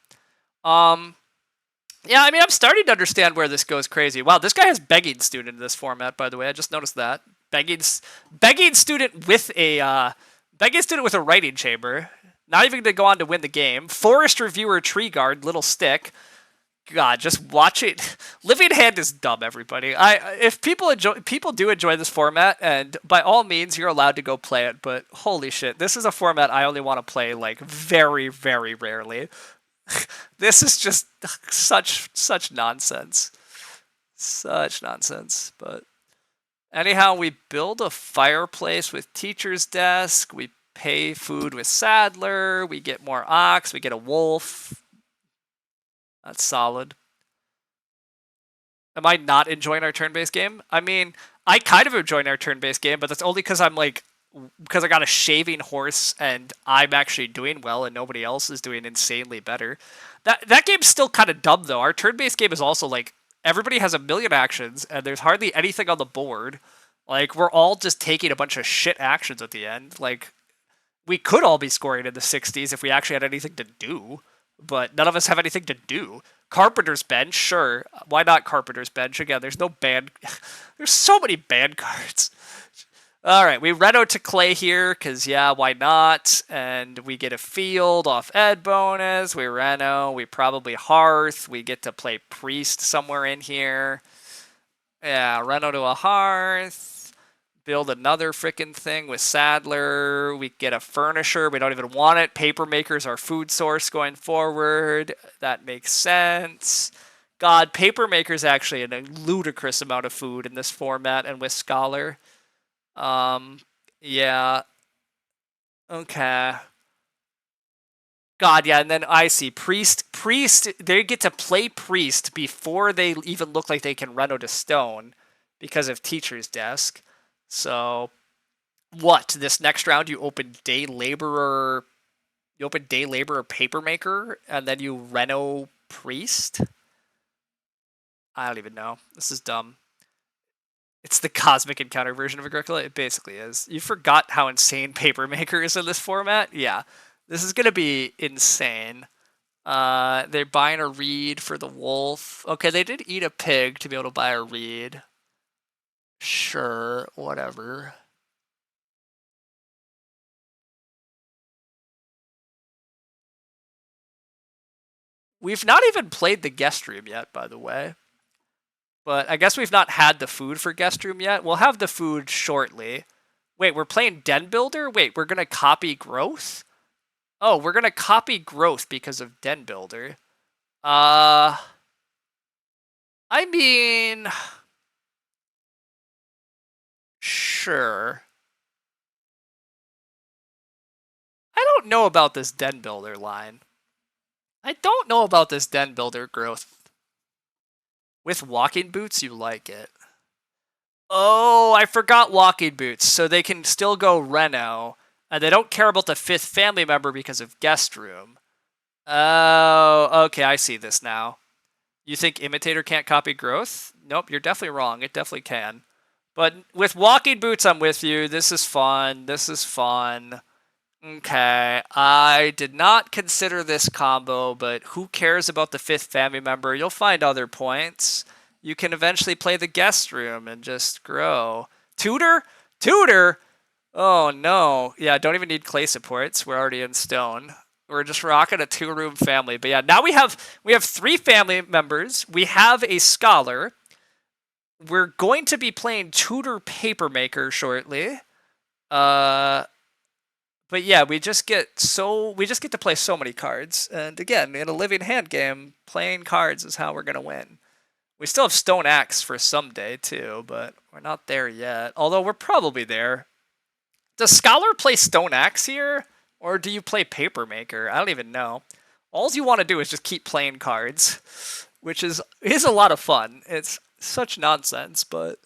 Speaker 1: Yeah, I mean, I'm starting to understand where this goes crazy. Wow, this guy has Begging Student in this format, by the way. I just noticed that. Begging Student with a writing chamber. Not even going to go on to win the game. Forest Reviewer, Tree Guard, Little Stick. God, just watch it. Living Hand is dumb, everybody. If people do enjoy this format, and by all means, you're allowed to go play it, but holy shit, this is a format I only want to play, like, very, very rarely. This is just such nonsense. Such nonsense. But anyhow, we build a fireplace with Teacher's Desk. We pay food with Saddler. We get more Ox. We get a wolf. That's solid. Am I not enjoying our turn-based game? I mean, I kind of enjoy our turn-based game, but that's only because because I got a shaving horse and I'm actually doing well and nobody else is doing insanely better. That game's still kind of dumb, though. Our turn-based game is also, like, everybody has a million actions and there's hardly anything on the board. Like, we're all just taking a bunch of shit actions at the end. Like, We could all be scoring in the 60s if we actually had anything to do, but none of us have anything to do. Carpenter's Bench, sure. Why not Carpenter's Bench? Again, there's no band. There's so many band cards. All right, we reno to clay here because, yeah, why not? And we get a field off ed bonus. We reno. We probably hearth. We get to play priest somewhere in here. Yeah, reno to a hearth. Build another freaking thing with Sadler. We get a furnisher. We don't even want it. Papermaker's our food source going forward. That makes sense. God, Papermaker's actually a ludicrous amount of food in this format and with Scholar. Yeah. Okay. God, yeah, and then I see Priest, they get to play Priest before they even look like they can reno to Stone because of Teacher's Desk. So, what? This next round you open Day Laborer, Papermaker, and then you reno Priest? I don't even know. This is dumb. It's the Cosmic Encounter version of Agricola. It basically is. You forgot how insane Papermaker is in this format? Yeah. This is going to be insane. They're buying a reed for the wolf. Okay, they did eat a pig to be able to buy a reed. Sure, whatever. We've not even played the guest room yet, by the way. But I guess we've not had the food for guest room yet. We'll have the food shortly. Wait, we're playing Den Builder? Wait, we're going to copy growth? Oh, we're going to copy growth because of Den Builder. I mean... Sure. I don't know about this Den Builder line. I don't know about this Den Builder growth. With walking boots, you like it. Oh, I forgot walking boots. So they can still go reno. And they don't care about the 5th family member because of guest room. Oh, okay, I see this now. You think Imitator can't copy growth? Nope, you're definitely wrong. It definitely can. But with walking boots, I'm with you. This is fun. This is fun. Okay, I did not consider this combo, but who cares about the 5th family member? You'll find other points. You can eventually play the guest room and just grow. Tutor? Tutor? Oh no. Yeah, don't even need clay supports. We're already in stone. We're just rocking a 2-room family. But yeah, now we have 3 family members. We have a scholar. We're going to be playing Tutor Papermaker shortly. But yeah, we just get to play so many cards. And again, in a living hand game, playing cards is how we're gonna win. We still have Stone Axe for someday too, but we're not there yet. Although we're probably there. Does Scholar play Stone Axe here? Or do you play Papermaker? I don't even know. All you want to do is just keep playing cards, which is a lot of fun. It's such nonsense, but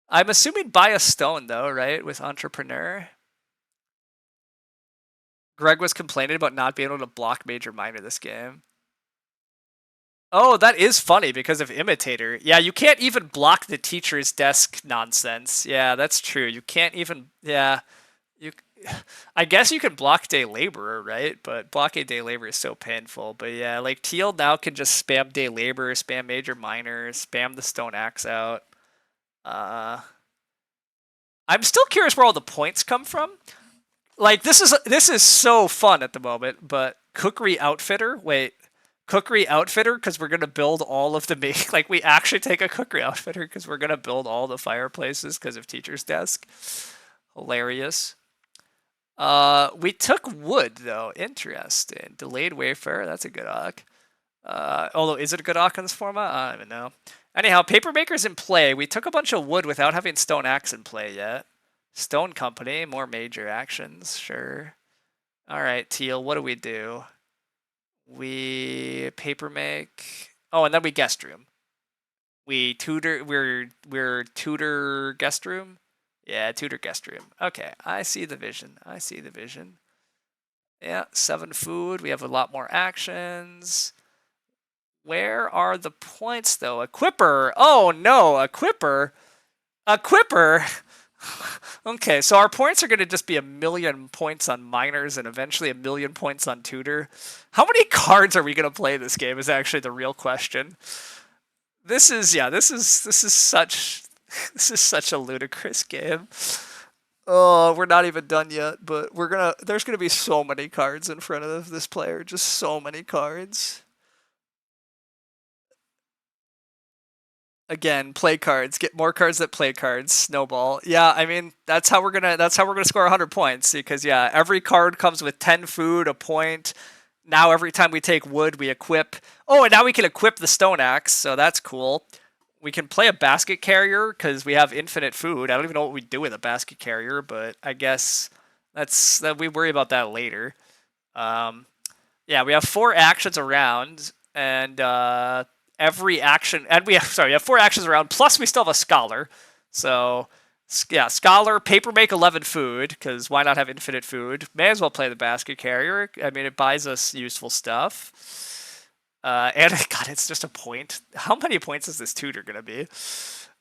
Speaker 1: I'm assuming buy a stone though, right? With Entrepreneur. Greg was complaining about not being able to block Major Minor this game. Oh, that is funny because of Imitator. Yeah, you can't even block the teacher's desk nonsense. Yeah, that's true. You can't even... Yeah. I guess you can block Day Laborer, right? But blocking Day Laborer is so painful. But yeah, like Teal now can just spam Day Laborer, spam Major Minor, spam the Stone Axe out. I'm still curious where all the points come from. Like, this is so fun at the moment, but Cookery Outfitter? Wait, Cookery Outfitter? Because we're going to build all of the... Like, we actually take a Cookery Outfitter because we're going to build all the fireplaces because of Teacher's Desk. Hilarious. We took wood, though. Interesting. Delayed Wayfarer, that's a good arc. Although, is it a good arc in this format? I don't even know. Anyhow, Papermaker's in play. We took a bunch of wood without having Stone Axe in play yet. Stone Company, more major actions, sure. Alright, Teal, what do? We paper make. Oh, and then we guest room. We're tutor guest room? Yeah, tutor guest room. Okay, I see the vision. Yeah, 7 food. We have a lot more actions. Where are the points, though? Equipper! Oh, no, Equipper! Okay, so our points are going to just be 1,000,000 points on miners and eventually 1,000,000 points on tutor. How many cards are we going to play this game is actually the real question. This is such this is such a ludicrous game. Oh, we're not even done yet, but there's gonna be so many cards in front of this player, just so many cards. Again, play cards, get more cards that play cards, snowball. Yeah, I mean that's how we're gonna score 100 points because yeah, every card comes with 10 food, a point. Now every time we take wood, we equip. Oh, and now we can equip the stone axe, so that's cool. We can play a basket carrier because we have infinite food. I don't even know what we do with a basket carrier, but I guess that we worry about that later. Um, yeah, we have 4 actions around, and every action, and we have 4 actions around. Plus, we still have a scholar. So yeah, scholar, paper make 11 food because why not have infinite food? May as well play the basket carrier. I mean, it buys us useful stuff. And God, it's just a point. How many points is this tutor gonna be?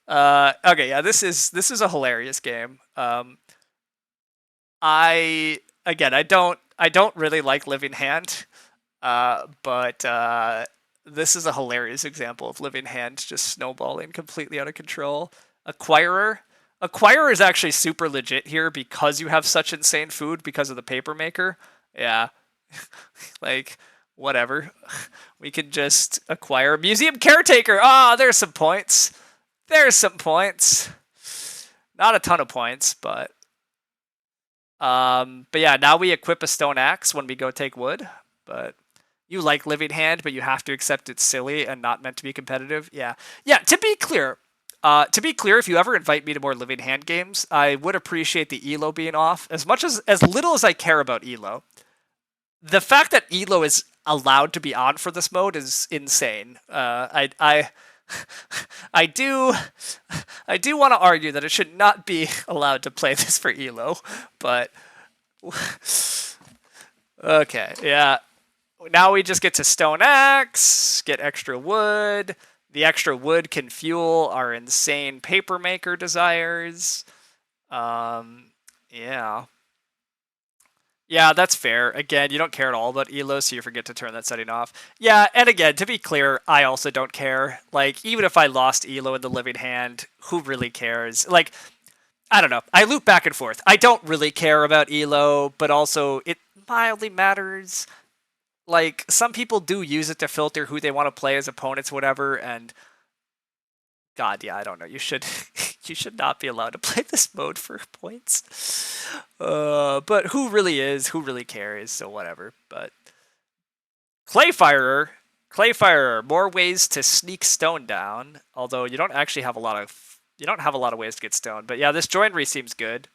Speaker 1: Okay, yeah, this is a hilarious game. I again, I don't really like Living Hand, but this is a hilarious example of Living Hand just snowballing completely out of control. Acquirer, Acquirer is actually super legit here because you have such insane food because of the paper maker. Yeah, like whatever. We can just acquire museum caretaker. Ah, there's some points. There's some points. Not a ton of points, but yeah, now we equip a stone axe when we go take wood. But you like Living Hand, but you have to accept it's silly and not meant to be competitive. Yeah, yeah. To be clear, if you ever invite me to more Living Hand games, I would appreciate the elo being off. As little as I care about elo, the fact that elo is allowed to be on for this mode is insane. I do I do want to argue that it should not be allowed to play this for elo, but okay, yeah. Now we just get to stone axe, get extra wood. The extra wood can fuel our insane paper maker desires. Um, yeah. Yeah, that's fair. Again, you don't care at all about elo, so you forget to turn that setting off. Yeah, and again, to be clear, I also don't care. Like, even if I lost elo in the Living Hand, who really cares? Like, I don't know. I loop back and forth. I don't really care about elo, but also it mildly matters. Like, some people do use it to filter who they want to play as opponents, whatever, and God, yeah, I don't know. You should you should not be allowed to play this mode for points. But who really cares? So whatever. But Clayfirer, Clayfirer, more ways to sneak stone down. Although you don't have a lot of ways to get stone. But yeah, this joinery seems good.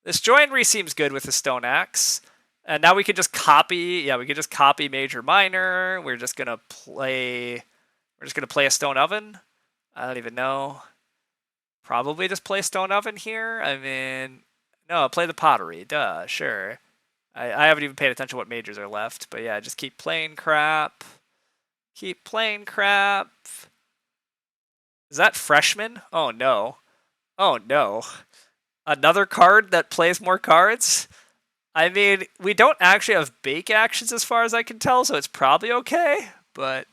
Speaker 1: This joinery seems good with the stone axe. And now we can just copy. Yeah, we can just copy major minor. We're just gonna play a stone oven. I don't even know. Probably just play stone oven here. I mean, no, play the pottery. Duh, sure. I haven't even paid attention to what majors are left, but yeah, just keep playing crap. Keep playing crap. Is that freshman? Oh no. Oh no. Another card that plays more cards? I mean, we don't actually have bake actions as far as I can tell, so it's probably okay, but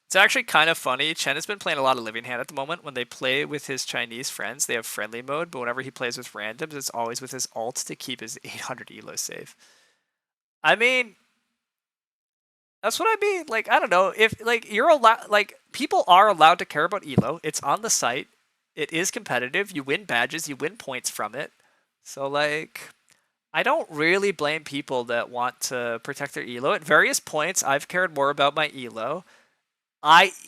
Speaker 1: it's actually kind of funny. Chen has been playing a lot of Living Hand at the moment. When they play with his Chinese friends, they have friendly mode, but whenever he plays with randoms, it's always with his alt to keep his 800 elo safe. I mean, that's what I mean. Like, I don't know if like you're allowed. Like, people are allowed to care about elo. It's on the site. It is competitive. You win badges. You win points from it. So like, I don't really blame people that want to protect their elo. At various points, I've cared more about my elo.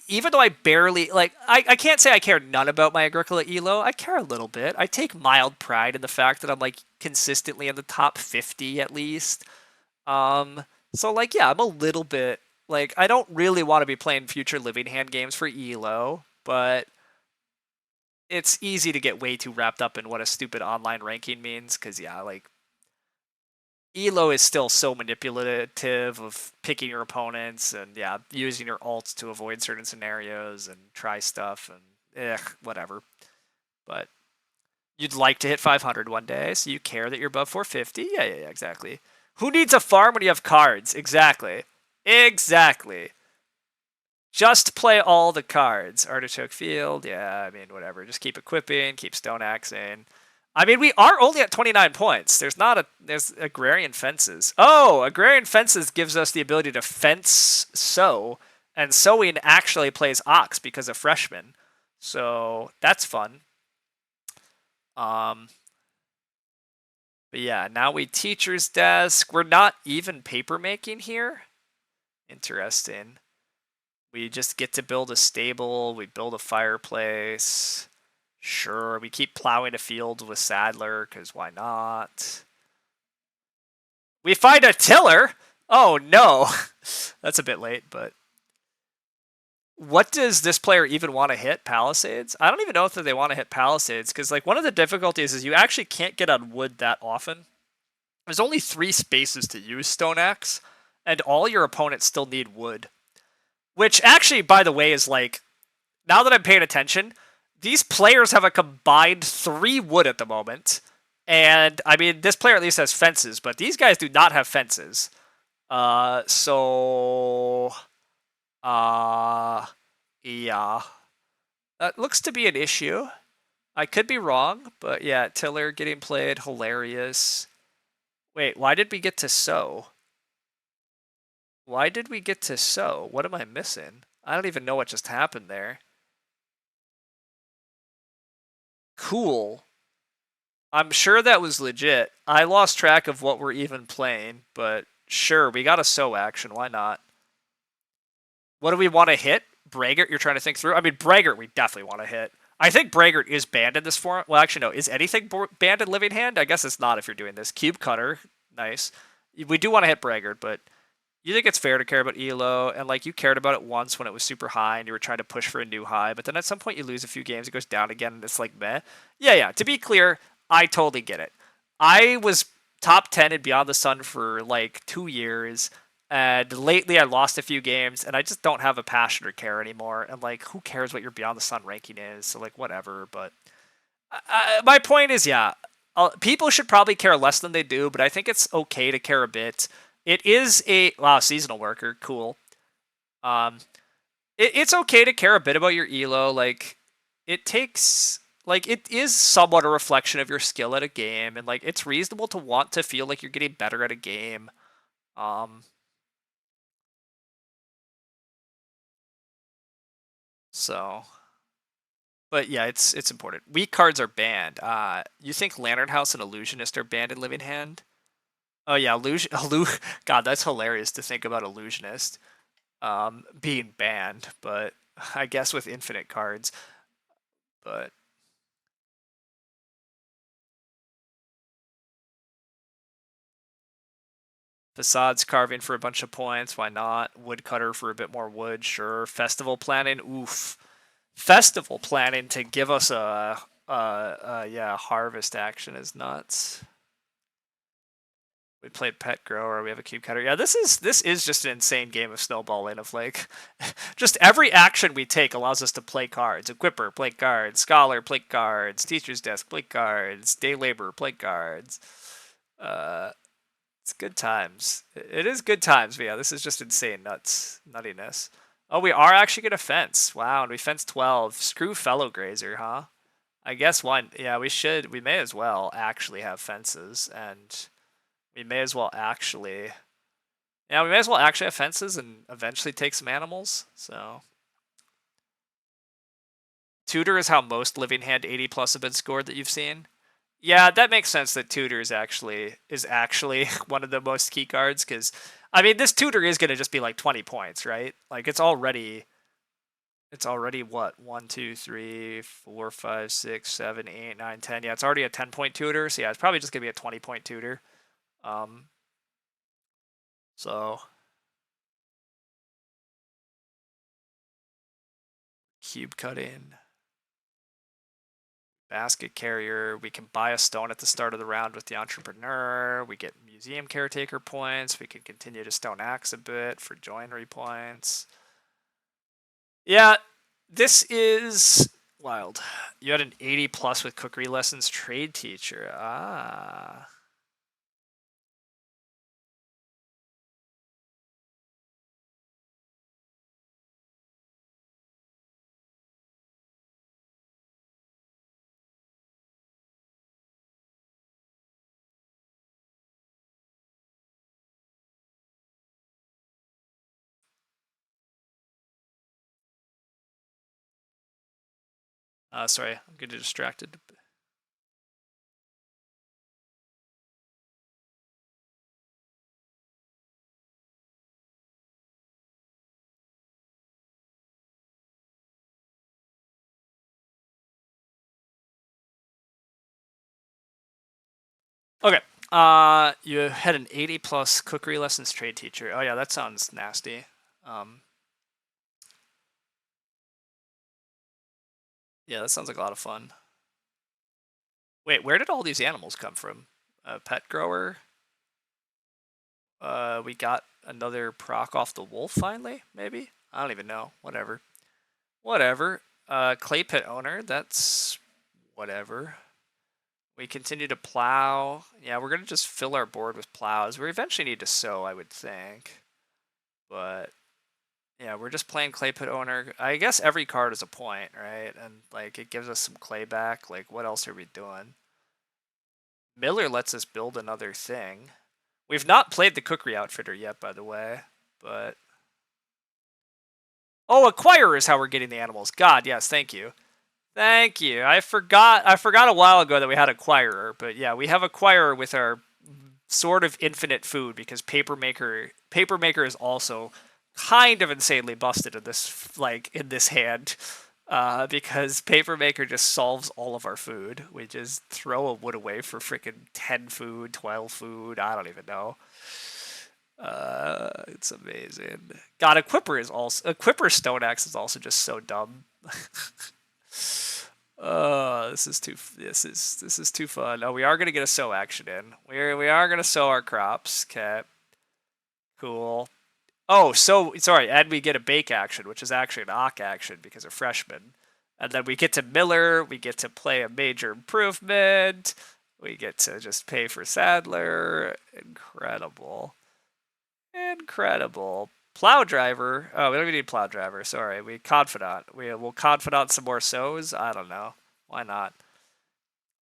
Speaker 1: Even though I barely I can't say I care none about my Agricola elo. I care a little bit. I take mild pride in the fact that I'm like consistently in the top 50 at least. Um so like yeah, I'm a little bit like I don't really want to be playing future Living Hand games for elo, but it's easy to get way too wrapped up in what a stupid online ranking means cuz yeah, like elo is still so manipulative of picking your opponents and yeah, using your alts to avoid certain scenarios and try stuff and whatever. But You'd like to hit 500 one day, so you care that you're above 450. Yeah, exactly. Who needs a farm when you have cards? Exactly. Exactly. Just play all the cards. Artichoke Field, yeah, I mean, whatever. Just keep equipping, keep stone axing. I mean, we are only at 29 points. There's Agrarian Fences. Oh, Agrarian Fences gives us the ability to fence sow, and sowing actually plays Ox because of Freshman. So that's fun. But yeah, now we teacher's desk. We're not even paper making here. Interesting. We just get to build a stable. We build a fireplace. Sure, we keep plowing a field with Sadler, because why not? We find a tiller! Oh no! That's a bit late, but... What does this player even want to hit? Palisades? I don't even know if they want to hit Palisades, because like one of the difficulties is you actually can't get on wood that often. There's only 3 spaces to use Stone Axe, and all your opponents still need wood. Which actually, by the way, is like, now that I'm paying attention, these players have a combined 3 wood at the moment. And, I mean, this player at least has fences, but these guys do not have fences. Yeah. That looks to be an issue. I could be wrong, but yeah, Tiller getting played, hilarious. Wait, why did we get to sow? Why did we get to sow? What am I missing? I don't even know what just happened there. Cool. I'm sure that was legit. I lost track of what we're even playing, but sure, we got a sow action. Why not? What do we want to hit? Braggart, you're trying to think through? I mean, Braggart, we definitely want to hit. I think Braggart is banned in this form. Well, actually, no. Is anything banned in Living Hand? I guess it's not if you're doing this. Cube Cutter, nice. We do want to hit Braggart, but you think it's fair to care about ELO, and like you cared about it once when it was super high and you were trying to push for a new high, but then at some point you lose a few games, it goes down again, and it's like meh. Yeah. To be clear, I totally get it. I was top 10 in Beyond the Sun for like 2 years, and lately I lost a few games, and I just don't have a passion or care anymore. And like, who cares what your Beyond the Sun ranking is? So like, whatever. But my point is, yeah, people should probably care less than they do, but I think it's okay to care a bit. It is a seasonal worker, cool. It's okay to care a bit about your elo. Like, it takes it is somewhat a reflection of your skill at a game, and like it's reasonable to want to feel like you're getting better at a game. So, but yeah, it's important. Weak cards are banned. You think Lantern House and Illusionist are banned in Living Hand? Oh yeah, God, that's hilarious to think about Illusionist being banned, but I guess with infinite cards. But Facades carving for a bunch of points, why not? Woodcutter for a bit more wood, sure. Festival planning, oof. Festival planning to give us a harvest action is nuts. We played Pet Grower. We have a Cube Cutter. Yeah, this is just an insane game of snowballing. Of like, just every action we take allows us to play cards. Equipper, play cards. Scholar, play cards. Teacher's Desk, play cards. Day Labor, play cards. It's good times. It is good times. But yeah, this is just insane nuttiness. Oh, we are actually gonna fence. Wow, and we fence 12. Screw Fellow Grazer, huh? I guess one. Yeah, we should. We may as well actually have fences, and we may as well actually. Yeah, we may as well actually have fences and eventually take some animals. So, Tutor is how most Living Hand 80 plus have been scored that you've seen. Yeah, that makes sense that Tutor is actually one of the most key cards, because I mean this Tutor is gonna just be like 20 points, right? Like it's already what, 1, 2, 3, 4, 5, 6, 7, 8, 9, 10. Yeah, it's already a 10-point tutor, so yeah, it's probably just gonna be a 20-point tutor. So cube cutting. Basket carrier. We can buy a stone at the start of the round with the entrepreneur. We get museum caretaker points. We can continue to stone axe a bit for joinery points. Yeah, this is Wild. You had an 80 plus with cookery lessons trade teacher. Ah. Sorry, I'm getting distracted. Okay. You had an 80 plus cookery lessons trade teacher. Oh yeah, that sounds nasty. Yeah, that sounds like a lot of fun. Wait, where did all these animals come from? A pet grower? We got another proc off the wolf finally, maybe? I don't even know. Whatever. Whatever. Clay pit owner, that's whatever. We continue to plow. Yeah, we're gonna just fill our board with plows. We eventually need to sow, I would think. But yeah, we're just playing clay pit owner. I guess every card is a point, right? And like it gives us some clay back. Like what else are we doing? Miller lets us build another thing. We've not played the cookery outfitter yet, by the way. But oh, acquirer is how we're getting the animals. God, yes, thank you. Thank you. I forgot a while ago that we had acquirer, but yeah, we have acquirer with our sort of infinite food because papermaker is also kind of insanely busted in this hand. Because papermaker just solves all of our food. We just throw a wood away for freaking 10 food, 12 food. I don't even know. It's amazing. God, Equipper Stone Axe is also just so dumb. This is too fun. Oh, we are gonna get a sow action in. We are gonna sow our crops. Okay, cool. Oh, so sorry, and we get a bake action, which is actually an Ock action because of freshman. And then we get to Miller. We get to play a major improvement. We get to just pay for Sadler. Incredible. Incredible. Plow driver. Oh, we don't even need plow driver. Sorry. We confidant. Will confidant some more sows. I don't know. Why not?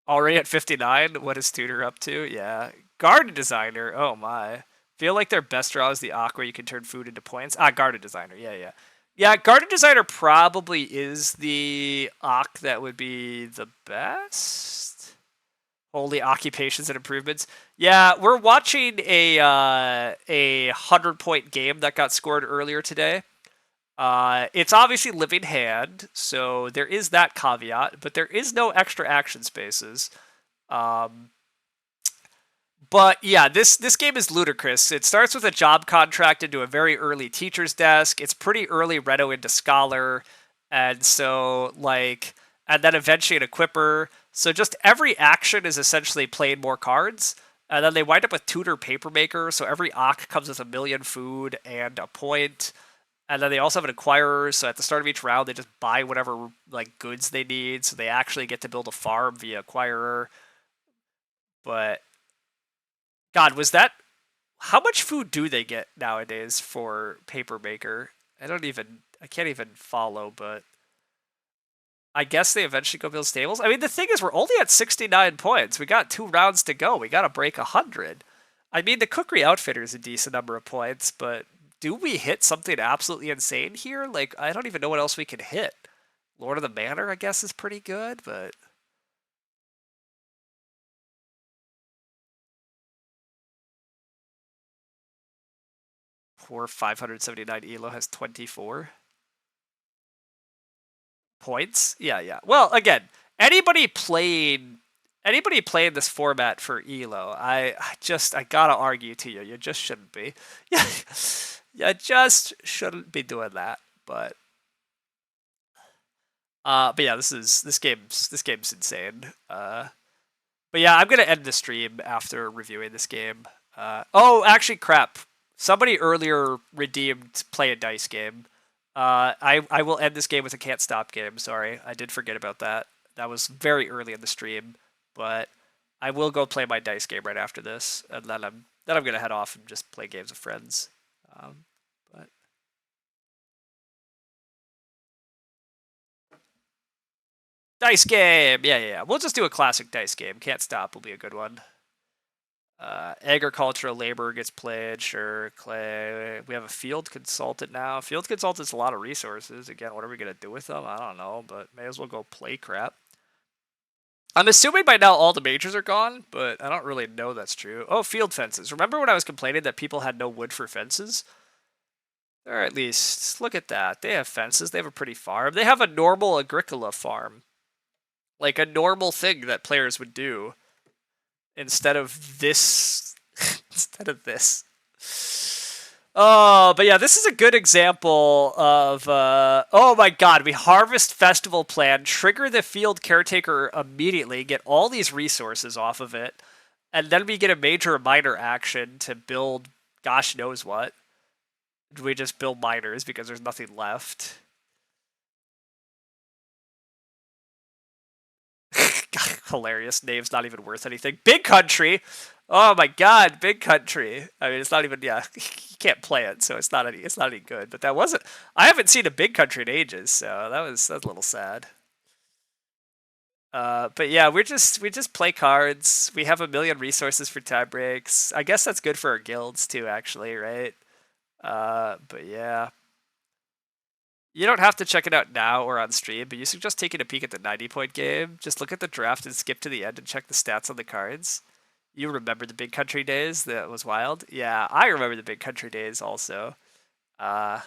Speaker 1: Already at 59. What is Tutor up to? Yeah. Garden designer. Oh my. Feel like their best draw is the aqua. You can turn food into points. Garden designer. Yeah, yeah. Yeah, garden designer probably is the Ock that would be the best. Holy occupations and improvements. Yeah, we're watching a 100-point game that got scored earlier today. It's obviously living hand, so there is that caveat, but there is no extra action spaces. Um, but yeah, this game is ludicrous. It starts with a job contract into a very early teacher's desk. It's pretty early Reno into Scholar, and so and then eventually an Equipper. So just every action is essentially playing more cards, and then they wind up with Tutor Papermaker. So every Ock comes with a million food and a point, and then they also have an Acquirer. So at the start of each round, they just buy whatever goods they need. So they actually get to build a farm via Acquirer. But God, was that how much food do they get nowadays for Papermaker? I can't even follow, but I guess they eventually go build stables. I mean, the thing is, we're only at 69 points. We got 2 rounds to go. We got to break 100. I mean, the Cookery Outfitter is a decent number of points, but do we hit something absolutely insane here? Like, I don't even know what else we can hit. Lord of the Manor, I guess, is pretty good, but poor 579 Elo has 24 points. Yeah, yeah. Well, again, anybody playing this format for Elo, I gotta argue to you, you just shouldn't be. Yeah, you just shouldn't be doing that. But yeah, this game's insane. But yeah, I'm gonna end the stream after reviewing this game. Oh, actually, crap. Somebody earlier redeemed play a dice game. I will end this game with a can't stop game. Sorry, I did forget about that. That was very early in the stream, but I will go play my dice game right after this, and then I'm gonna head off and just play games with friends. But dice game, yeah. We'll just do a classic dice game. Can't stop will be a good one. Agricultural labor gets played. Sure, Clay. We have a field consultant now. Field consultant's a lot of resources. Again, what are we gonna do with them? I don't know, but may as well go play crap. I'm assuming by now all the majors are gone, but I don't really know that's true. Oh, field fences. Remember when I was complaining that people had no wood for fences? Or at least, look at that. They have fences. They have a pretty farm. They have a normal Agricola farm. Like a normal thing that players would do instead of this. Instead of this. Oh, but yeah, this is a good example of, oh my god, we harvest festival plan, trigger the field caretaker immediately, get all these resources off of it, and then we get a major or minor action to build gosh knows what. We just build miners because there's nothing left. Hilarious. Name's not even worth anything. Big Country. Oh my god, Big Country. I mean, it's not even. Yeah, you can't play it, so it's not any. It's not any good. But that wasn't. I haven't seen a Big Country in ages, so that's a little sad. But yeah, we just play cards. We have a million resources for tie breaks. I guess that's good for our guilds too, actually, right? But yeah. You don't have to check it out now or on stream, but you suggest taking a peek at the 90-point game. Just look at the draft and skip to the end and check the stats on the cards. You remember the Big Country days? That was wild. Yeah, I remember the Big Country days also. Uh,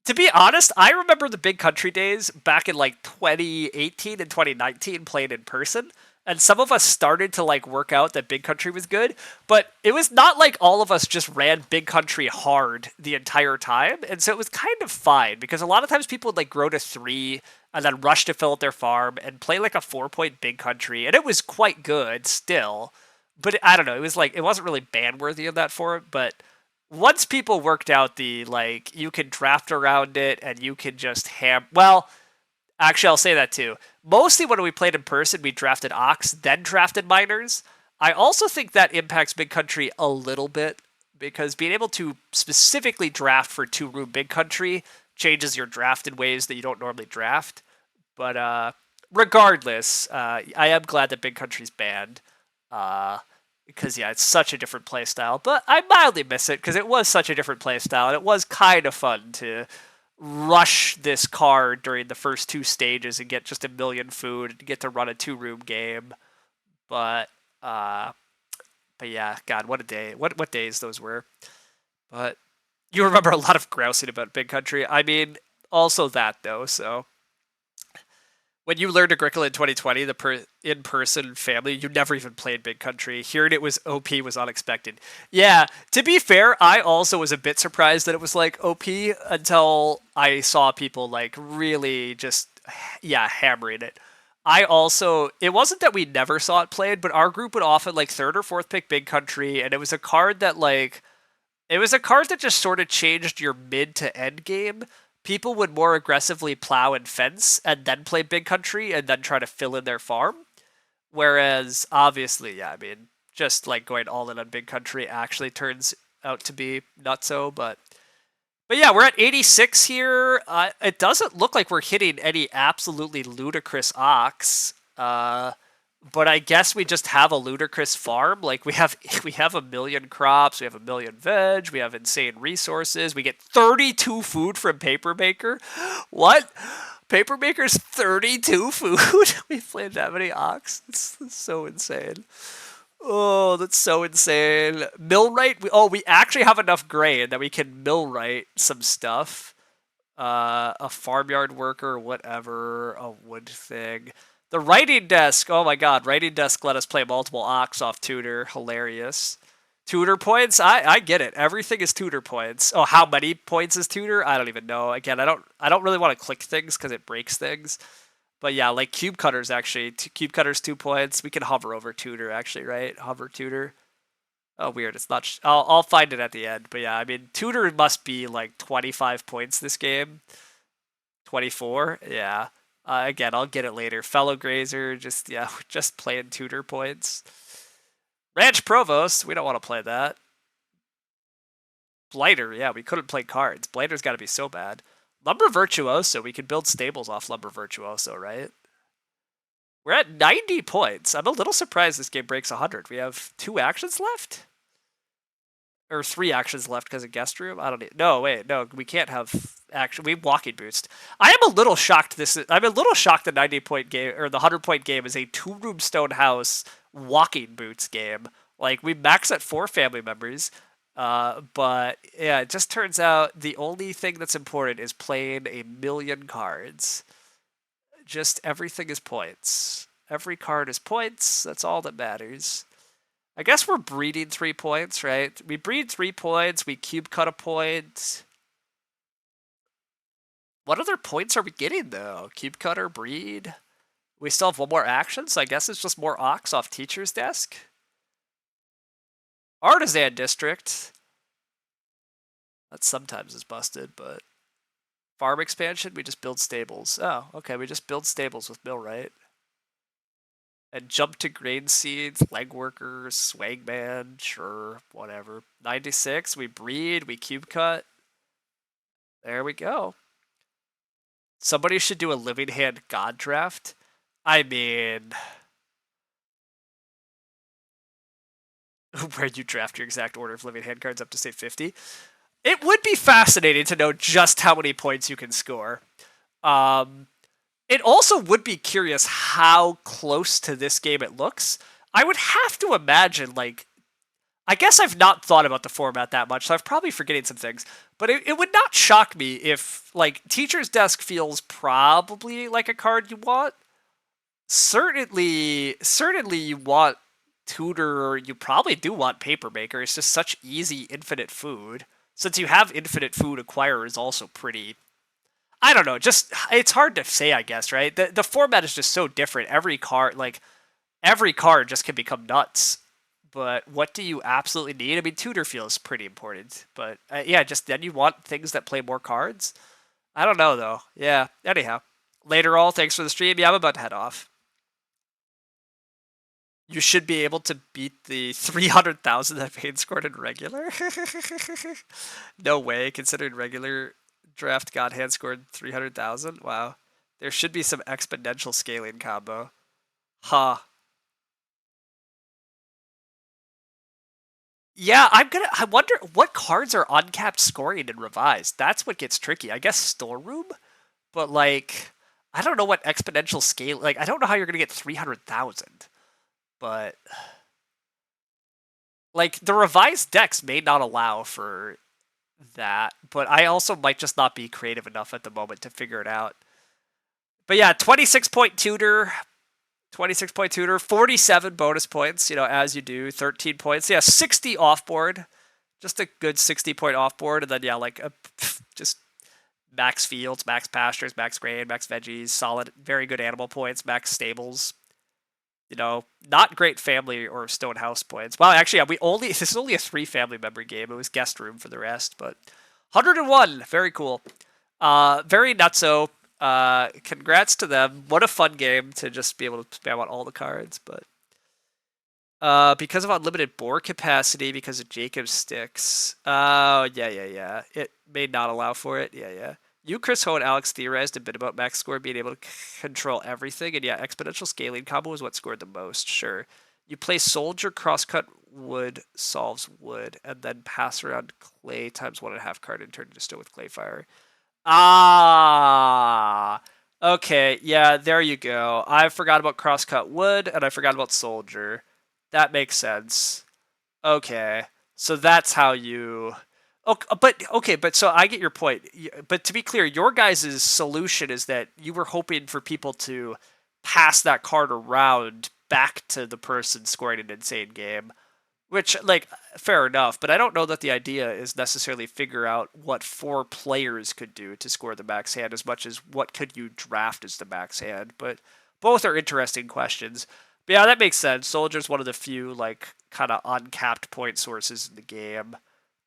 Speaker 1: to be honest, I remember the Big Country days back in like 2018 and 2019 playing in person. And some of us started to like work out that Big Country was good, but it was not like all of us just ran Big Country hard the entire time. And so it was kind of fine because a lot of times people would like grow to 3 and then rush to fill out their farm and play like a 4-point Big Country. And it was quite good still. But I don't know, it was like it wasn't really ban worthy in that form, but once people worked out the like you can draft around it and you can just well, actually I'll say that too. Mostly when we played in person, we drafted Ox, then drafted Miners. I also think that impacts Big Country a little bit because being able to specifically draft for 2-room Big Country changes your draft in ways that you don't normally draft. But regardless, I am glad that Big Country's banned. Because yeah, it's such a different playstyle. But I mildly miss it because it was such a different playstyle, and it was kind of fun to rush this card during the first 2 stages and get just a million food and get to run a 2-room game. But but yeah, God, what a day! What days those were. But you remember a lot of grousing about Big Country. I mean, also that though. So when you learned Agricola in 2020, the in-person family, you never even played Big Country. Hearing it was OP was unexpected. Yeah, to be fair, I also was a bit surprised that it was like OP until I saw people like really just, yeah, hammering it. I also, it wasn't that we never saw it played, but our group would often like 3rd or 4th pick Big Country, and it was a card that like it was a card that just sort of changed your mid to end game. People would more aggressively plow and fence and then play Big Country and then try to fill in their farm. Whereas, obviously, yeah, I mean, just like going all in on Big Country actually turns out to be nutso. But yeah, we're at 86 here. It doesn't look like we're hitting any absolutely ludicrous ox. But I guess we just have a ludicrous farm. Like we have a million crops, we have a million veg, we have insane resources. We get 32 food from Papermaker. What? Papermaker's 32 food? We played that many ox. That's so insane. Oh, that's so insane. Millwright. We actually have enough grain that we can millwright some stuff. A farmyard worker, whatever, a wood thing. The writing desk. Oh my god, writing desk let us play multiple ox off tutor. Hilarious. Tutor points. I get it. Everything is tutor points. Oh, how many points is tutor? I don't even know. Again, I don't really want to click things because it breaks things. But yeah, like cube cutters actually. Cube cutters 2 points. We can hover over tutor actually, right? Hover tutor. Oh, weird. It's not. I'll find it at the end. But yeah, I mean, tutor must be like 25 points this game. 24. Yeah. Again, I'll get it later. Fellow Grazer, just yeah, just playing tutor points. Ranch Provost, we don't want to play that. Blighter, yeah, we couldn't play cards. Blighter's got to be so bad. Lumber Virtuoso, we could build stables off Lumber Virtuoso, right? We're at 90 points. I'm a little surprised this game breaks 100. We have 2 actions left? Or 3 actions left because of guest room? I don't need. No, wait, no, we can't have action. We have walking boost. I am a little shocked I'm a little shocked the 90-point game, or the 100-point game is a 2-room stone house walking boots game. Like, we max at 4 family members. But yeah, it just turns out the only thing that's important is playing a million cards. Just everything is points. Every card is points. That's all that matters. I guess we're breeding 3 points, right? We breed 3 points. We cube cut a point. What other points are we getting, though? Cube cutter, breed. We still have 1 more action, so I guess it's just more ox off teacher's desk. Artisan district. That sometimes is busted, but farm expansion, we just build stables. Oh, okay, we just build stables with millwright. And jump to grain seeds, legworkers, swagman, sure, whatever. 96, we breed, we cube cut. There we go. Somebody should do a living hand god draft. I mean, where you draft your exact order of living hand cards up to say 50. It would be fascinating to know just how many points you can score. It also would be curious how close to this game it looks. I would have to imagine, like, I guess I've not thought about the format that much, so I'm probably forgetting some things. But it would not shock me if, like, Teacher's Desk feels probably like a card you want. Certainly you want Tutor, you probably do want Papermaker. It's just such easy infinite food. Since you have infinite food, Acquirer is also pretty... I don't know, just, it's hard to say, I guess, right? The format is just so different. Every card just can become nuts. But what do you absolutely need? I mean, Tutor feels pretty important. But yeah, just then you want things that play more cards? I don't know, though. Yeah, anyhow. Later all, thanks for the stream. Yeah, I'm about to head off. You should be able to beat the 300,000 that Payne scored in regular? No way, considering regular draft God hand scored 300,000? Wow. There should be some exponential scaling combo. Huh. Yeah, I wonder what cards are uncapped scoring in Revised. That's what gets tricky. I guess Storeroom? But like, I don't know what exponential scale, like, I don't know how you're gonna get 300,000. But like, the Revised decks may not allow for that, but I also might just not be creative enough at the moment to figure it out. But yeah, 26-point tutor, 26-point tutor, 47 bonus points, you know, as you do, 13 points. Yeah, 60 offboard, just a good 60-point offboard, and then yeah, like just max fields, max pastures, max grain, max veggies, solid, very good animal points, max stables. You know, not great family or stone house points. Well, actually, yeah, this is only a 3 family member game. It was guest room for the rest, but 101, very cool. Very nutso. Congrats to them. What a fun game to just be able to spam out all the cards, but because of unlimited board capacity, because of Jacob's sticks. Oh, yeah. It may not allow for it. Yeah. You, Chris Ho, and Alex theorized a bit about max score being able to control everything, and yeah, exponential scaling combo is what scored the most, sure. You play soldier, crosscut wood, solves wood, and then pass around clay times 1.5 card and turn into stone with clay fire. Ah, okay, yeah, there you go. I forgot about crosscut wood, and I forgot about soldier. That makes sense. Okay, so that's how you... Okay, but so I get your point. But to be clear, your guys' solution is that you were hoping for people to pass that card around back to the person scoring an insane game, which, like, fair enough. But I don't know that the idea is necessarily figure out what 4 players could do to score the max hand as much as what could you draft as the max hand. But both are interesting questions.
Speaker 2: But yeah, that makes sense. Soldier's one of the few like kind of uncapped point sources in the game.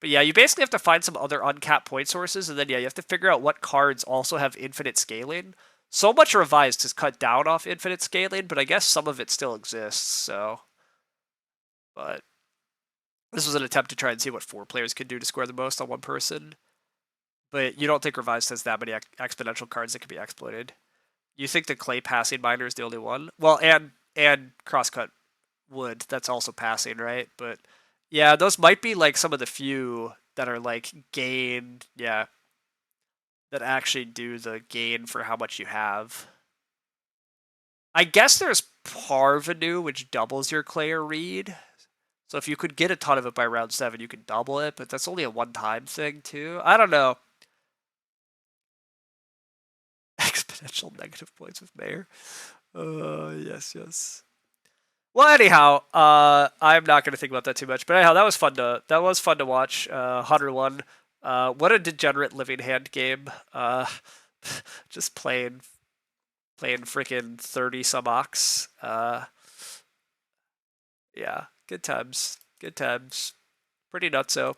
Speaker 2: But yeah, you basically have to find some other uncapped point sources, and then yeah, you have to figure out what cards also have infinite scaling. So much revised has cut down off infinite scaling, but I guess some of it still exists. So, but this was an attempt to try and see what 4 players could do to score the most on one person. But you don't think revised has that many exponential cards that can be exploited? You think the clay passing miner is the only one? Well, and crosscut wood that's also passing, right? But yeah, those might be like some of the few that are like gain, yeah, that actually do the gain for how much you have. I guess there's Parvenu, which doubles your clay or reed. So if you could get a ton of it by round 7, you could double it, but that's only a one-time thing too. I don't know. Exponential negative points with Mayor. Yes, yes. Well, anyhow, I'm not going to think about that too much. But anyhow, that was fun to watch. 101. What a degenerate living hand game. Just playing freaking 30 some ox. Yeah, good times. Good times. Pretty nutso.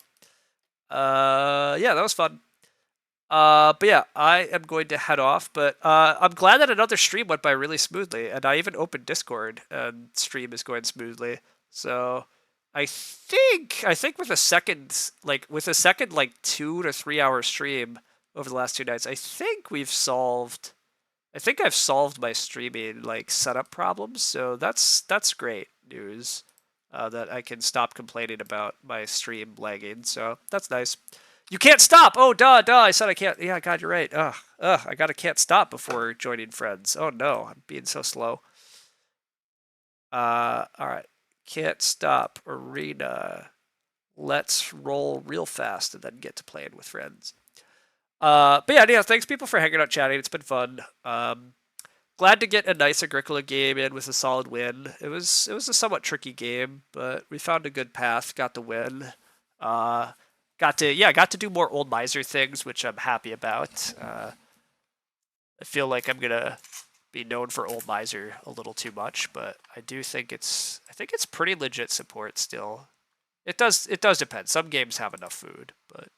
Speaker 2: Yeah, that was fun. But yeah, I am going to head off. But I'm glad that another stream went by really smoothly, and I even opened Discord, and stream is going smoothly. So I think with a second like 2 to 3 hour stream over the last 2 nights, I think we've solved. I think I've solved my streaming like setup problems. So that's great news. That I can stop complaining about my stream lagging. So that's nice. You can't stop. Oh, duh, duh. I said I can't. Yeah, God, you're right. I gotta can't stop before joining friends. Oh no, I'm being so slow. All right. Can't stop. Arena. Let's roll real fast and then get to playing with friends. But yeah, thanks people for hanging out, chatting. It's been fun. Glad to get a nice Agricola game in with a solid win. It was a somewhat tricky game, but we found a good path. Got the win. Uh, got to do more old miser things, which I'm happy about. I feel like I'm gonna be known for old miser a little too much, but I think it's pretty legit support still. It does depend. Some games have enough food, but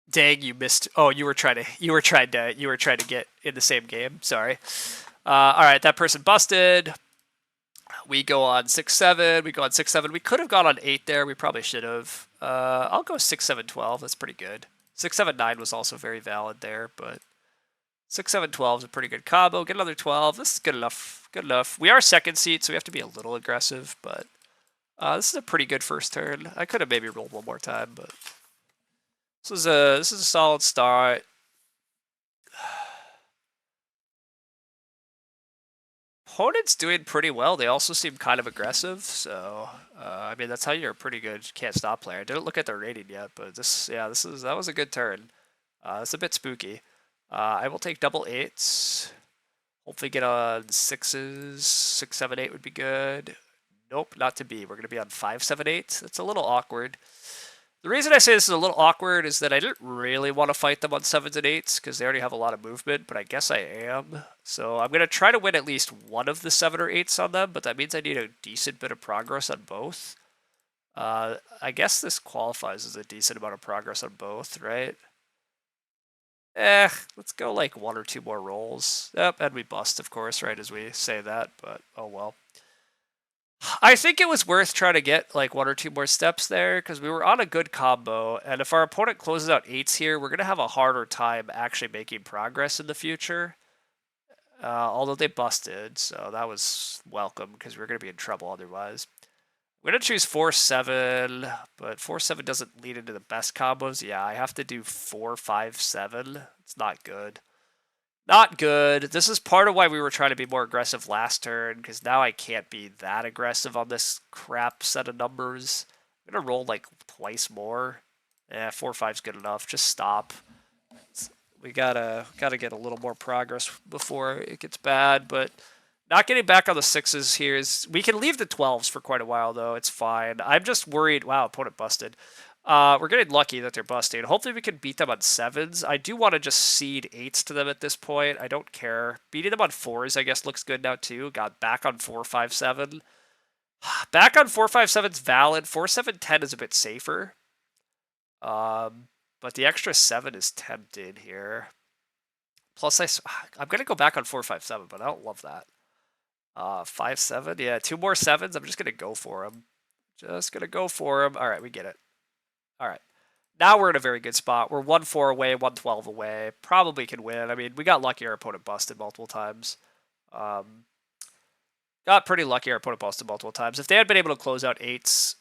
Speaker 2: dang, you missed. Oh, you were trying to get in the same game. Sorry. All right, that person busted. We go on 6-7. We go on 6-7. We could have gone on 8 there. We probably should have. I'll go 6-7-12. That's pretty good. 6-7-9 was also very valid there, but 6-7-12 is a pretty good combo. Get another 12. This is good enough. Good enough. We are second seat, so we have to be a little aggressive, but this is a pretty good first turn. I could have maybe rolled one more time, but this is a solid start. Opponent's doing pretty well. They also seem kind of aggressive, so I mean that's how you're a pretty good can't stop player. I didn't look at their rating yet, but that was a good turn. It's a bit spooky. I will take double eights. Hopefully get on sixes. 6-7-8 would be good. Nope, not to be. We're gonna be on 5-7-8. That's a little awkward. The reason I say this is a little awkward is that I didn't really want to fight them on 7s and 8s because they already have a lot of movement, but I guess I am. So I'm going to try to win at least one of the 7 or 8s on them, but that means I need a decent bit of progress on both. I guess this qualifies as a decent amount of progress on both, right? Let's go like 1 or 2 more rolls. Yep, and we bust, of course, right as we say that, but oh well. I think it was worth trying to get like 1 or 2 more steps there because we were on a good combo, and if our opponent closes out 8s here, we're going to have a harder time actually making progress in the future. Although they busted, so that was welcome because we are going to be in trouble otherwise. I'm going to choose 4-7, but 4-7 doesn't lead into the best combos. Yeah, I have to do 4-5-7. It's not good. Not good. This is part of why we were trying to be more aggressive last turn, because now I can't be that aggressive on this crap set of numbers. I'm going to roll like twice more. Yeah, 4-5's good enough. Just stop. We gotta get a little more progress before it gets bad, but not getting back on the 6s here is... We can leave the 12s for quite a while, though. It's fine. I'm just worried... Wow, opponent busted. We're getting lucky that they're busting. Hopefully we can beat them on 7s. I do want to just seed 8s to them at this point. I don't care. Beating them on 4s, I guess, looks good now too. Got back on 4, 5, 7. Back on 4, 5, 7's valid. 4, 7, 10 is a bit safer. But the extra 7 is tempted here. Plus, I'm going to go back on 4, 5, 7, but I don't love that. 5, 7. Yeah, 2 more 7s. I'm just going to go for them. Just going to go for them. All right, we get it. All right. Now we're in a very good spot. We're 1-4 away, 1-12 away. Probably can win. I mean, we got lucky our opponent busted multiple times. Got pretty lucky our opponent busted multiple times. If they had been able to close out 8s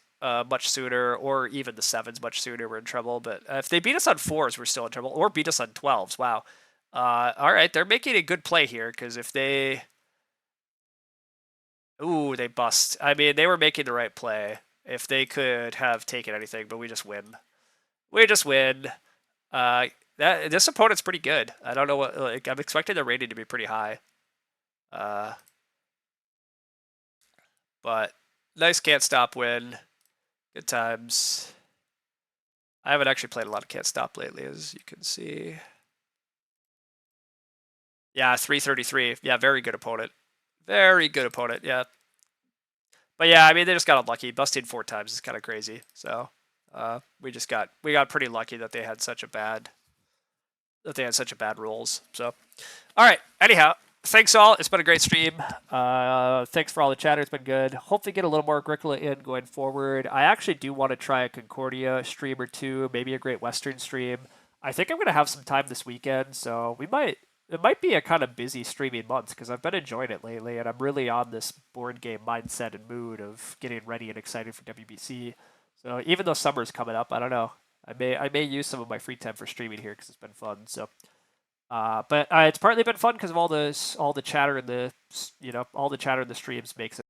Speaker 2: much sooner, or even the 7s much sooner, we're in trouble. But if they beat us on 4s, we're still in trouble. Or beat us on 12s. Wow. All right, they're making a good play here, because if they... Ooh, they bust. I mean, they were making the right play if they could have taken anything, but we just win. We just win. This opponent's pretty good. I don't know what, like, I'm expecting the rating to be pretty high. But nice can't stop win. Good times. I haven't actually played a lot of can't stop lately, as you can see. Yeah, 333. Yeah, very good opponent. Very good opponent, yeah. But yeah, I mean, they just got unlucky. Busting 4 times is kind of crazy. So we got pretty lucky that they had such a bad rules. So all right. Anyhow, thanks all. It's been a great stream. Thanks for all the chatter. It's been good. Hopefully get a little more Agricola in going forward. I actually do want to try a Concordia stream or two, maybe a Great Western stream. I think I'm going to have some time this weekend, so it might be a kind of busy streaming month because I've been enjoying it lately, and I'm really on this board game mindset and mood of getting ready and excited for WBC. So even though summer's coming up, I don't know. I may use some of my free time for streaming here because it's been fun. So, but it's partly been fun because of all the chatter in the all the chatter in the streams makes it